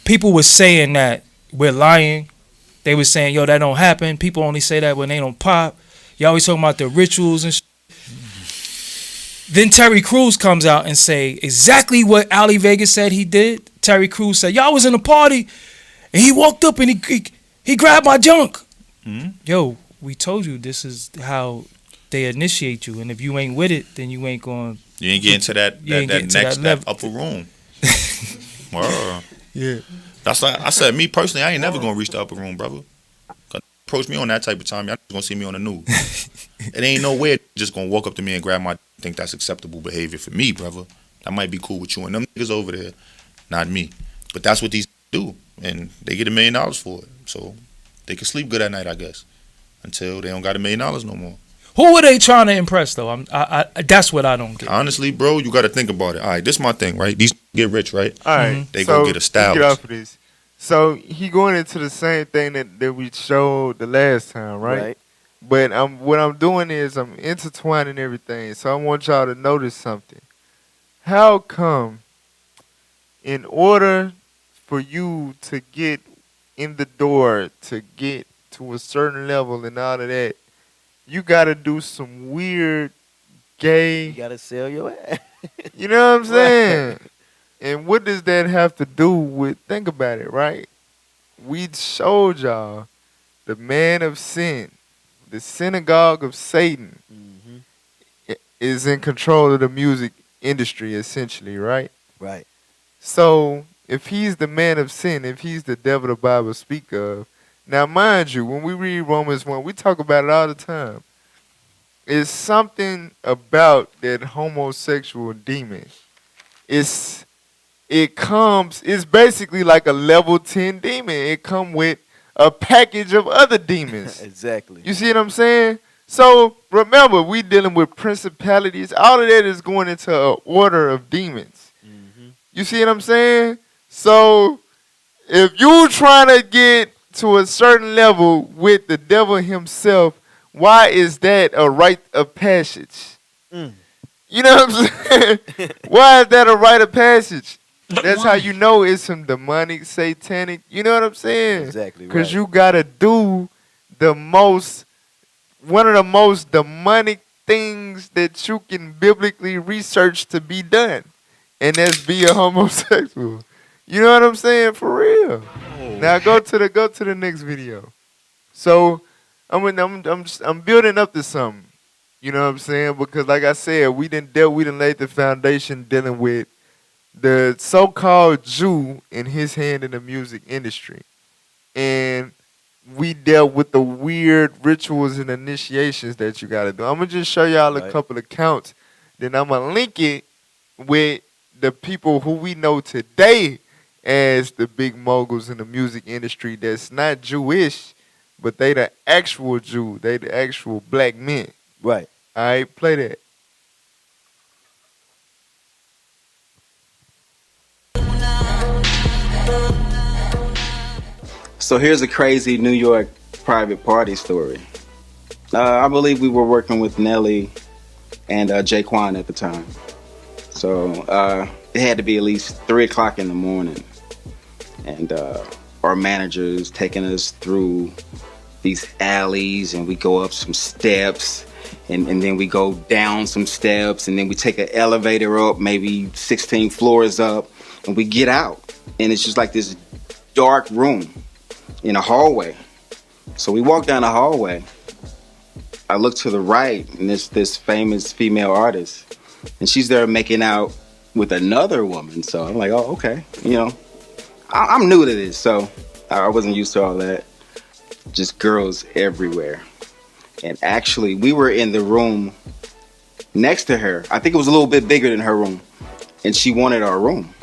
People were saying that we're lying. They were saying, yo, that don't happen. People only say that when they don't pop. You always talking about the rituals and Then Terry Crews comes out and say exactly what Ali Vega said he did. Terry Crews said, y'all was in a party and he walked up and he grabbed my junk. Mm-hmm. Yo, we told you this is how they initiate you. And if you ain't with it, then you ain't going. You ain't getting to that upper room. Word. Yeah. That's like I said, me personally, I ain't never gonna reach the upper room, brother. Approach me on that type of time, y'all gonna see me on the news. It ain't no way just gonna walk up to me and grab my. Think that's acceptable behavior for me, brother. That might be cool with you and them niggas over there, not me. But that's what these do, and they get $1 million for it, so they can sleep good at night, I guess, until they don't got $1 million no more. Who are they trying to impress though? That's what I don't get. Honestly, bro, you got to think about it. All right, this is my thing, right? These get rich, right? All right, they go get established. Get off of this. So he going into the same thing that we showed the last time, right? But what I'm doing is I'm intertwining everything. So I want y'all to notice something. How come, in order for you to get in the door, to get to a certain level and all of that, you got to do some weird gay. You got to sell your ass. You know what I'm saying? And what does that have to do with, think about it, right? We showed y'all the man of sin, the synagogue of Satan, is in control of the music industry, essentially, right? Right. So if he's the man of sin, if he's the devil the Bible speak of, now mind you, when we read Romans 1, we talk about it all the time. It's something about that homosexual demon. It's basically like a level 10 demon. It come with a package of other demons. Exactly. You see what I'm saying? So remember, we dealing with principalities. All of that is going into an order of demons. You see what I'm saying? So if you trying to get to a certain level with the devil himself, why is that a rite of passage? You know what I'm saying? Why is that a rite of passage? That's how you know it's some demonic, satanic. You know what I'm saying? Exactly. Because you gotta do one of the most demonic things that you can biblically research to be done, and that's be a homosexual. You know what I'm saying? For real. Now go to the next video. So I'm building up to something. You know what I'm saying? Because like I said, we didn't laid the foundation dealing with the so-called Jew and his hand in the music industry. And we dealt with the weird rituals and initiations that you got to do. I'm going to just show y'all a couple of counts. Then I'm going to link it with the people who we know today as the big moguls in the music industry that's not Jewish, but they the actual Jew. They the actual black men. Right. All right, play that. So here's a crazy New York private party story. I believe we were working with Nelly and Jaquan at the time. So it had to be at least 3 o'clock in the morning. And our manager's taking us through these alleys, and we go up some steps, and then we go down some steps, and then we take an elevator up, maybe 16 floors up, and we get out. And it's just like this dark room in a hallway. So we walk down the hallway. I look to the right, and there's this famous female artist, and she's there making out with another woman. So I'm like, oh, okay. You know, I'm new to this, so I wasn't used to all that. Just girls everywhere. And actually, we were in the room next to her. I think it was a little bit bigger than her room, and she wanted our room.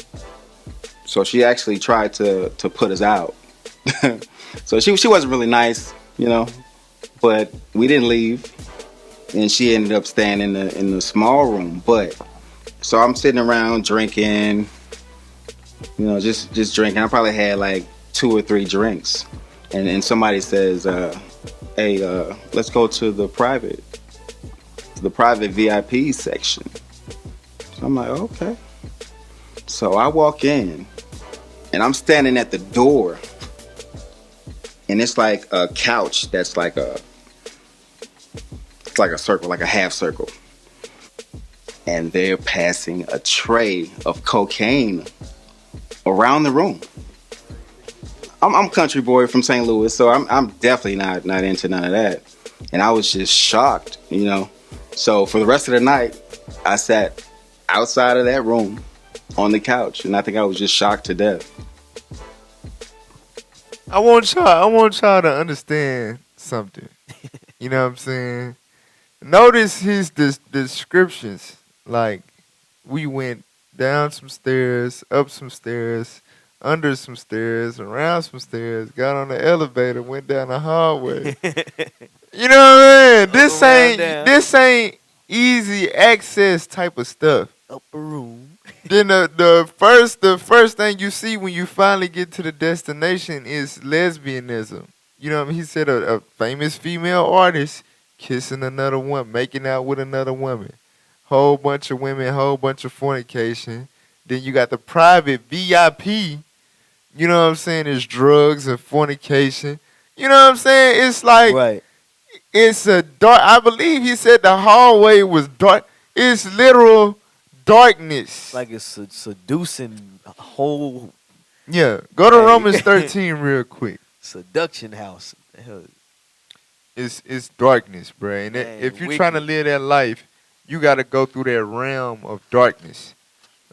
So she actually tried to put us out. So she wasn't really nice, you know, but we didn't leave, and she ended up staying in the small room. But so I'm sitting around drinking, you know, just drinking. I probably had like 2 or 3 drinks, and somebody says, "Hey, let's go to the private VIP section." So I'm like, okay. So I walk in, and I'm standing at the door. And it's like a couch that's like it's like a circle, like a half circle. And they're passing a tray of cocaine around the room. I'm country boy from St. Louis, so I'm definitely not into none of that. And I was just shocked, you know. So for the rest of the night, I sat outside of that room on the couch, and I think I was just shocked to death. I want y'all to understand something. You know what I'm saying? Notice his descriptions. Like, we went down some stairs, up some stairs, under some stairs, around some stairs, got on the elevator, went down the hallway. You know what I mean? This ain't easy access type of stuff. Upper room. Then the first thing you see when you finally get to the destination is lesbianism. You know what I mean? He said a famous female artist kissing another woman, making out with another woman. Whole bunch of women, whole bunch of fornication. Then you got the private VIP. You know what I'm saying? There's drugs and fornication. You know what I'm saying? It's like, it's a dark, I believe he said the hallway was dark. It's literal darkness. Like it's seducing whole. Yeah, go to Romans 13 real quick. Seduction house. Hell. It's darkness, bro. And if you're trying to live that life, you got to go through that realm of darkness.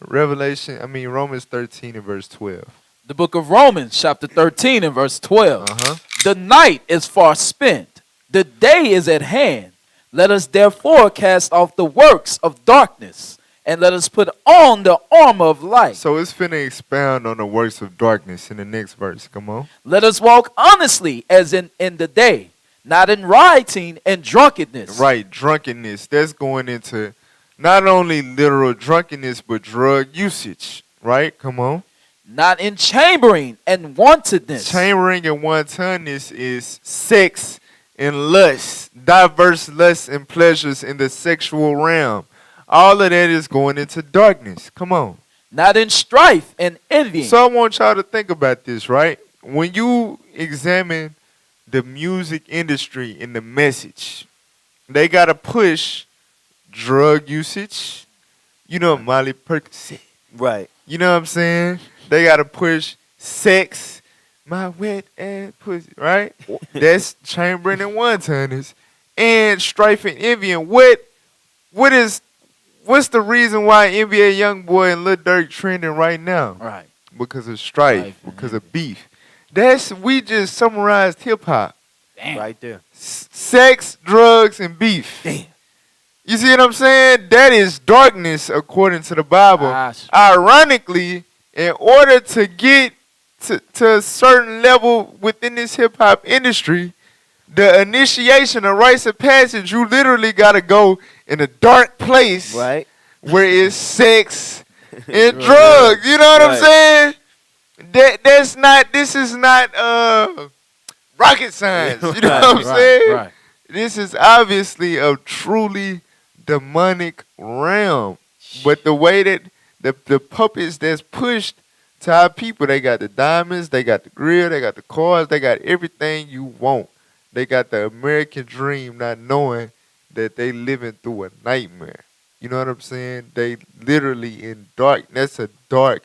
Romans 13 and verse 12. The book of Romans, chapter 13 and verse 12. The night is far spent. The day is at hand. Let us therefore cast off the works of darkness and let us put on the armor of light. So it's finna expound on the works of darkness in the next verse. Come on. Let us walk honestly as in the day, not in rioting and drunkenness. Right, drunkenness. That's going into not only literal drunkenness, but drug usage. Right? Come on. Not in chambering and wantonness. Chambering and wantonness is sex and lust, diverse lusts and pleasures in the sexual realm. All of that is going into darkness. Come on. Not in strife and envy. So I want y'all to think about this, right? When you examine the music industry and the message, they got to push drug usage. You know, Molly Percocet. Right. You know what I'm saying? They got to push sex, my wet ass pussy, right? That's chambering and wantonness. And strife and envy. And what's the reason why NBA Youngboy and Lil Durk trending right now? Right. Because of strife, because of beef. We just summarized hip hop. Damn. Right there. Sex, drugs, and beef. Damn. You see what I'm saying? That is darkness according to the Bible. Gosh. Ironically, in order to get to a certain level within this hip hop industry, the initiation, the rites of passage, you literally got to go in a dark place, right, where it's sex and drugs. You know what I'm saying? This is not rocket science. You know what I'm saying? Right. This is obviously a truly demonic realm. But the way that the puppets that's pushed to our people, they got the diamonds, they got the grill, they got the cars, they got everything you want. They got the American dream, not knowing that they living through a nightmare. You know what I'm saying? They literally in dark. That's a dark,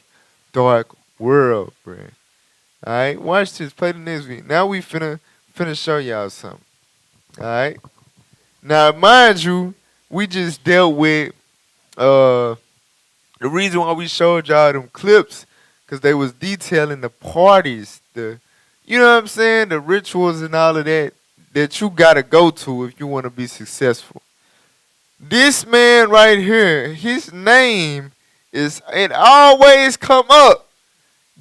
dark world, bro. All right, watch this. Play the next video. Now we finna show y'all something. All right. Now, mind you, we just dealt with the reason why we showed y'all them clips, because they was detailing the parties, you know what I'm saying, the rituals and all of that you gotta go to if you want to be successful. This man right here, his name it always come up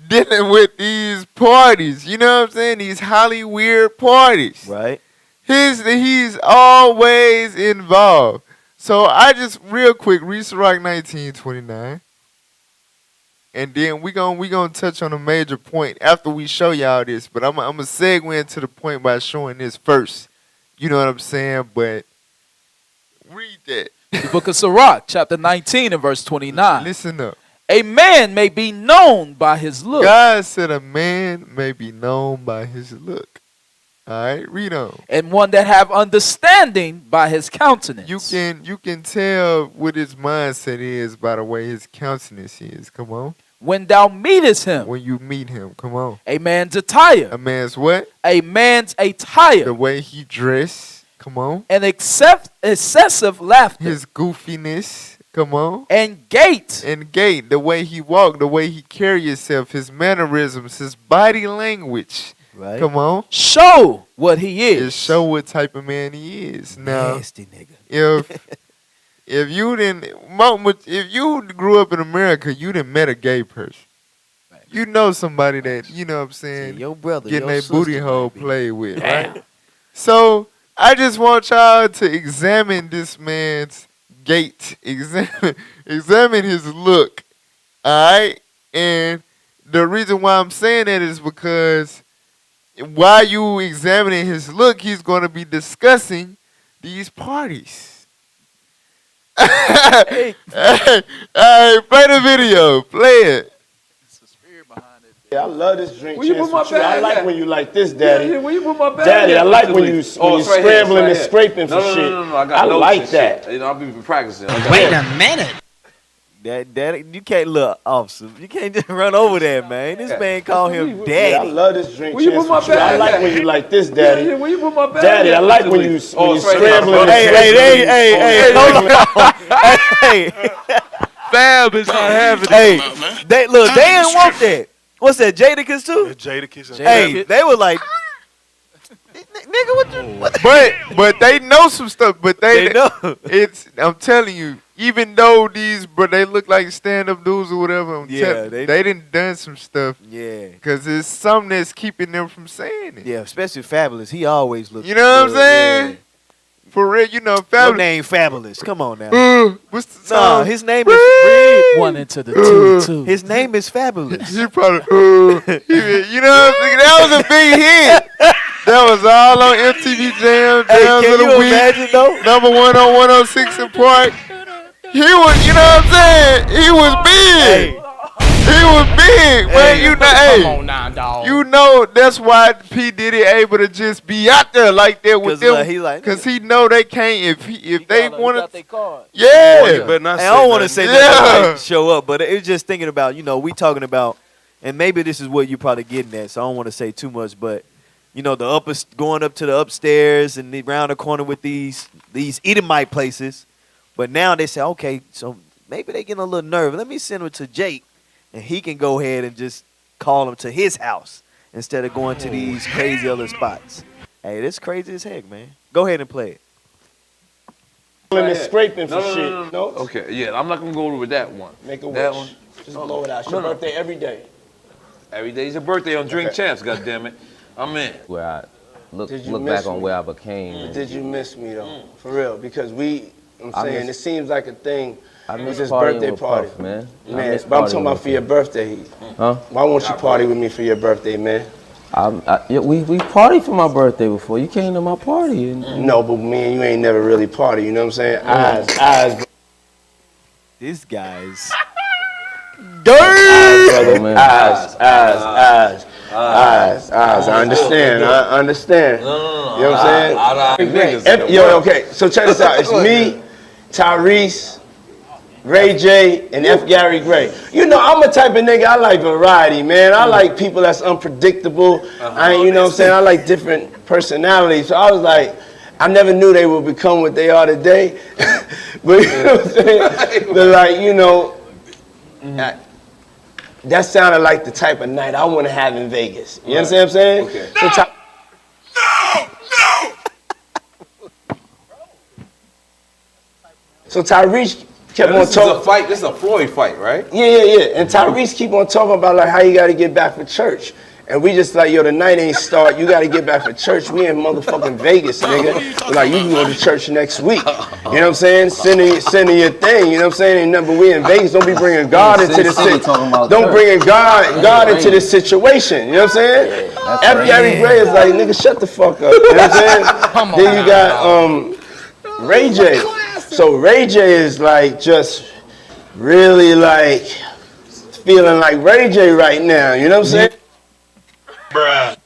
dealing with these parties. You know what I'm saying? These Hollywood parties. Right. He's always involved. So I just real quick, Reese Rock 1929. And then we gonna touch on a major point after we show y'all this. But I'm gonna segue into the point by showing this first. You know what I'm saying? But read that. The book of Sirach, chapter 19 and verse 29. Listen up. A man may be known by his look. God said a man may be known by his look. All right, read on. And one that have understanding by his countenance. You can tell what his mindset is by the way his countenance is. Come on. When thou meetest him. When you meet him. Come on. A man's attire. A man's what? A man's attire. The way he dress. Come on. And excessive laughter. His goofiness. Come on. And gait. And gait. The way he walk. The way he carry himself. His mannerisms. His body language. Right. Come on. Show what he is. Just show what type of man he is. Now, nasty nigga. If you grew up in America, you done met a gay person. Right. You know somebody that, you know what I'm saying, your brother, getting your their booty sister, hole maybe. played with, right? So I just want y'all to examine this man's gait. Examine his look. All right? And the reason why I'm saying that is because while you examining his look, he's going to be discussing these parties. Hey, play the video. Play it. Yeah, I love this drink. Where you put my Chance with you. bag I like at? when you like this, Daddy. Yeah, where you put my bag Daddy, at? I like when you scrambling and scraping for shit. No, I got I notes like and that. shit. You know, I'll be practicing. Wait a minute. That you can't look, officer. You can't just run over there, man. This man called him daddy. Yeah, I love this drink. Where you put my Chance with you. I bag like at? when you like this, Daddy. Yeah, where you put my bag Daddy, at? I like when you scrambling and Hey, hold on. Hey. Fab is not having it. Hey, they didn't want that. What's that, Jadakiss too? Jadakiss. Hey, they were like, nigga, nigga. What you? But they know some stuff. But They know. I'm telling you, even though they look like stand-up dudes or whatever. They done done some stuff. Yeah. Because it's something that's keeping them from saying it. Yeah, especially Fabulous. He always looks. You know what I'm saying? Yeah. For real, Fabulous. Your name Fabulous. Come on now. What's the Nah, song? his name is One into the two. His name is Fabulous. He probably, you know what I'm saying? That was a big hit. That was all on MTV Jam. Jams Can of the you Week. imagine though? Number 1 on 106 in Park. He was, you know what I'm saying? He was big. He was big, man. You know, Come on now, dog. you know that's why P Diddy able to just be out there like that with 'Cause, them, because he know they can't if they want to. Yeah. Yeah, Hey, I don't want to say that they might show up, but it's just thinking about, we talking about, and maybe this is what you're probably getting at, so I don't want to say too much, but, going up to the upstairs and around the corner with these Edomite places, but now they say, okay, so maybe they getting a little nervous. Let me send them to Jake, and he can go ahead and just call them to his house instead of going to these crazy other spots. Hey, this crazy as heck, man. Go ahead and play it. It's scraping for shit. No? Okay, yeah, I'm not gonna go over with that one. Make a that wish. one. Just blow it out. It's your birthday every day. Every day's your birthday on Drink Champs. goddammit. I'm in. Where I look Did you back miss on me? where I became. Did you miss me though? For real, because I'm I saying miss- it seems like a thing. I It's miss his partying birthday with party, Puff, man. I Man, miss but I'm partying talking about with for your him. birthday. Huh? Why won't you party with me for your birthday, man? We partied for my birthday before. You came to my party. No, but me and you ain't never really party. You know what I'm saying? Eyes. This guy's Brother. Eyes. I understand. I understand. No. You know what I'm saying? Okay. So check this out. It's me, Tyrese, Ray J, and F. Gary Gray. You know, I'm a type of nigga, I like variety, man. I like people that's unpredictable. You know what I'm saying? I like different personalities. So I was like, I never knew they would become what they are today. But you know what I'm saying? But like, that sounded like the type of night I want to have in Vegas. You understand what I'm saying? Okay. So Tyrese kept on This is talking. a fight. This is a Floyd fight, right? Yeah. And Tyrese keep on talking about like how you got to get back for church. And we just like, the night ain't start. You got to get back for church. We in motherfucking Vegas, nigga. We're like, you can go to church next week. You know what I'm saying? Sending your thing. You know what I'm saying? Ain't nothing, but we in Vegas. Don't be bringing God into this situation. Don't bring God into this situation. You know what I'm saying? F. Gary Gray is like, nigga, shut the fuck up. You know what I'm saying? Then you got Ray J. So Ray J is like just really like feeling like Ray J right now. You know what I'm saying? Bruh.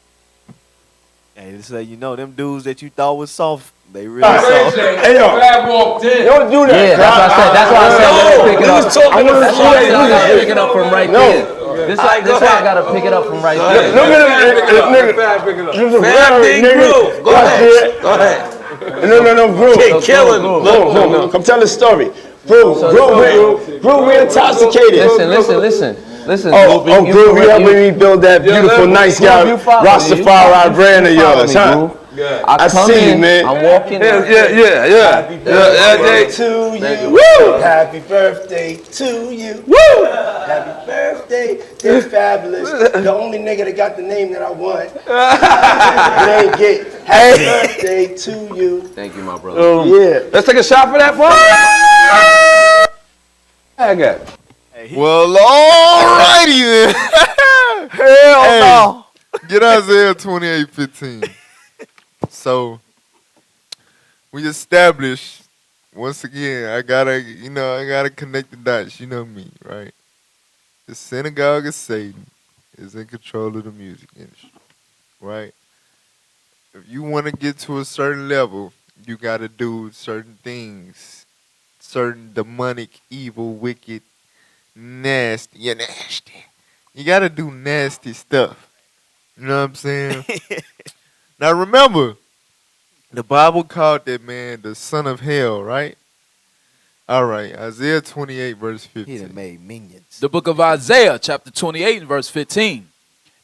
Hey, this them dudes that you thought was soft, they really soft. Hey, yo. walked in. Don't do that. Yeah, that's why I said let me pick it up. That's why I said I gotta pick it up from right there. This why I gotta pick it up from right there. Look at this nigga. This is a rapper, nigga. Go ahead. No, bro. Killing. Bro, come tell the story. Bro, we intoxicated. Listen. Bro, we helping me build that beautiful, nice guy, Rastafari brand of yours, huh? I see you, man. I'm walking. Yeah. Happy birthday to you. Woo! Happy birthday to you. Woo! Happy birthday, dear Fabulous. The only nigga that got the name that I want. It ain't get. Happy birthday to you. Thank you, my brother. Yeah. Let's take a shot for that, I got it. Well, alrighty then. Hell no. Get Isaiah 28:15. So we established once again. I gotta connect the dots. You know me, right? The synagogue of Satan is in control of the music industry, right? If you want to get to a certain level, you gotta do certain things, certain demonic, evil, wicked, nasty. You're nasty. You gotta do nasty stuff. You know what I'm saying? Now remember, the Bible called that man the son of hell, right? All right, Isaiah 28 verse 15. He done made minions. The book of Isaiah, chapter 28 and verse 15.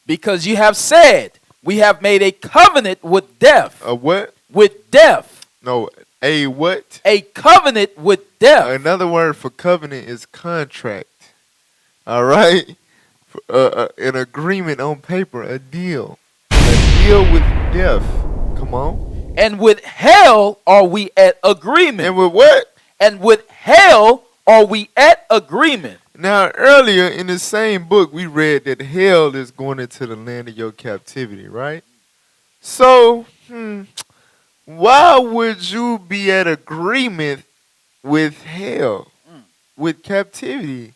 Because you have said, We have made a covenant with death. A what? With death. No, a what? A covenant with death. Another word for covenant is contract. All right? An agreement on paper, a deal. A deal with death. Come on. And with hell are we at agreement. And with what? And with hell are we at agreement. Now, earlier in the same book, we read that hell is going into the land of your captivity, right? So, why would you be at agreement with hell, with captivity?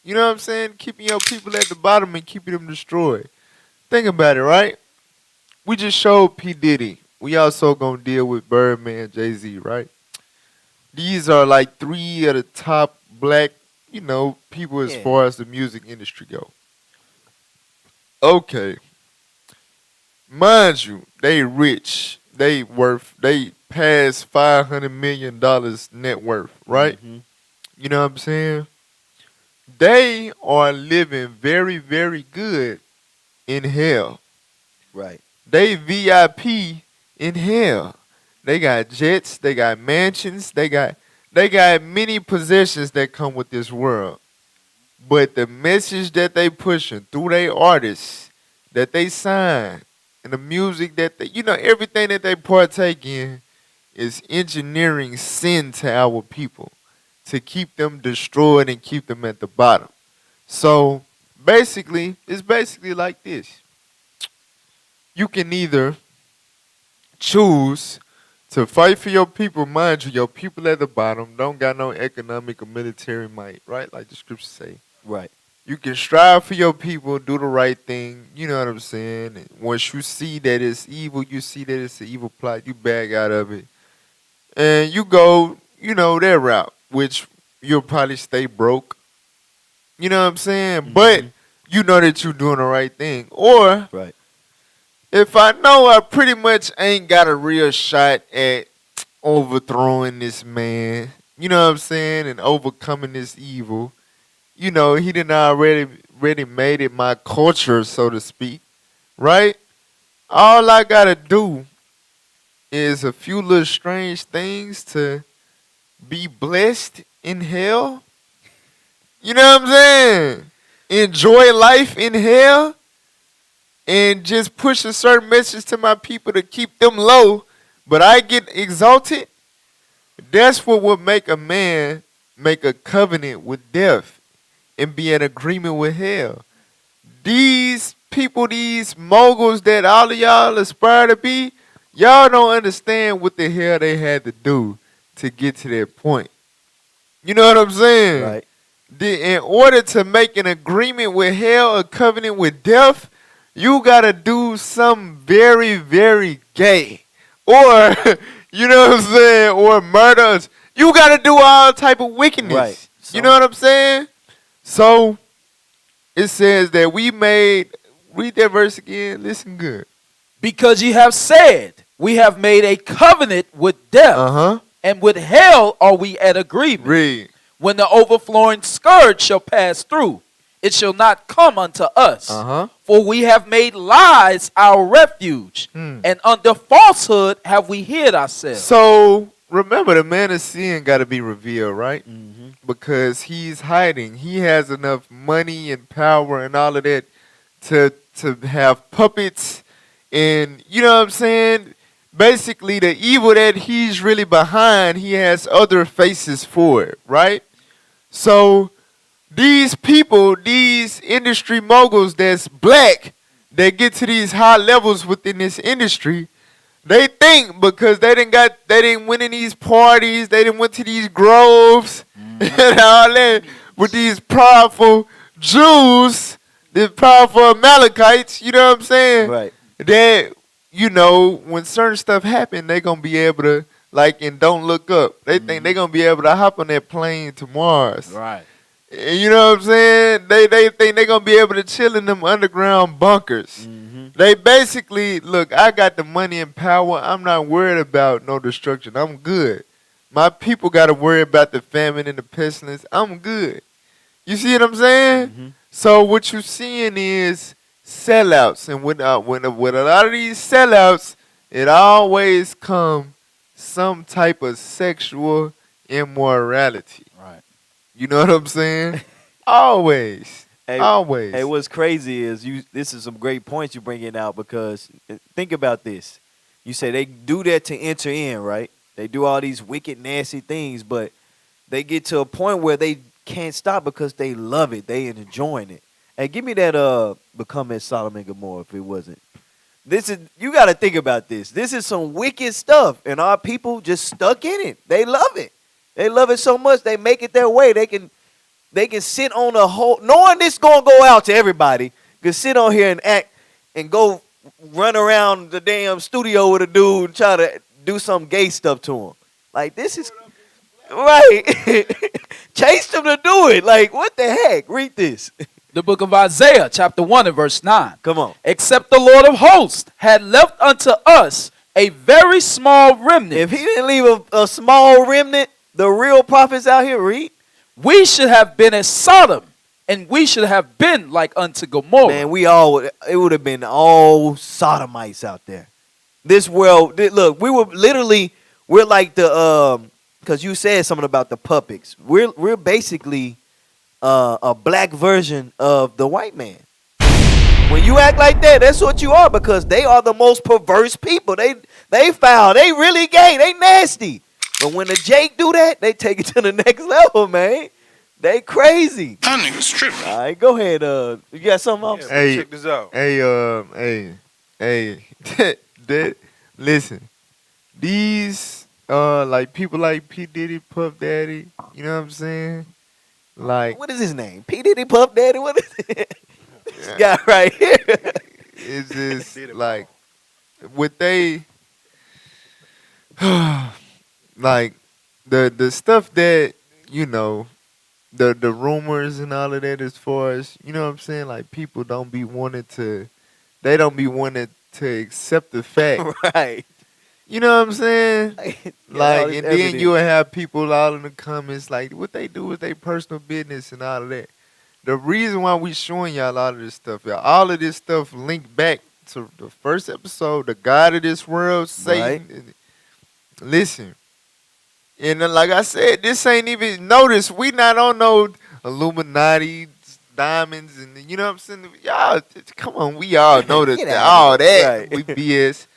You know what I'm saying? Keeping your people at the bottom and keeping them destroyed. Think about it, right? We just showed P. Diddy. We also gonna deal with Birdman, Jay-Z, right? These are like 3 of the top black, people as far as the music industry go. Okay. Mind you, they rich. They past $500 million net worth, right? You know what I'm saying? They are living very, very good in hell. Right. They VIP in hell. They got jets, they got mansions, they got many possessions that come with this world. But the message that they pushing through their artists that they sign and the music that they, everything that they partake in is engineering sin to our people to keep them destroyed and keep them at the bottom. So basically, it's basically like this. You can either choose to fight for your people. Mind you, your people at the bottom don't got no economic or military might, right? Like the scriptures say. Right. You can strive for your people, do the right thing. You know what I'm saying? And once you see that it's evil, you see that it's an evil plot, you back out of it. And you go, their route, which you'll probably stay broke. You know what I'm saying? But you know that you're doing the right thing. Or right. If I know I pretty much ain't got a real shot at overthrowing this man, you know what I'm saying, and overcoming this evil, he done already made it my culture, so to speak, right? All I gotta do is a few little strange things to be blessed in hell. You know what I'm saying? Enjoy life in hell. And just push a certain message to my people to keep them low, but I get exalted. That's what would make a man make a covenant with death and be in agreement with hell. These people, these moguls that all of y'all aspire to be, y'all don't understand what the hell they had to do to get to that point. You know what I'm saying? Right. In order to make an agreement with hell, a covenant with death, you gotta do something very, very gay. Or, you know what I'm saying? Or murders. You gotta do all type of wickedness. Right. You know what I'm saying? So, it says that read that verse again, listen good. Because you have said, we have made a covenant with death, and with hell are we at agreement. Read. When the overflowing scourge shall pass through, it shall not come unto us. For we have made lies our refuge, and under falsehood have we hid ourselves. So remember, the man of sin got to be revealed, right? Because he's hiding. He has enough money and power and all of that to have puppets, and you know what I'm saying? Basically, the evil that he's really behind, he has other faces for it, right? So these people, these industry moguls that's black, that get to these high levels within this industry, they think because they didn't win in these parties, they didn't went to these groves and all that with these powerful Jews, these powerful Amalekites, you know what I'm saying? Right. That, when certain stuff happen, they gonna be able to, and Don't Look Up. They think they gonna be able to hop on that plane to Mars. Right. You know what I'm saying? They think they're going to be able to chill in them underground bunkers. They basically, look, I got the money and power. I'm not worried about no destruction. I'm good. My people got to worry about the famine and the pestilence. I'm good. You see what I'm saying? So what you're seeing is sellouts, and with a lot of these sellouts, it always come some type of sexual immorality. Right. You know what I'm saying? Always. Hey, Always. Hey, what's crazy is this is some great points you bringing out because think about this. You say they do that to enter in, right? They do all these wicked, nasty things, but they get to a point where they can't stop because they love it. They enjoying it. Hey, give me that Become as Sodom and Gomorrah if it wasn't. This is you got to think about this. This is some wicked stuff, and our people just stuck in it. They love it. They love it so much they make it their way. They can sit on a whole, knowing this gonna go out to everybody. Can sit on here and act and go run around the damn studio with a dude and try to do some gay stuff to him. Like this is right. Chase them to do it. Like what the heck? Read this. The book of Isaiah, chapter 1 and verse 9. Come on. Except the Lord of hosts had left unto us a very small remnant. If he didn't leave a small remnant, the real prophets out here, read. We should have been as Sodom, and we should have been like unto Gomorrah. Man, it would have been all sodomites out there. This world, look, we're like the, because you said something about the puppets. We're basically a black version of the white man. When you act like that, that's what you are because they are the most perverse people. They foul. They really gay. They nasty. But when the Jake do that, they take it to the next level, man. They crazy. That nigga's tripping. All right, go ahead. You got something else? Hey, check this out. Listen. These like people like P. Diddy, Puff Daddy, you know what I'm saying? Like what is his name? P. Diddy, Puff Daddy? What is it? This guy right here. It's just like what they like the stuff that, you know, the rumors and all of that as far as, you know what I'm saying, like people don't be wanting to accept the fact. Right. You know what I'm saying? Like, and then evidence. you'll have people all in the comments like what they do is their personal business and all of that. The reason why we showing y'all all of this stuff, y'all, all of this stuff linked back to the first episode, the God of this world, Satan. Right. Listen, and like I said, this ain't even notice. We not on no Illuminati diamonds and you know what I'm saying. Y'all, come on, we all know that all that Right. we BS.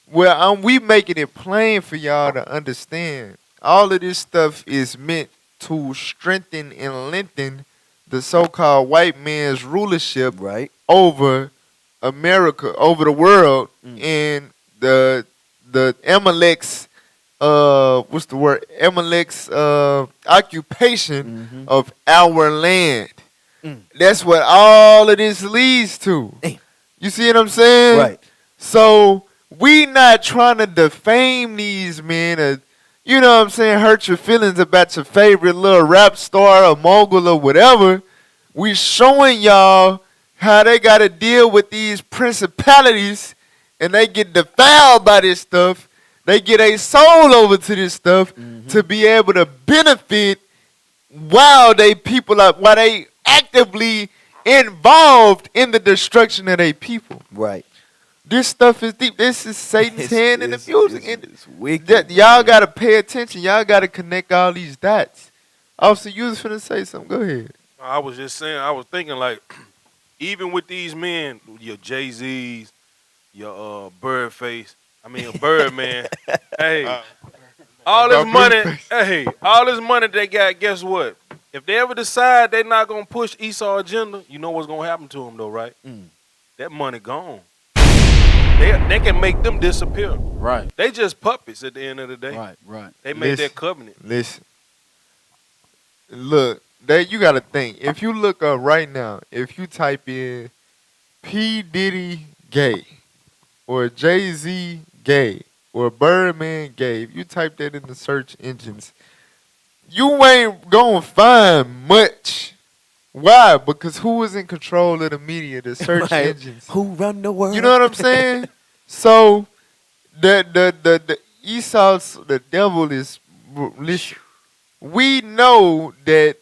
Well, we making it plain for y'all to understand. All of this stuff is meant to strengthen and lengthen the so-called white man's rulership over America, over the world, and the Amalek's what's the word? Amalek's occupation of our land. That's what all of this leads to. You see what I'm saying? Right. So we not trying to defame these men or, you know what I'm saying, hurt your feelings about your favorite little rap star or mogul or whatever. We showing y'all how they got to deal with these principalities and they get defiled by this stuff. They get a soul over to this stuff to be able to benefit while they actively involved in the destruction of their people. Right. This stuff is deep. This is Satan's hand in the music. It's wicked. Y'all got to pay attention. Y'all got to connect all these dots. Officer, you was finna say something. Go ahead. I was just saying, I was thinking like, even with these men, your Jay-Z's, your Birdface, Birdman, hey, all this money, all this money they got, guess what? If they ever decide they're not going to push Esau agenda, you know what's going to happen to them though, right? That money gone. They can make them disappear. Right. They just puppets at the end of the day. Right. They made that covenant. Listen. Look, you got to think. If you look up right now, if you type in P. Diddy gay or Jay-Z gay or Birdman gay, if you type that in the search engines, you ain't going to find much. Why? Because who is in control of the media, the search engines? Who run the world? You know what I'm saying? So the Esau's, the devil is, listen, we know that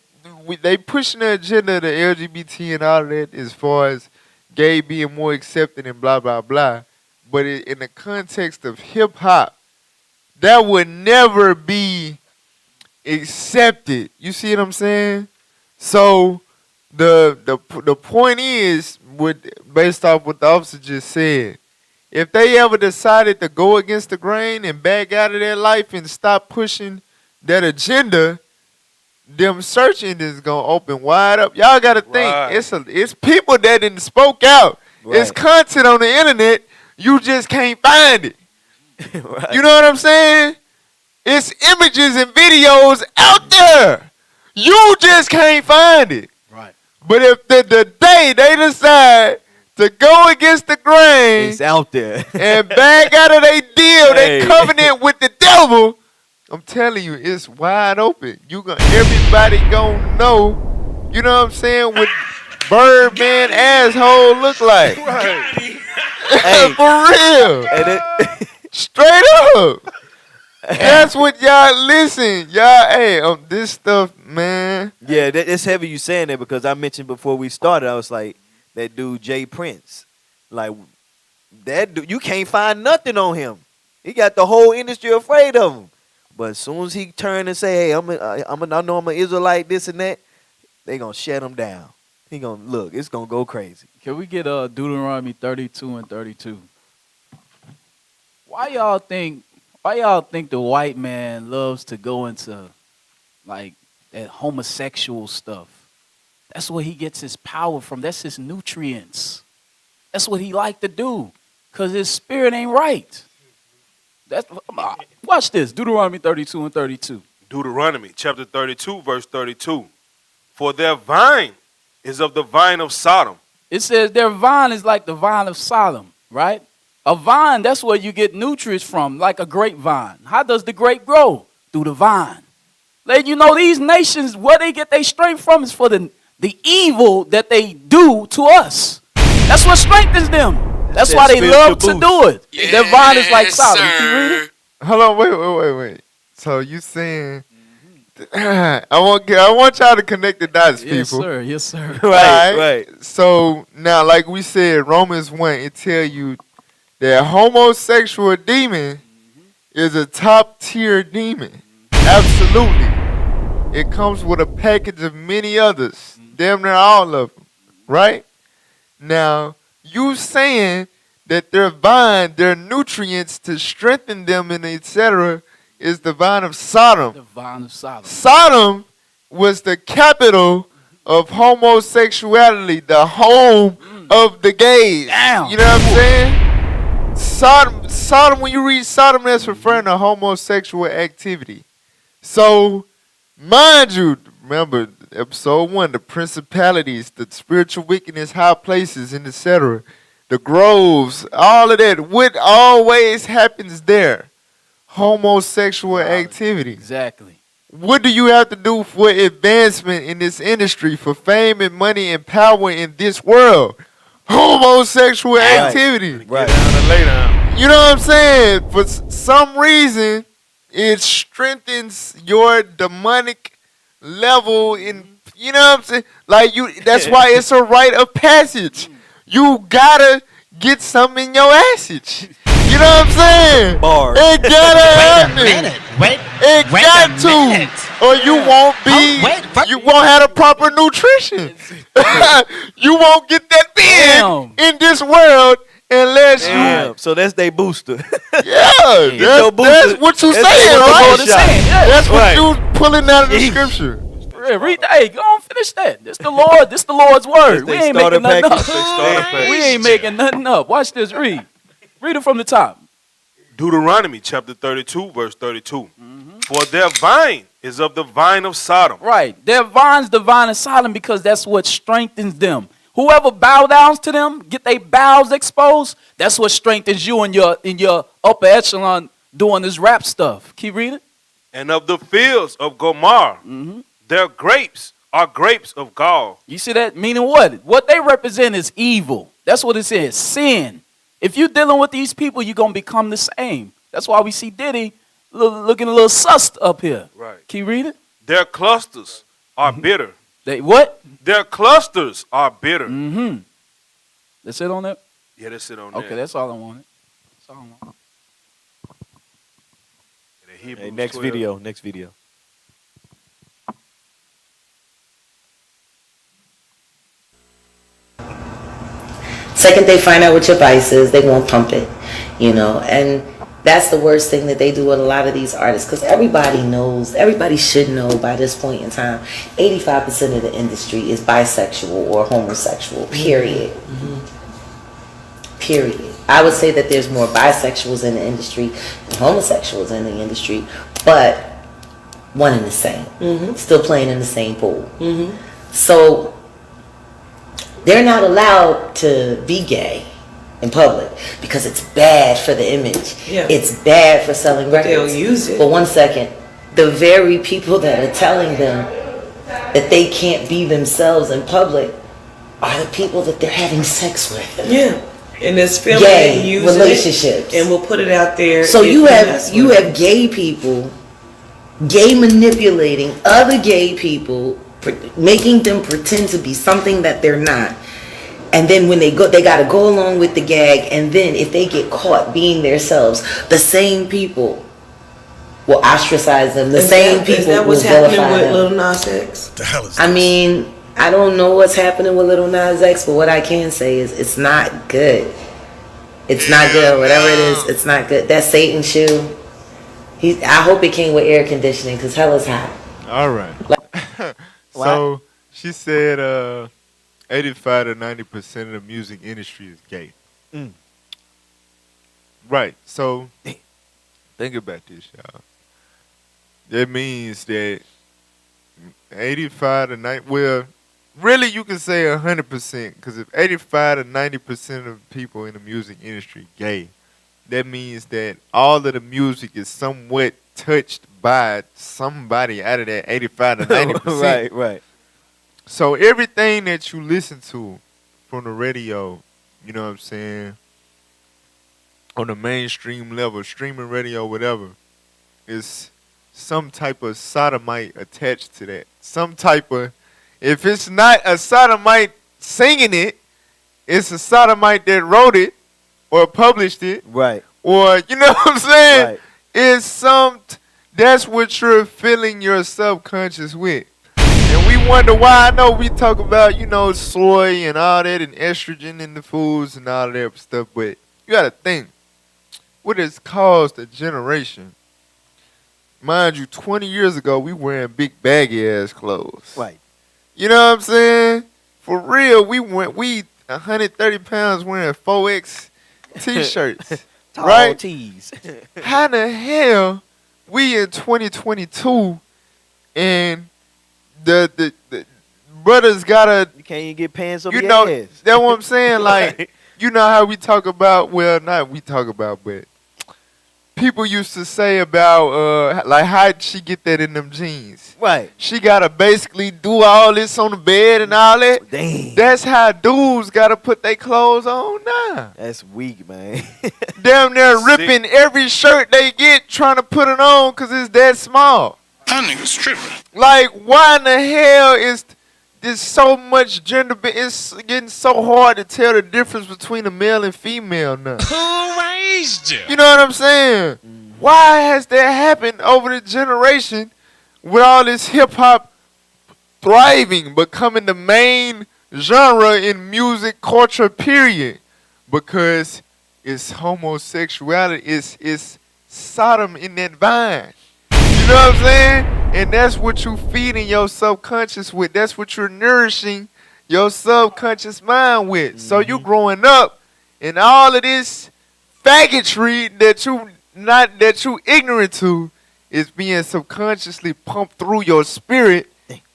they pushing the agenda of the LGBT and all of that as far as gay being more accepted and blah, blah, blah. But in the context of hip hop, that would never be accepted. You see what I'm saying? So the point is, based off what the officer just said, if they ever decided to go against the grain and back out of their life and stop pushing that agenda, them search engines gonna open wide up. Y'all gotta think it's people that didn't spoke out. Right. It's content on the internet. You just can't find it. Right. You know what I'm saying? It's images and videos out there. You just can't find it. Right. But if the day they decide to go against the grain, it's out there, and back out of their deal, they covenant with the devil. I'm telling you, it's wide open. Everybody gonna know. You know what I'm saying? What Birdman asshole look like? Right. For real. Straight up. That's what y'all listen. Y'all, hey, this stuff, man. Yeah, it's heavy you saying that because I mentioned before we started, I was like, that dude Jay Prince. Like, that dude, you can't find nothing on him. He got the whole industry afraid of him. But as soon as he turned and say, hey, I know I'm an Israelite, this and that, they going to shut him down. He going to, look, it's going to go crazy. Can we get Deuteronomy 32 and 32? Why y'all think the white man loves to go into, like, that homosexual stuff? That's where he gets his power from. That's his nutrients. That's what he like to do, because his spirit ain't right. Watch this, Deuteronomy 32 and 32. Deuteronomy chapter 32, verse 32. For their vine is of the vine of Sodom. It says their vine is like the vine of Sodom, right? A vine, that's where you get nutrients from, like a grapevine. How does the grape grow? Through the vine. Let you know these nations, where they get their strength from is for the evil that they do to us. That's what strengthens them. That's why they love to do it. Yes, their vine is like Sodom. Can you read it? Hold on, wait. So you saying, I want y'all to connect the dots, people. Yes, sir. Right. So now, like we said, Romans 1, it tell you that homosexual demon is a top tier demon. Absolutely. It comes with a package of many others. Damn near all of them. Right? Now, you saying that their vine, their nutrients to strengthen them and etc. is the vine of Sodom. The vine of Sodom. Sodom was the capital of homosexuality, the home of the gays. Damn. You know what I'm saying? Sodom, when you read Sodom, that's referring to homosexual activity. So, mind you, remember episode 1, the principalities, the spiritual wickedness, high places, and etc. The groves, all of that. What always happens there? Homosexual activity. Exactly. What do you have to do for advancement in this industry, for fame and money and power in this world? Homosexual activity. Right. Lay down. You know what I'm saying? For some reason, it strengthens your demonic level in, you know what I'm saying? Like that's why it's a rite of passage. You gotta get something in your assage. You know what I'm saying? Bars. It gotta happen. Wait a minute. It got to. Or you won't be, you won't have the proper nutrition. You won't get that big in this world unless you. So that's their booster. Yeah, that's what you saying, right? That's what you pulling out of the scripture. Read that. Hey, go on, finish that. This the Lord. This the Lord's word. We ain't making nothing up. We ain't making nothing up. Watch this. Read it from the top. Deuteronomy chapter 32, verse 32. For their vine is of the vine of Sodom. Right. Their vine's the vine of Sodom because that's what strengthens them. Whoever bow down to them, get their bowels exposed, that's what strengthens you in your upper echelon doing this rap stuff. Keep reading. And of the fields of Gomorrah, their grapes are grapes of gall. You see that? Meaning what? What they represent is evil. That's what it says. Sin. If you're dealing with these people, you're going to become the same. That's why we see Diddy looking a little sussed up here. Right. Can you read it? Their clusters are bitter. They what? Their clusters are bitter. That's it on that? Yeah, that's it on there. Okay, that's all I wanted. That's all I wanted. Hey, next video. Second, they find out what your vice is, they won't pump it, and that's the worst thing that they do with a lot of these artists, because everybody should know by this point in time, 85% of the industry is bisexual or homosexual, period. Period. I would say that there's more bisexuals in the industry than homosexuals in the industry, but one and the same. Still playing in the same pool. So they're not allowed to be gay in public because it's bad for the image. Yeah. It's bad for selling records. They'll use it. But one second, the very people that are telling them that they can't be themselves in public are the people that they're having sex with. Yeah. And there's filming Gay and using relationships. it, and we'll put it out there. So if you mess have with it. gay people, gay manipulating other gay people, making them pretend to be something that they're not. And then when they gotta go along with the gag. And then if they get caught being themselves, the same people will ostracize them. Is that what's happening with Lil Nas X? The hell is I mean, I don't know what's happening with Lil Nas X, but what I can say is it's not good. It's not good. Whatever it is, it's not good. That Satan shoe. I hope it came with air conditioning because hell is hot. All right. So she said 85 to 90% of the music industry is gay. Right. So think about this, y'all. That means that 85 to 90, well, really you can say 100%, because if 85 to 90% of people in the music industry gay, that means that all of the music is somewhat touched by somebody out of that 85 to 90%. Right. So everything that you listen to from the radio, you know what I'm saying, on the mainstream level, streaming radio, whatever, is some type of sodomite attached to that. Some type of, if it's not a sodomite singing it, it's a sodomite that wrote it or published it. Right. Or, you know what I'm saying? Right. It's that's what you're filling your subconscious with. And we wonder why. I know we talk about, soy and all that and estrogen in the foods and all that stuff, but you got to think what has caused a generation. Mind you, 20 years ago, we wearing big baggy ass clothes. Right. You know what I'm saying? For real, we 130 pounds wearing 4X t-shirts. Tall right? tees. How the hell we in 2022 and the brothers gotta, You can't even get pants over you your know, ass. that's what I'm saying. Like, you know how we talk about, well, not we talk about, but people used to say about, like, how'd she get that in them jeans? Right. She gotta basically do all this on the bed and all that. Damn. That's how dudes gotta put their clothes on now. That's weak, man. Damn, they're ripping every shirt they get trying to put it on because it's that small. That nigga's tripping. Like, why in the hell is there's so much gender? It's getting so hard to tell the difference between a male and female now. Who raised you? You know what I'm saying? Why has that happened over the generation with all this hip hop thriving, becoming the main genre in music culture, period? Because it's homosexuality, it's Sodom in that vine. You know what I'm saying? And that's what you feeding your subconscious with. That's what you're nourishing your subconscious mind with. So you growing up and all of this faggotry that you ignorant to is being subconsciously pumped through your spirit,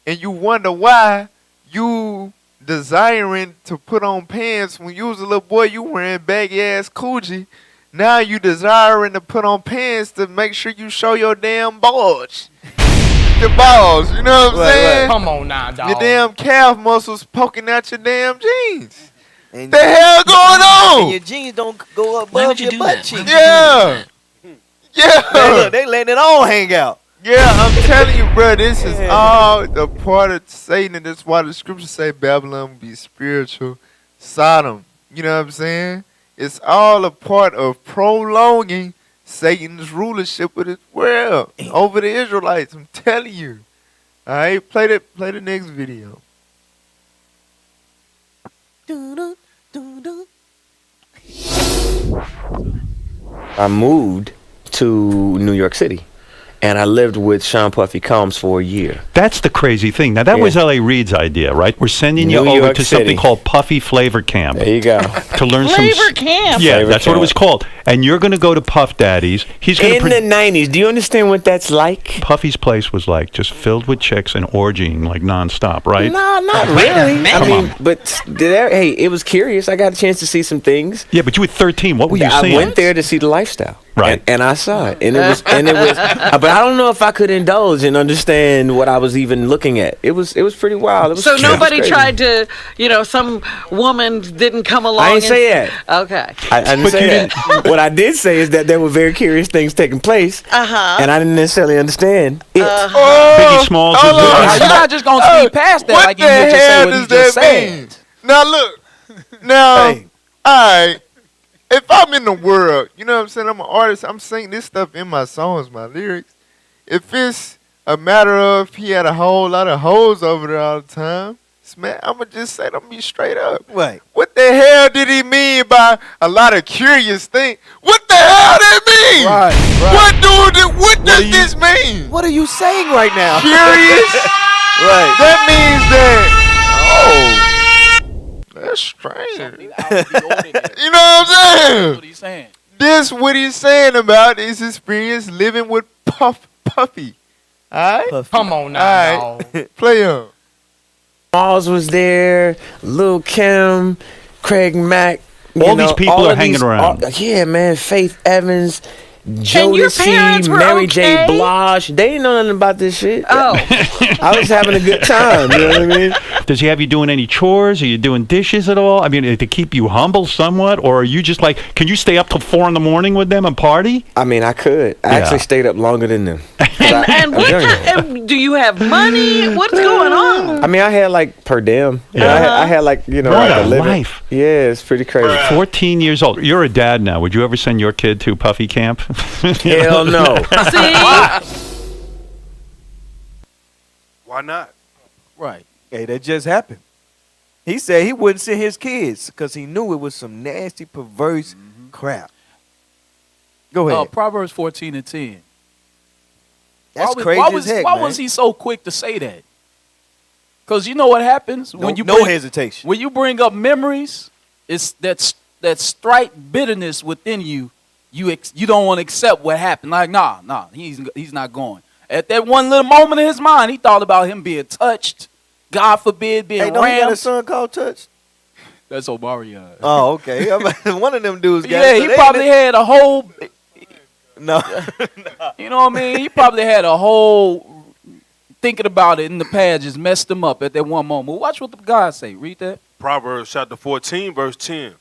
and you wonder why you desiring to put on pants when you was a little boy. You wearing baggy ass coochie. Now you desiring to put on pants to make sure you show your damn balls. Your balls, you know what I'm saying? Come on now, dog. Your damn calf muscles poking out your damn jeans. And the hell going on? And your jeans don't go above your butt cheeks. Yeah. Yeah. Look, they letting it all hang out. Yeah, I'm telling you, bro, this is all the part of Satan, and that's why the scriptures say Babylon will be spiritual Sodom. You know what I'm saying? It's all a part of prolonging Satan's rulership of this world over the Israelites. I'm telling you. All right, play the next video. I moved to New York City, and I lived with Sean Puffy Combs for a year. That's the crazy thing. Now, that was L.A. Reid's idea, right? We're sending you New over York to City. something called Puffy Flavor Camp. There you go. To learn Flavor Camp. Yeah, Flavor that's what it Camp. was called. And you're going to go to Puff Daddy's. He's going In the 90s, do you understand what that's like? Puffy's place was like just filled with chicks and orgying like nonstop, right? No, not Wait a really. minute. I Come mean, on. but hey, it was curious. I got a chance to see some things. Yeah, but you were 13. What were you I seeing? went there to see the lifestyle. Right. And I saw it. And it was but I don't know if I could indulge and understand what I was even looking at. It was pretty wild. It was So it was nobody crazy. tried to, some woman didn't come along. I ain't say that. Okay. I didn't say that. What I did say is that there were very curious things taking place, and I didn't necessarily understand it. Biggie Smalls was Now, you're not just gonna speed past that like you would just say what he just said. Now look, now, all right. If I'm in the world, you know what I'm saying? I'm an artist. I'm singing this stuff in my songs, my lyrics. If it's a matter of he had a whole lot of hoes over there all the time, man, I'm going to just say, I'm going to be straight up. Right. What the hell did he mean by a lot of curious things? What the hell did it mean? Right. What does this mean? What are you saying right now? Curious? Right. That means that, that's strange. You know what I'm saying? What he's saying. This what he's saying about his experience living with Puffy. All right? Come on now. All right. Play him. Smalls was there, Lil Kim, Craig Mack. All these people are hanging around. Yeah, man. Faith Evans, And your parents Jodeci, were Mary J. okay? Blige. They didn't know nothing about this shit. Oh. I was having a good time. You know what I mean? Does he have you doing any chores? Are you doing dishes at all? I mean, to keep you humble somewhat? Or are you just like, can you stay up till 4 a.m. with them and party? I mean, I could. I actually stayed up longer than them. And what kind, do you have money? What's going on? I mean, I had like per diem. Yeah. I had like, What like a a living. life. Yeah, it's pretty crazy. 14 years old. You're a dad now. Would you ever send your kid to Puffy Camp? Hell no. Why not? Right. Hey, that just happened. He said he wouldn't send his kids because he knew it was some nasty, perverse crap. Go ahead. Proverbs 14:10. That's why, crazy why as was, heck, Why man. was he so quick to say that? Because you know what happens when you no bring, hesitation. When you bring up memories, it's that strike bitterness within you. You don't want to accept what happened. Like nah, he's not going. At that one little moment in his mind, he thought about him being touched. God forbid being Hey, no, he got a rammed. son called Touch. That's Omarion. Oh, okay. One of them dudes got Yeah, it. he So probably had a whole. No. You know what I mean? He probably had a whole thinking about it in the past just messed him up at that one moment. Watch what the guys say. Read that. Proverbs chapter 14, verse 10.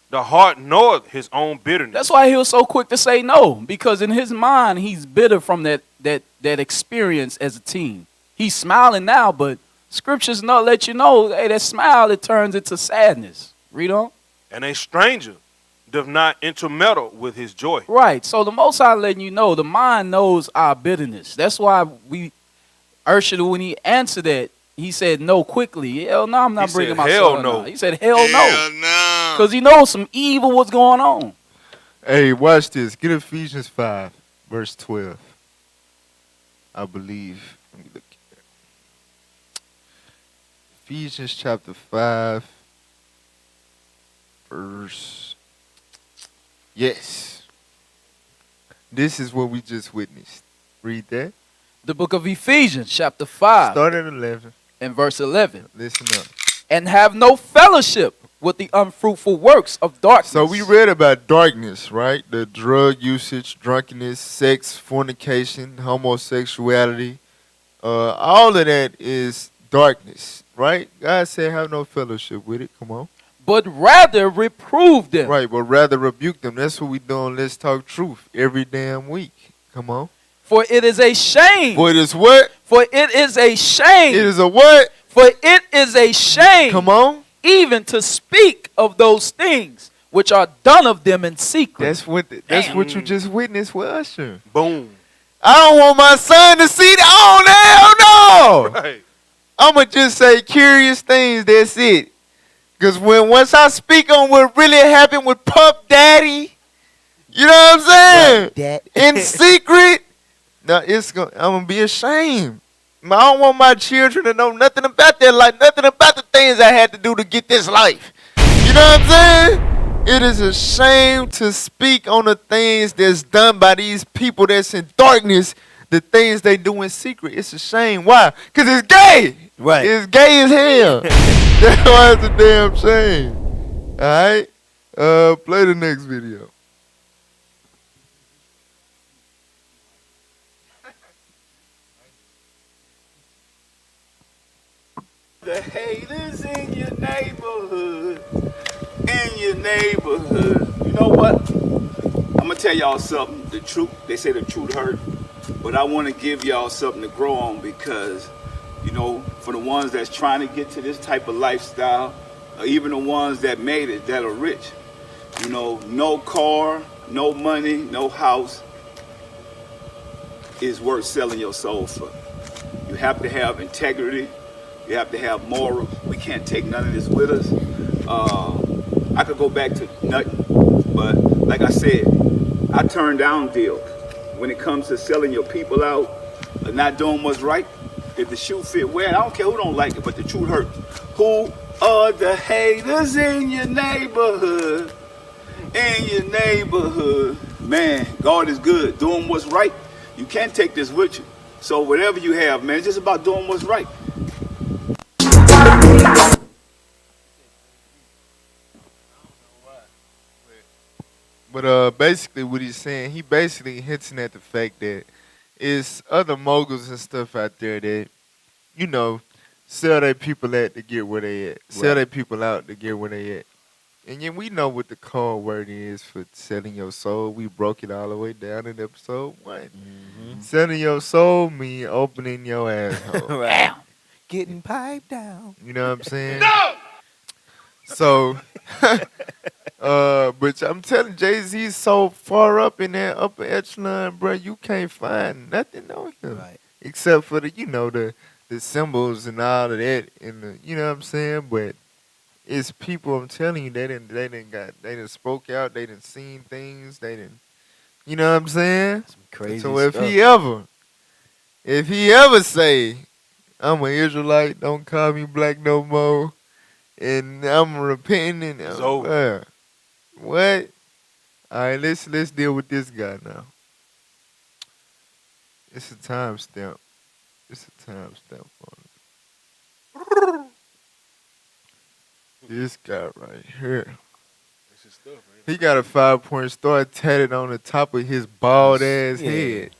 The heart knoweth his own bitterness. That's why he was so quick to say no, because in his mind he's bitter from that experience as a teen. He's smiling now, but scriptures let you know, hey, that smile, it turns into sadness. Read on. And a stranger doth not intermeddle with his joy. Right. So the Most High letting you know, the mind knows our bitterness. That's why Ursula, when he answered that, he said no quickly. Hell no, I'm not He bringing said, my hell son no. out. He said hell no. Because he knows some evil what's going on. Hey, watch this. Get Ephesians 5, verse 12. I believe. Let me look at it. Ephesians chapter 5, verse. Yes. This is what we just witnessed. Read that. The book of Ephesians, chapter 5. Start at 11. And verse 11. Listen up. And have no fellowship with the unfruitful works of darkness. So we read about darkness, right? The drug usage, drunkenness, sex, fornication, homosexuality. All of that is darkness, right? God said have no fellowship with it. Come on. But rather reprove them. Right, but rather rebuke them. That's what we doing. Let's Talk Truth every damn week. Come on. For it is a shame. For it is what? For it is a shame. It is a what? For it is a shame. Come on. even to speak of those things which are done of them in secret. That's what you just witnessed with Usher. Boom. I don't want my son to see that. Oh, hell no. Right. I'ma just say curious things. That's it. Cause once I speak on what really happened with Puff Daddy, you know what I'm saying? In secret, now I'm gonna be ashamed. I don't want my children to know nothing about that life, nothing about the things I had to do to get this life. You know what I'm saying? It is a shame to speak on the things that's done by these people that's in darkness, the things they do in secret. It's a shame. Why? Because it's gay. Right. It's gay as hell. That's why it's a damn shame. All right? Play the next video. The haters in your neighborhood. In your neighborhood. You know what? I'm gonna tell y'all something. The truth, they say the truth hurt. But I want to give y'all something to grow on because, you know, for the ones that's trying to get to this type of lifestyle, or even the ones that made it, that are rich, you know, no car, no money, no house is worth selling your soul for. You have to have integrity. You have to have morals. We can't take none of this with us. I could go back to nothing, but like I said, I turn down deals. When it comes to selling your people out, or not doing what's right, if the shoe fit well, I don't care who don't like it, but the truth hurts. Who are the haters in your neighborhood? In your neighborhood. Man, God is good. Doing what's right. You can't take this with you. So whatever you have, man, it's just about doing what's right. But basically what he's saying, he basically hinting at the fact that it's other moguls and stuff out there that, you know, sell their people at to get where they at. Sell their people out to get where they at. And then we know what the code word is for selling your soul. We broke it all the way down in episode 1. Mm-hmm. Selling your soul mean opening your asshole. Right. Getting piped down. You know what I'm saying? No! So, but I'm telling Jay-Z's so far up in that upper echelon, bro, you can't find nothing on him. Right. Except for the, you know, the symbols and all of that, and the, you know what I'm saying? But it's people, I'm telling you, they done spoke out, they done seen things, they done, you know what I'm saying? Some crazy so if stuff. he ever say, I'm an Israelite, don't call me black no more, and I'm repenting, and what? All right, let's deal with this guy now. It's a timestamp. It's a timestamp on it. This guy right here. That's his stuff, man. He got a 5-point star tatted on the top of his bald ass head.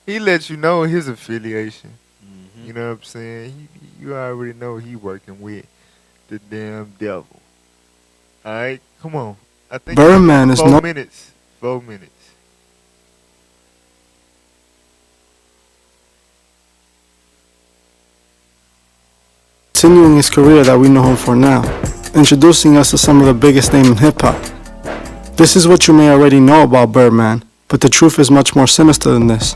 He lets you know his affiliation. Mm-hmm. You know what I'm saying? You already know he working with the damn devil. All right, come on. I think Birdman is 4 minutes. 4 minutes. Continuing his career that we know him for now, introducing us to some of the biggest names in hip-hop. This is what you may already know about Birdman, but the truth is much more sinister than this.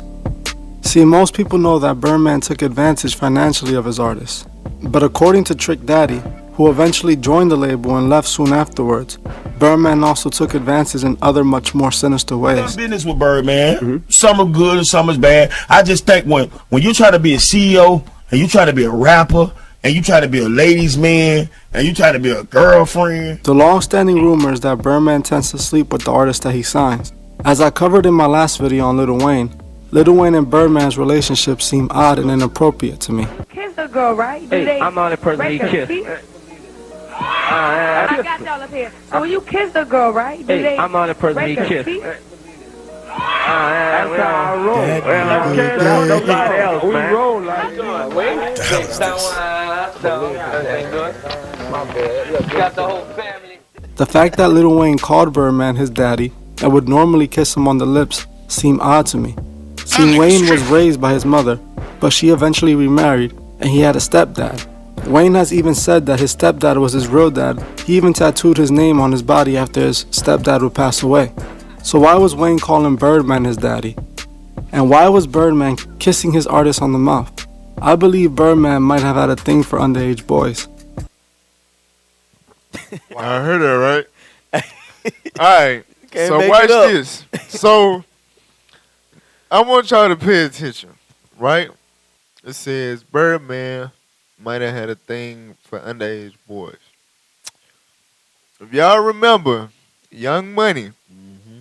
See, most people know that Birdman took advantage financially of his artists, but according to Trick Daddy, who eventually joined the label and left soon afterwards, Birdman also took advantage in other much more sinister ways. Business with Birdman. Some are good and some is bad. I just think when you try to be a CEO and you try to be a rapper and you try to be a ladies' man and you try to be a girlfriend. The long-standing rumor is that Birdman tends to sleep with the artists that he signs. As I covered in my last video on Lil Wayne and Birdman's relationship seem odd and inappropriate to me. Kiss a girl, right? I'm not a person he kissed. I got y'all up here. So when you kiss a girl, right? I'm not a person he kissed. That's how I roll. Nobody else, man. We roll like got the whole family. The fact that Lil Wayne called Birdman his daddy and would normally kiss him on the lips seemed odd to me. See, Wayne was raised by his mother, but she eventually remarried and he had a stepdad. Wayne has even said that his stepdad was his real dad. He even tattooed his name on his body after his stepdad would pass away. So why was Wayne calling Birdman his daddy? And why was Birdman kissing his artist on the mouth? I believe Birdman might have had a thing for underage boys. I heard that, right? All right. Can't So make watch it up. this. So I want y'all to pay attention, right? It says Birdman might have had a thing for underage boys. If y'all remember Young Money,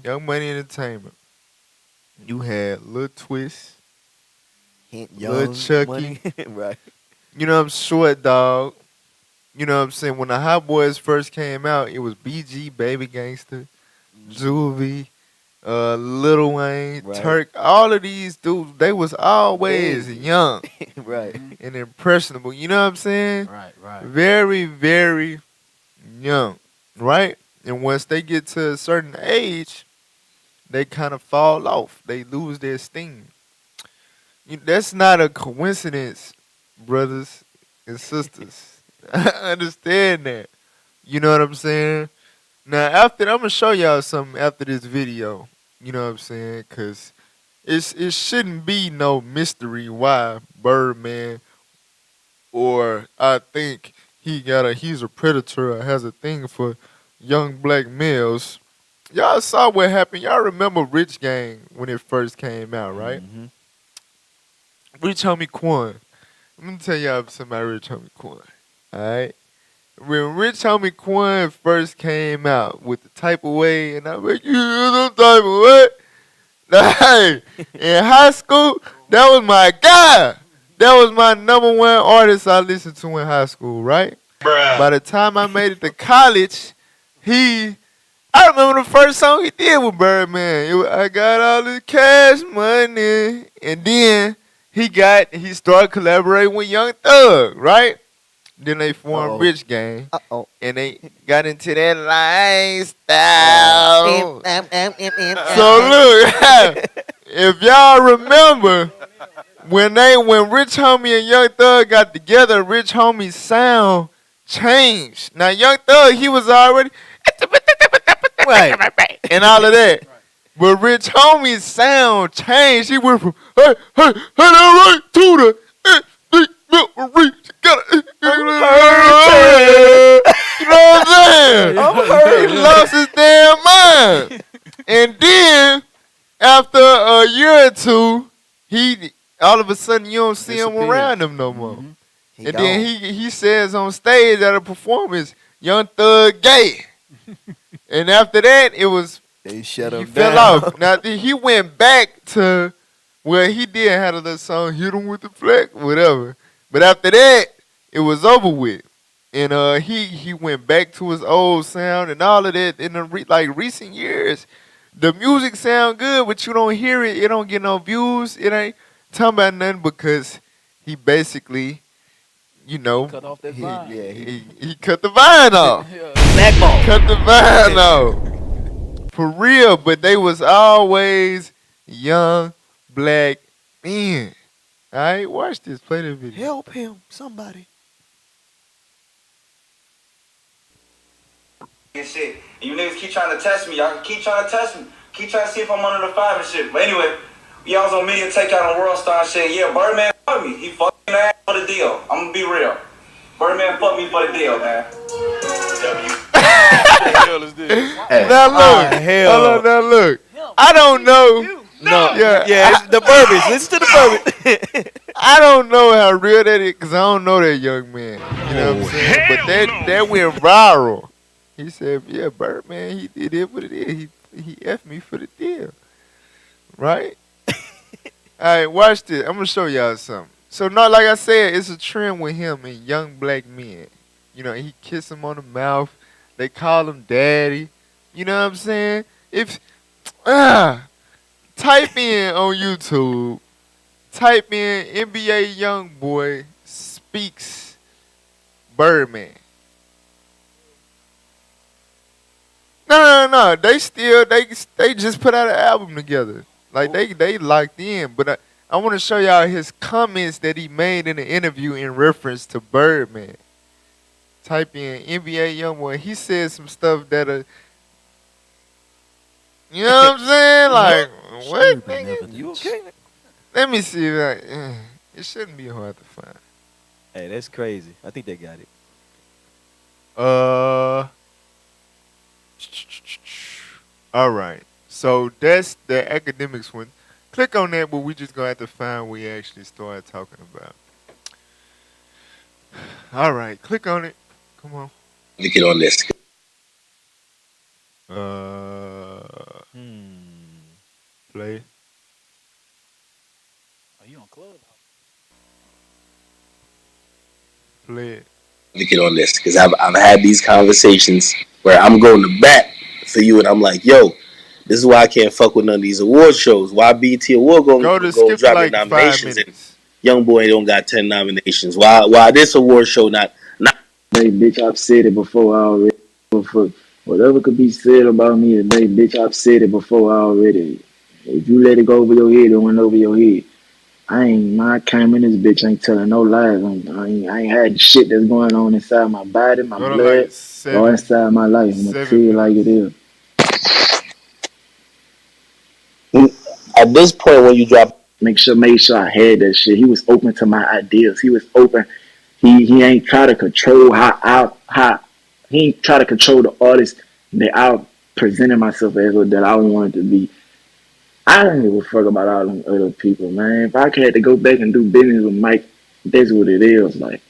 Young Money Entertainment, you had Lil Twist, Lil Young Chucky, Money. Right. you know what I'm Short Dog. You know what I'm saying? When the Hot Boys first came out, it was BG, Baby Gangster, Juvie, Lil Wayne, Right. Turk. All of these dudes, they was always young Right. and impressionable. You know what I'm saying? Right. Very, very young, right? And once they get to a certain age, they kind of fall off. They lose their steam. That's not a coincidence, brothers and sisters. I understand that. You know what I'm saying? Now, after I'm going to show y'all something after this video. You know what I'm saying? Because it shouldn't be no mystery why Birdman, or I think he's a predator or has a thing for young black males. Y'all saw what happened. Y'all remember Rich Gang when it first came out, right? Rich Homie Quan. Let me tell y'all something about Rich Homie Quan. Alright? When Rich Homie Quan first came out with the type of way, and I'm like, you some type of way. Hey, in high school, that was my guy. That was my number one artist I listened to in high school, right? Bruh. By the time I made it to college, I remember the first song he did with Birdman. It was, I got all this cash money. And then he started collaborating with Young Thug, right? Then they formed Rich Gang. And they got into that lifestyle. So look, if y'all remember, when Rich Homie and Young Thug got together, Rich Homie's sound changed. Now Young Thug, he was already right and all of that. But Rich Homie's sound changed. He went from hey, right to the you know what I'm saying? He lost his damn mind. And then after a year or two, he all of a sudden you don't see him around him no more. And then he says on stage at a performance, Young Thug gay. And after that, it was they shut him fell down. off. Now he went back to where he did have a little song, hit him with the fleck, whatever. But after that, it was over with. And he went back to his old sound and all of that. In the recent years, the music sound good, but you don't hear it. It don't get no views. It ain't talking about nothing because he basically, you know, Cut off that vine. he cut the vine off. Blackball. Cut the vine off. For real, but they was always young black men. All right, watch this. Play the video. Help him, somebody. And shit. And you niggas keep trying to test me. Y'all keep trying to test me. Keep trying to see if I'm under the five and shit. But anyway, y'all was on media takeout on World Star and shit. Yeah, Birdman fucked me. He fucked me ass for the deal. I'm gonna be real. Birdman fucked me for the deal, man. Now look. hell. Now look. I don't know. No. Yeah. It's the Burbies. Listen to the Burbies. I don't know how real that is because I don't know that young man. You know what I'm saying? But that went viral. He said, yeah, Birdman, he did it for the deal. He F'd me for the deal. Right? All right, watch this. I'm going to show y'all something. So, no, like I said, it's a trend with him and young black men. You know, he kiss him on the mouth. They call him daddy. You know what I'm saying? Type in on YouTube, type in NBA Youngboy speaks Birdman. No. They just put out an album together. Like they locked in. But I want to show y'all his comments that he made in the interview in reference to Birdman. Type in NBA Youngboy. He said some stuff that you know what I'm saying? Like, what, nigga? You okay? Let me see. Like, it shouldn't be hard to find. Hey, that's crazy. I think they got it. All right. So that's the academics one. Click on that, but we just gonna have to find where we actually started talking about. All right, click on it. Come on. Let me get on this. Play. Are you on Club? Play it. Let me get on this because I've had these conversations where I'm going to bat for you, and I'm like, yo, this is why I can't fuck with none of these award shows. Why BET Award Go go skip drop like their 5 nominations minutes. and Young Boy don't got 10 nominations? Why this award show not? Hey, bitch, I've said it before already. Before, whatever could be said about me today, bitch, I've said it before already. If you let it go over your head, it went over your head. I came in this bitch, ain't telling no lies. I ain't had shit that's going on inside my body, my Go to blood, like or inside my life. I'm gonna tell you like it is. At this point, when you drop, made sure I had that shit. He was open to my ideas. He was open. He ain't try to control how he ain't try to control the artist that I presented myself as or that I wanted to be. I don't give a fuck about all them other people, man. If I had to go back and do business with Mike, that's what it is. Like,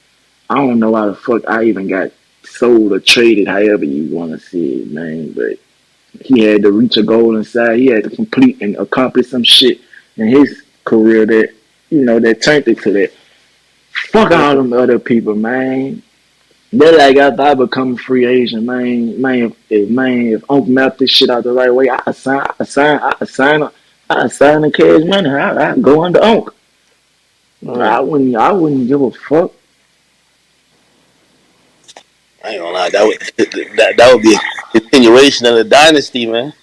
I don't know how the fuck I even got sold or traded, however you want to see it, man. But he had to reach a goal inside. He had to complete and accomplish some shit in his career that, that turned it to that. Fuck all them other people, man. They're like after I become a free agent, if Uncle map this shit out the right way, I sign the cash money. I go under Uncle. I wouldn't give a fuck. I ain't gonna lie, that would be a continuation of the dynasty, man.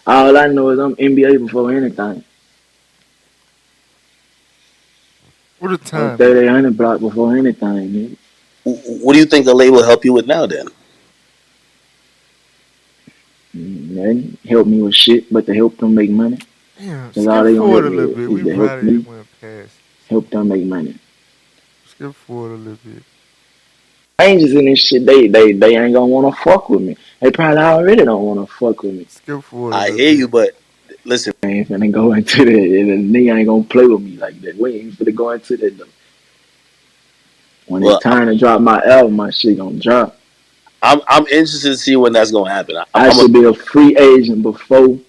All I know is I'm NBA before anything. What a I'm time. 3800 block before anything, man. What do you think a label help you with now, then? Man, help me with shit, but to help them make money. Damn, That's all skip they gonna forward help a me little with, bit. is We to help probably me, went past. help them make money. Skip forward a little bit. Angels in this shit, they ain't gonna wanna fuck with me. They probably already don't wanna fuck with me. Skip forward I hear you, but listen. I ain't finna go into that, and the nigga ain't gonna play with me like that. We ain't finna go into that though. When it's time to drop my album, my shit gonna drop. I'm interested to see when that's gonna happen. I should be a free agent before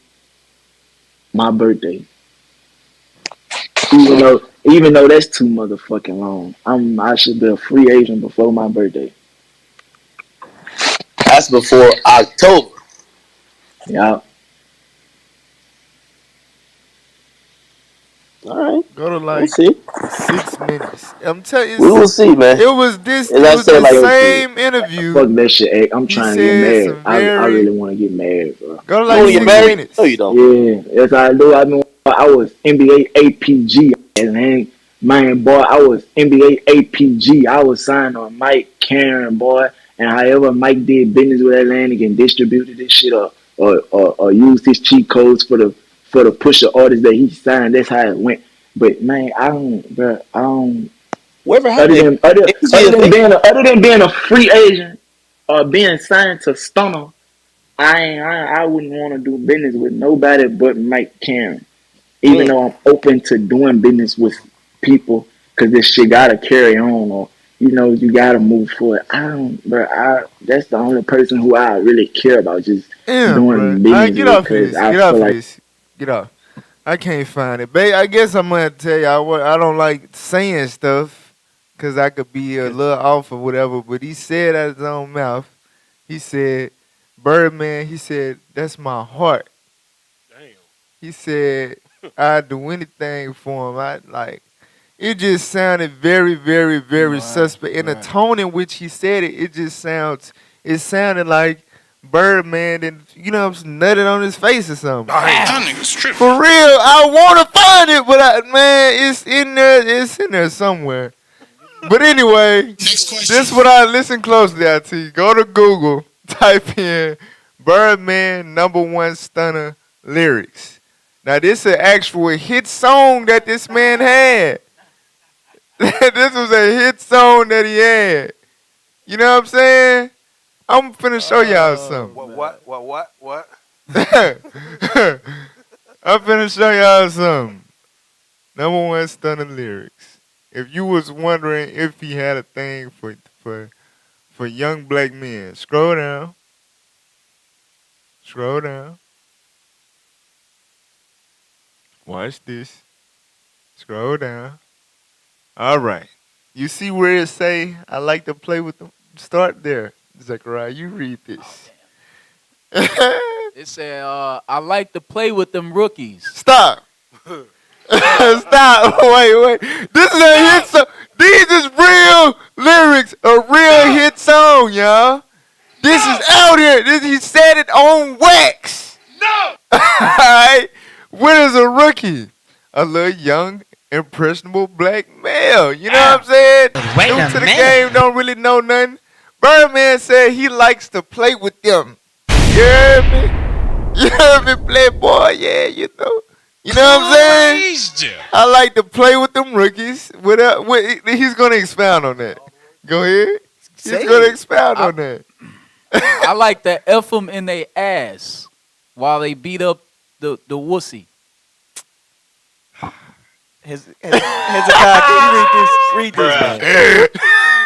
my birthday. Even though that's too motherfucking long, I should be a free agent before my birthday. That's before October. Yeah. All right. Go to We'll like see. 6 minutes. I'm telling you, We will see, man. it was this. As It I was said, the like, same interview. Fuck that shit. I'm He trying to get said married. some I very. really want to get married, bro. Go to like 6 minutes. No, you don't. Yeah, yes I do. I was NBA APG, and man, boy, I was NBA APG. I was signed on Mike, Karen, boy, and however Mike did business with Atlantic and distributed this shit or used his cheat codes for the pusher artists that he signed. That's how it went. But man, I don't. Whatever Other happened? other than being a free agent or being signed to Stunner, I wouldn't want to do business with nobody but Mike Karen. Even though I'm open to doing business with people, because this shit gotta carry on, or you gotta move forward. That's the only person who I really care about just Damn, bro. doing All business right, get with, off of because this. I Get feel off of like this. Get off. I can't find it. Babe, I guess I'm going to tell you I don't like saying stuff because I could be a little off or whatever. But he said out of his own mouth, he said, Birdman, he said, that's my heart. Damn. He said, I'd do anything for him. It just sounded very, very, very suspect. In the tone in which he said it, it sounded like Birdman and nutted on his face or something. That nigga's tripping. For real, I want to find it, but man, it's in there. It's in there somewhere. But anyway, this what I listen closely. IT. Go to Google, type in Birdman #1 stunner lyrics. Now this is an actual hit song that this man had. This was a hit song that he had. You know what I'm saying? I'm finna show y'all something. What? I'm finna show y'all something. #1 stunner lyrics. If you was wondering if he had a thing for young black men, scroll down. Scroll down. Watch this. Scroll down. All right. You see where it say, I like to play with them? Start there. Zachariah, you read this. It said, I like to play with them rookies. Stop. Stop. Wait. This is a hit song. These is real lyrics. A real hit song, y'all. This is out here. He said it on wax. No. All right. What is a rookie? A little young, impressionable black male. You know what I'm saying? New to the game, don't really know nothing. Birdman said he likes to play with them. You heard me? You heard me, playboy? Yeah, you know. You know what I'm saying? I like to play with them rookies. He's going to expound on that. Go ahead. He's going to expound on that. I like to F them in their ass while they beat up the wussy. Hezekiah, can you read this, man?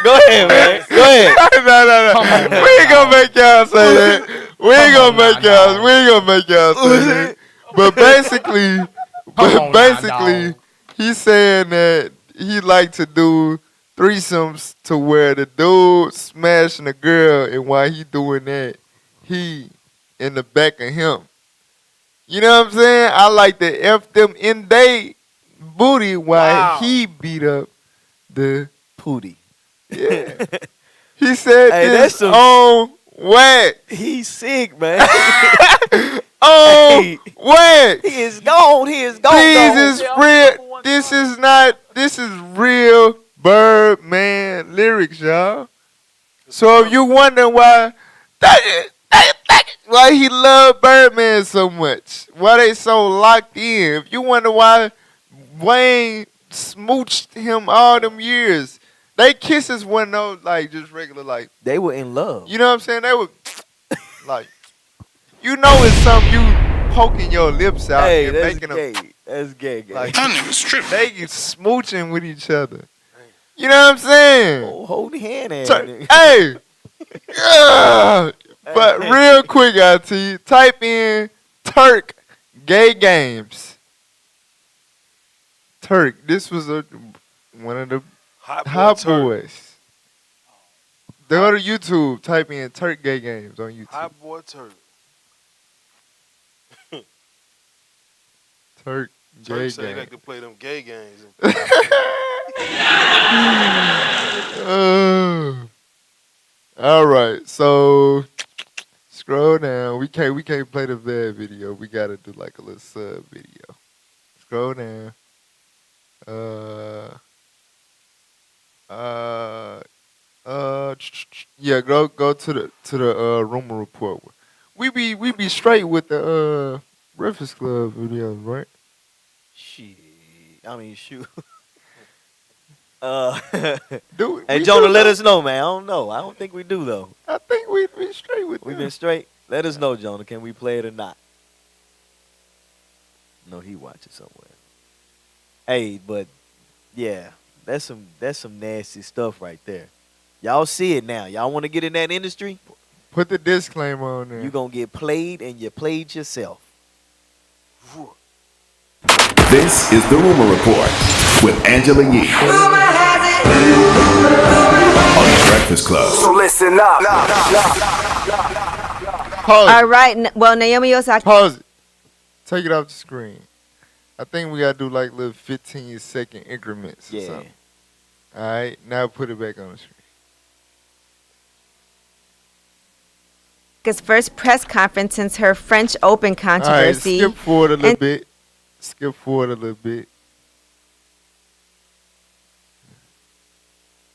Go ahead, man. Go ahead. No. We ain't gonna make y'all say that. We ain't gonna make y'all say that. But basically, he's saying that he like to do threesomes to where the dude smashing a girl, and while he doing that, he in the back of him. You know what I'm saying? I like to F them in they booty while he beat up the pooty. Yeah. He said Hey, this that's some- on wax. He's sick, man. On wax. He is gone. He is gone. This is real. This is real Birdman lyrics, y'all. So if you wondering why he loved Birdman so much, why they so locked in, if you wonder why Wayne smooched him all them years, they kisses weren't no like just regular like. They were in love. You know what I'm saying? They were like, you know, it's something you poking your lips out Hey, and that's making gay. them. That's gay. Like, That nigga's tripping. they get smooching with each other. You know what I'm saying? Oh, hold the hand at Hey, yeah. But real quick, IT, type in Turk gay games. Turk, this was one of the hot boys. Go to YouTube, type in Turk gay games on YouTube. Hot boy Turk. Turk gay Turk say he games. like to play them gay games. All right, so scroll down. We can't play the bad video. We gotta do like a little sub video. Scroll down. Yeah, go to the rumor report. We be straight with the Breakfast Club videos, right? Shit. I mean, shoot. Do Hey, we Jonah, do let though? us know, man. I don't know. I don't think we do, though. I think we be straight with We've them. been straight. Let us know, Jonah. Can we play it or not? No, he watches somewhere. Hey, but yeah, that's some nasty stuff right there. Y'all see it now. Y'all want to get in that industry? Put the disclaimer on there. You gonna get played, and you played yourself. This is the Rumor Report with Angela Yee on the Breakfast Club. So listen up. Pause. All right. Well, Naomi Osaka. Pause it. Take it off the screen. I think we gotta do like little 15-second increments or Yeah. something. All right, now put it back on the screen. Jessica's first press conference since her French Open All right, controversy. skip forward a little And- bit. Skip forward a little bit.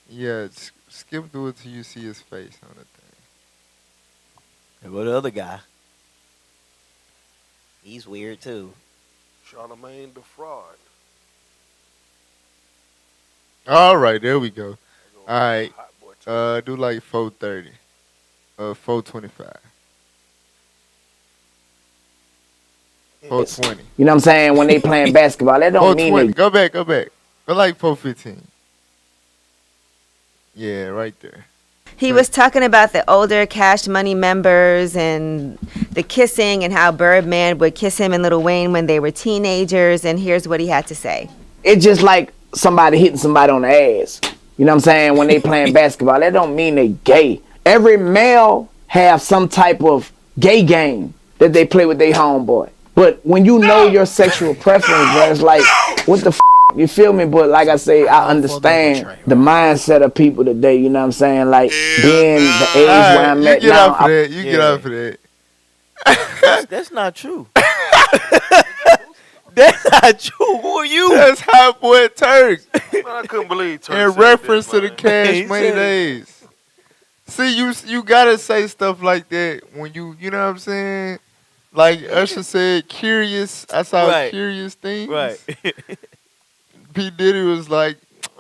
Yeah, skip through it till you see his face on the thing. And what the other guy? He's weird too. Charlemagne the fraud. All right, there we go. All right, do like 4:30, 4:25, 4:20. You know what I'm saying? When they playing basketball, that don't mean 4:20. they. Go back. Go like 4:15. Yeah, right there. He was talking about the older Cash Money members and the kissing and how Birdman would kiss him and Lil Wayne when they were teenagers. And here's what he had to say. It's just like somebody hitting somebody on the ass. You know what I'm saying? When they playing basketball, that don't mean they gay. Every male have some type of gay game that they play with their homeboy. But when you know your sexual preference, bro, it's like, what the f***? You feel me? But like I say, I understand the mindset of people today. You know what I'm saying? Like being the age where I'm at get now. off of that. You get off of that. That's not true. That's not true. Who are you? That's Hot Boy Turk. Man, I couldn't believe Turk In said reference that, to the man. Cash He Money said it. days. See, you gotta say stuff like that when you know what I'm saying? Like Usher said, curious. I saw Right. curious things. Right. P. Diddy was like,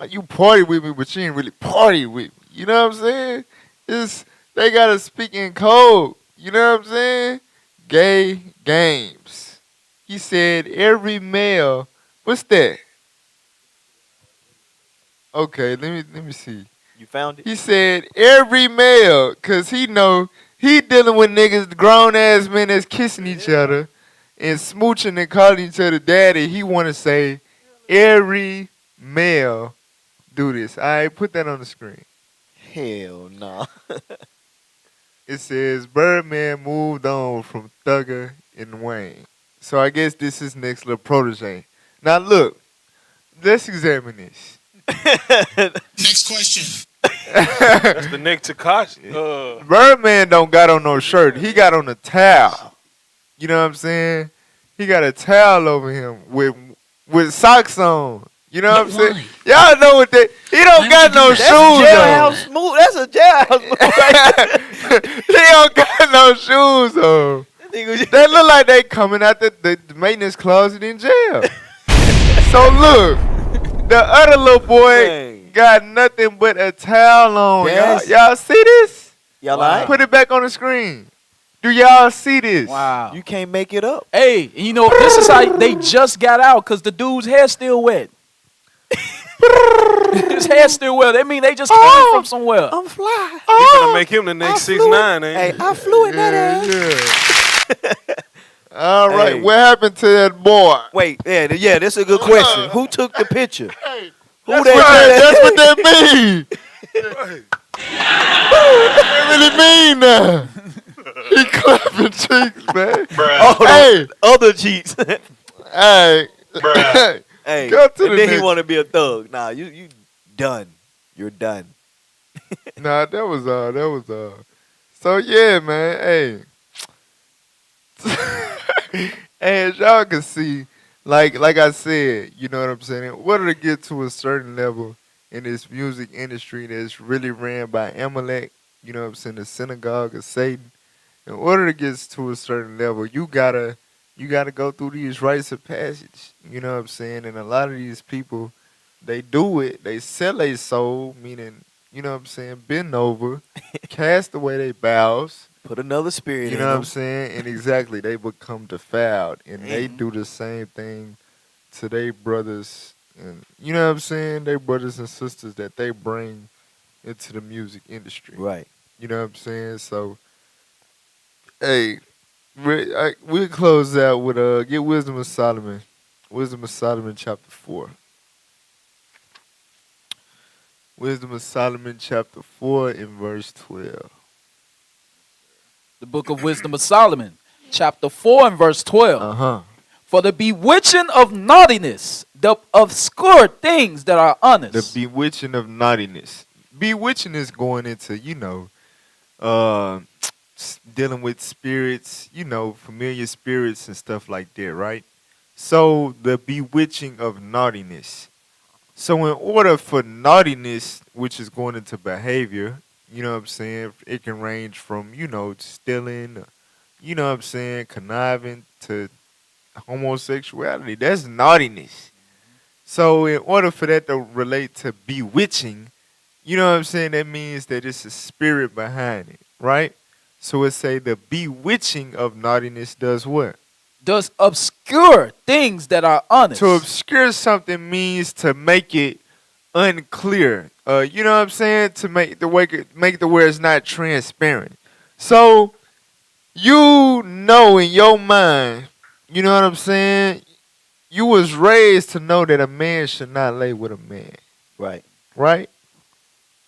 you party with me, but you ain't really party with me. You know what I'm saying? They gotta speak in code. You know what I'm saying? Gay games. He said every male. What's that? Okay, let me see. You found it? He said every male, cause he know he dealing with niggas, grown ass men that's kissing each other and smooching and calling each other daddy. He wanna say every male do this. I put that on the screen. Hell no. It says Birdman moved on from Thugger and Wayne. So I guess this is next little protege. Now look, let's examine this. Next question. That's the Nick Takashi. Birdman don't got on no shirt. He got on a towel. You know what I'm saying? He got a towel over him with socks on. You know what I'm saying? Y'all know what that. He don't got no shoes on. Jailhouse move. That's a jailhouse move right there. He don't got no shoes on. They look like they coming out the maintenance closet in jail. So look, the other little boy got nothing but a towel on. Yes. Y'all see this? Y'all like? Put it back on the screen. Do y'all see this? Wow. You can't make it up. Hey, you know, this is how they just got out because the dude's hair still wet. His hair's still wet. That mean they just came from somewhere. I'm fly. He gonna make him the next 6'9", ain't Hey, I flew in that ass. Yeah. All right, Hey. what happened to that boy? Wait, yeah, that's a good question. Who took the picture? Who That's that? right. That's what that mean. That really mean now. He clapping cheeks, man. Oh, Hey, the other cheeks. hey. Hey, Go to and the then he next. want to be a thug. Nah, you done. You're done. Nah, that was all. That was all. So yeah, man. Hey, as y'all can see, like I said, you know what I'm saying. In order to get to a certain level in this music industry that's really ran by Amalek, you know what I'm saying, the synagogue of Satan. In order to get to a certain level, you gotta go through these rites of passage. You know what I'm saying, and a lot of these people, they do it. They sell their soul, meaning, you know what I'm saying, bend over, cast away their bowels. Put another spirit You in know what them. I'm saying? And exactly, they become defiled. And they do the same thing to their brothers. And you know what I'm saying? Their brothers and sisters that they bring into the music industry. Right. You know what I'm saying? So, hey, we'll close out with get Wisdom of Solomon. Wisdom of Solomon chapter 4. Wisdom of Solomon chapter 4 in verse 12. The book of Wisdom of Solomon, chapter 4 and verse 12. Uh-huh. For the bewitching of naughtiness, the obscure things that are honest. The bewitching of naughtiness. Bewitching is going into, dealing with spirits, familiar spirits and stuff like that, right? So the bewitching of naughtiness. So in order for naughtiness, which is going into behavior, you know what I'm saying, it can range from, stealing, conniving to homosexuality. That's naughtiness. So in order for that to relate to bewitching, you know what I'm saying, that means that it's a spirit behind it, right? So it say the bewitching of naughtiness does what? Does obscure things that are honest. To obscure something means to make it unclear. You know what I'm saying? To make the where it's not transparent. So you know in your mind, you know what I'm saying? You was raised to know that a man should not lay with a man. Right. Right?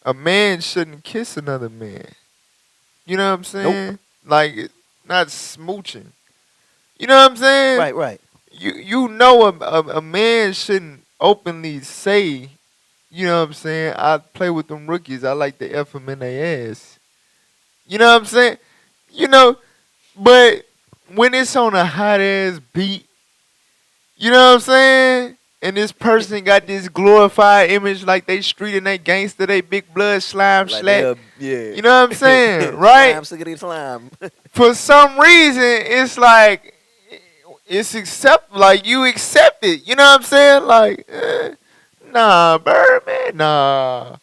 A man shouldn't kiss another man. You know what I'm saying? Nope. Like, not smooching. You know what I'm saying? Right. You know a man shouldn't openly say, you know what I'm saying, I play with them rookies, I like to F them in their ass. You know what I'm saying? But when it's on a hot ass beat, you know what I'm saying? And this person got this glorified image like they street and they gangster, they big blood slime Like slack. yeah. You know what I'm saying? Right? Slime, sick of slime. For some reason, it's like, like you accept it. You know what I'm saying? Like, nah, Birdman, nah.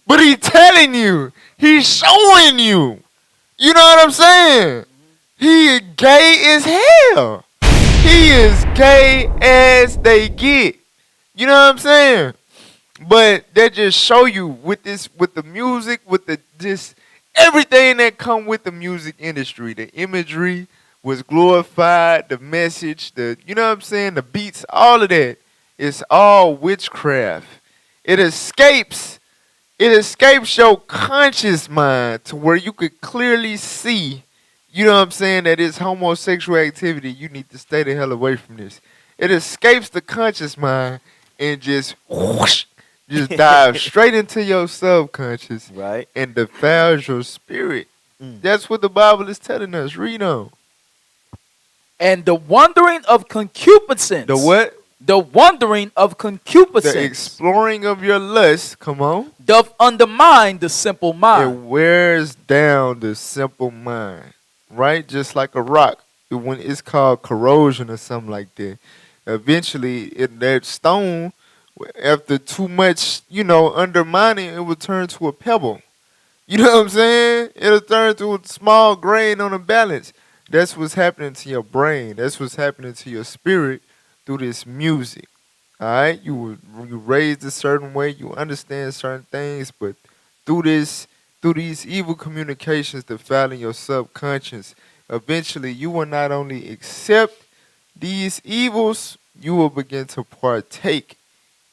But he telling you. He's showing you. You know what I'm saying? He is gay as hell. He is gay as they get. You know what I'm saying? But they just show you with the music, with just everything that come with the music industry. The imagery was glorified, the message, you know what I'm saying, the beats, all of that. It's all witchcraft. It escapes your conscious mind to where you could clearly see, you know what I'm saying, that it's homosexual activity. You need to stay the hell away from this. It escapes the conscious mind and just whoosh, just dive straight into your subconscious, right, and defiles your spirit. That's what the Bible is telling us. Read on. And the wandering of concupiscence. The what? The wandering of concupiscence. The exploring of your lust, come on, doth undermine the simple mind. It wears down the simple mind, right? Just like a rock. When it's called corrosion or something like that. Eventually, that stone, after too much, undermining, it will turn to a pebble. You know what I'm saying? It'll turn to a small grain on a balance. That's what's happening to your brain. That's what's happening to your spirit through this music. All right? You raised a certain way. You understand certain things. But through these evil communications defiling your subconscious, eventually you will not only accept these evils, you will begin to partake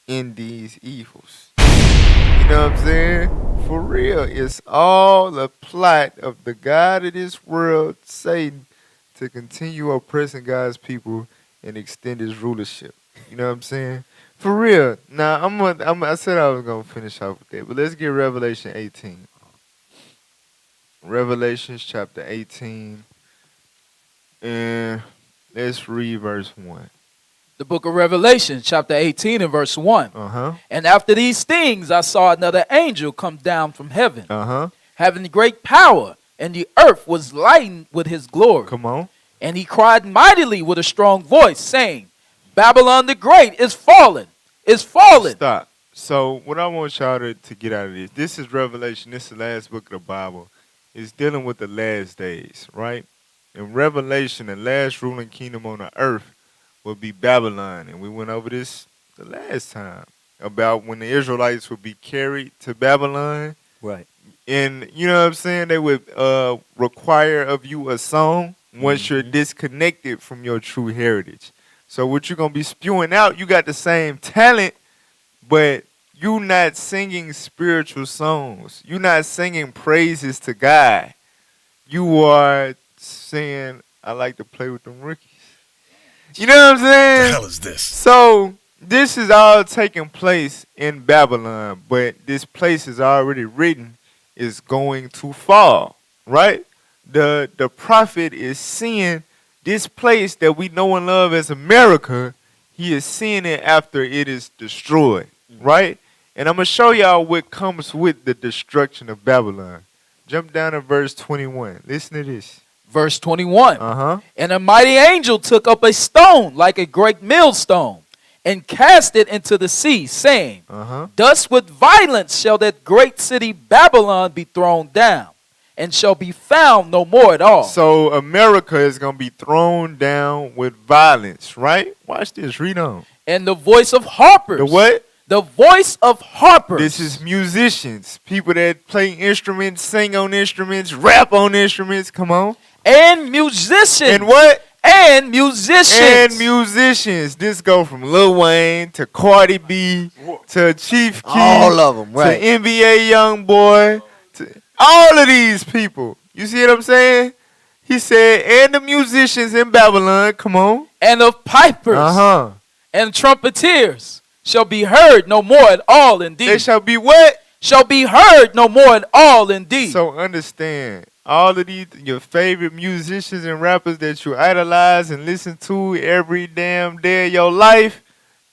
in these evils. You know what I'm saying? For real, it's all a plot of the God of this world, Satan, to continue oppressing God's people and extend his rulership. You know what I'm saying? For real. Now, I said I was going to finish off with that, but let's get Revelation 18. Revelations chapter 18. And let's read verse 1. The book of Revelation, chapter 18 and verse 1. Uh-huh. And after these things, I saw another angel come down from heaven, uh-huh, having great power, and the earth was lightened with his glory. Come on. And he cried mightily with a strong voice, saying, Babylon the Great is fallen, is fallen. Stop. So what I want y'all to get out of this is Revelation. This is the last book of the Bible. It's dealing with the last days, right? In Revelation, the last ruling kingdom on the earth will be Babylon. And we went over this the last time about when the Israelites would be carried to Babylon. Right. And you know what I'm saying? They would require of you a song once you're disconnected from your true heritage. So what you're going to be spewing out, you got the same talent, but you not singing spiritual songs. You not singing praises to God. You are saying, I like to play with them rookies. You know what I'm saying? The hell is this? So this is all taking place in Babylon, but this place is already written is going to fall, right? the prophet is seeing this place that we know and love as America. He is seeing it after it is destroyed, right? And I'm going to show y'all what comes with the destruction of Babylon. Jump down to verse 21. Listen to this. Verse 21. Uh-huh. And a mighty angel took up a stone like a great millstone and cast it into the sea, saying, Thus with violence shall that great city Babylon be thrown down, and shall be found no more at all. So America is going to be thrown down with violence, right? Watch this. Read on. And the voice of harpers. The what? The voice of harpers. This is musicians, people that play instruments, sing on instruments, rap on instruments. Come on. And musicians. And what? And musicians. And musicians. This go from Lil Wayne to Cardi B to Chief Keef. All of them, right. To NBA Youngboy. To all of these people. You see what I'm saying? He said, and the musicians in Babylon. Come on. And of pipers. And trumpeters shall be heard no more at all indeed. They shall be what? Shall be heard no more at all indeed. So understand, all of these, your favorite musicians and rappers that you idolize and listen to every damn day of your life,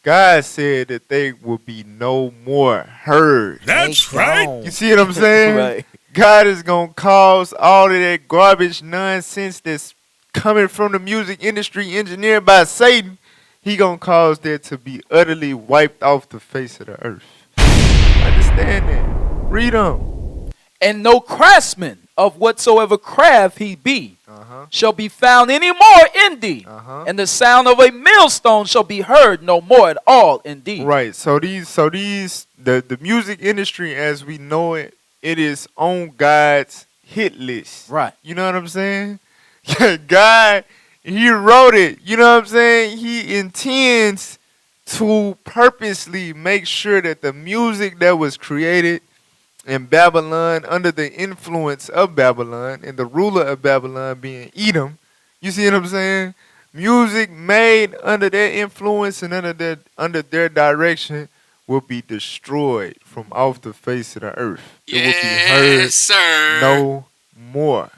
God said that they will be no more heard. That's right. You see what I'm saying? Right. God is going to cause all of that garbage nonsense that's coming from the music industry engineered by Satan. He going to cause that to be utterly wiped off the face of the earth. Understand that. Read on. And no craftsman of whatsoever craft he be shall be found any more indeed. And the sound of a millstone shall be heard no more at all indeed. Right. So the music industry as we know it, it is on God's hit list. Right. You know what I'm saying? God, he wrote it. You know what I'm saying? He intends to purposely make sure that the music that was created in Babylon under the influence of Babylon and the ruler of Babylon being Edom, you see what I'm saying? Music made under their influence and under their direction will be destroyed from off the face of the earth. It will be heard no more.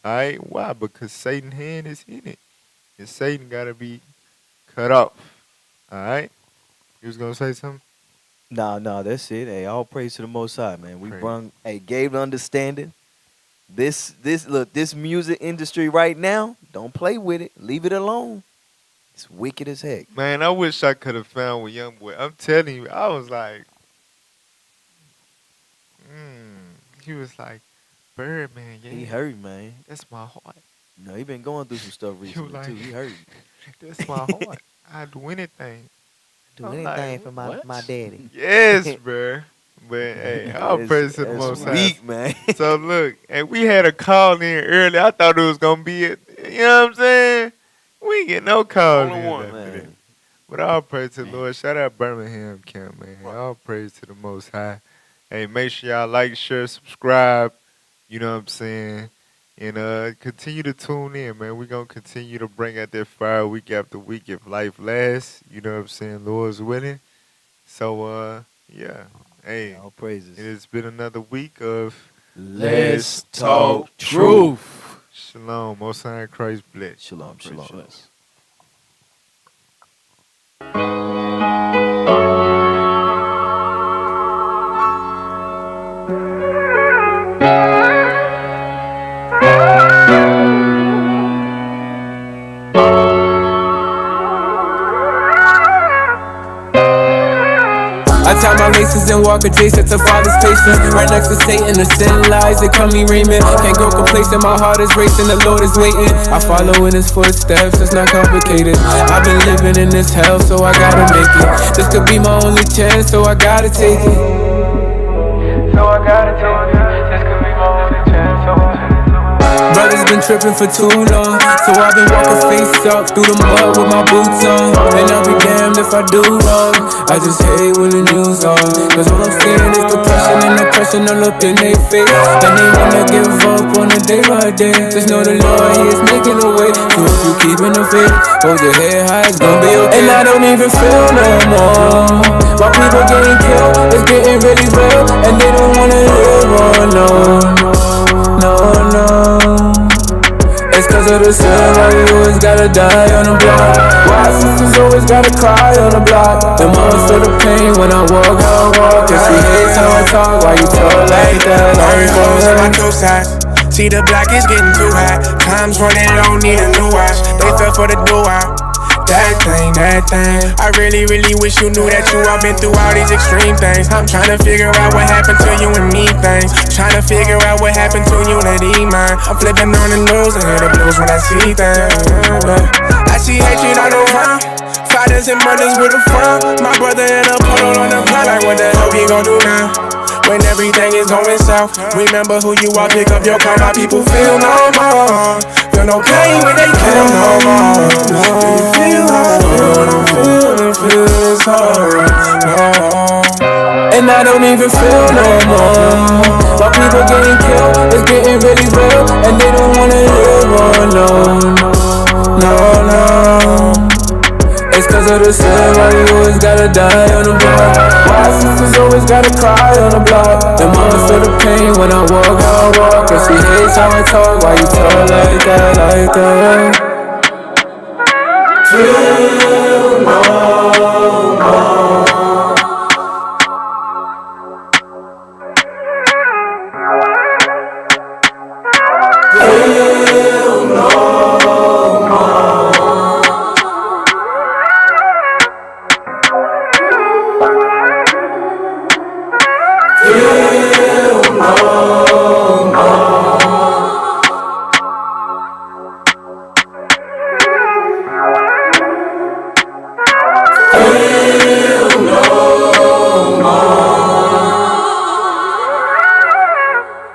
All right? Why? Because Satan's hand is in it. And Satan got to be cut off. All right? You was going to say something? No, that's it. Hey, all praise to the Most High, man. We gave the understanding. This music industry right now, don't play with it. Leave it alone. It's wicked as heck. Man, I wish I could have found with Youngboy. I'm telling you, I was like, he was like, Birdman, yeah. He hurt, man. That's my heart. No, he been going through some stuff recently, too. He hurt. That's my heart. I'd do anything. Do anything for my daddy. Yes, bro. But hey, I'll praise to the Most High. Weak, man. So look, and we had a call in early. I thought it was gonna be it. You know what I'm saying? We ain't get no call in after that. But all praise to the Lord. Shout out Birmingham camp, man. All praise to the Most High. Hey, make sure y'all like, share, subscribe. You know what I'm saying? And continue to tune in, man. We're going to continue to bring out that fire week after week if life lasts. You know what I'm saying? Lord's willing. So, yeah. Hey, all praises. It has been another week of Let's Talk Truth. Shalom. Most High in Christ bless. Shalom. I tie my laces and walk adjacent to Father's patience. Right next to Satan, the sin lies, they call me Raymond. Can't go complacent, my heart is racing, the Lord is waiting. I follow in his footsteps, it's not complicated. I've been living in this hell, so I gotta make it. This could be my only chance, so I gotta take it. This could be my only chance, so Brothers been tripping for too long, so I've been walking face up through the mud with my boots on. And I'll be damned if I do wrong. I just hate when the news on, cause all I'm seeing is depression and oppression all up in their face. And they wanna give up on a day by day. Just know the Lord, he is making a way. So if you keeping the faith, hold your head high, it's gonna be okay. And I don't even feel no more. My people getting killed, it's getting really real. And they don't wanna live on, no. cause of the sun, why you always gotta die on the block? Why sisters always gotta cry on the block? The mama feel the pain when I walk, cause she hates how I talk, why you talk like that? On my two sides. See the block is getting too hot. Time's running low, need a new watch. They fell for the do-out. That thing. I really wish you knew that you all been through all these extreme things. I'm trying to figure out what happened to you and me things. Trying to figure out what happened to unity, man. I'm flipping on the news and hear the blues when I see things. I see hatred all around. Fathers and mothers with a frown. My brother in a puddle on the ground. Like what the hell we gon' do now? When everything is going south, remember who you are, pick up your car. My people feel no more. Feel no pain when they kill no more. Do you feel how I feel? Don't feel this hard. No. And I don't even feel no more. While people getting killed, it's getting really real. And they don't wanna live on, no. It's cause of the sun, why you always gotta die on the block? Why sisters always gotta cry on the block? The mama feel the pain when I walk, cause she hates how I talk, why you talk like that? Feel no more. Feel no more.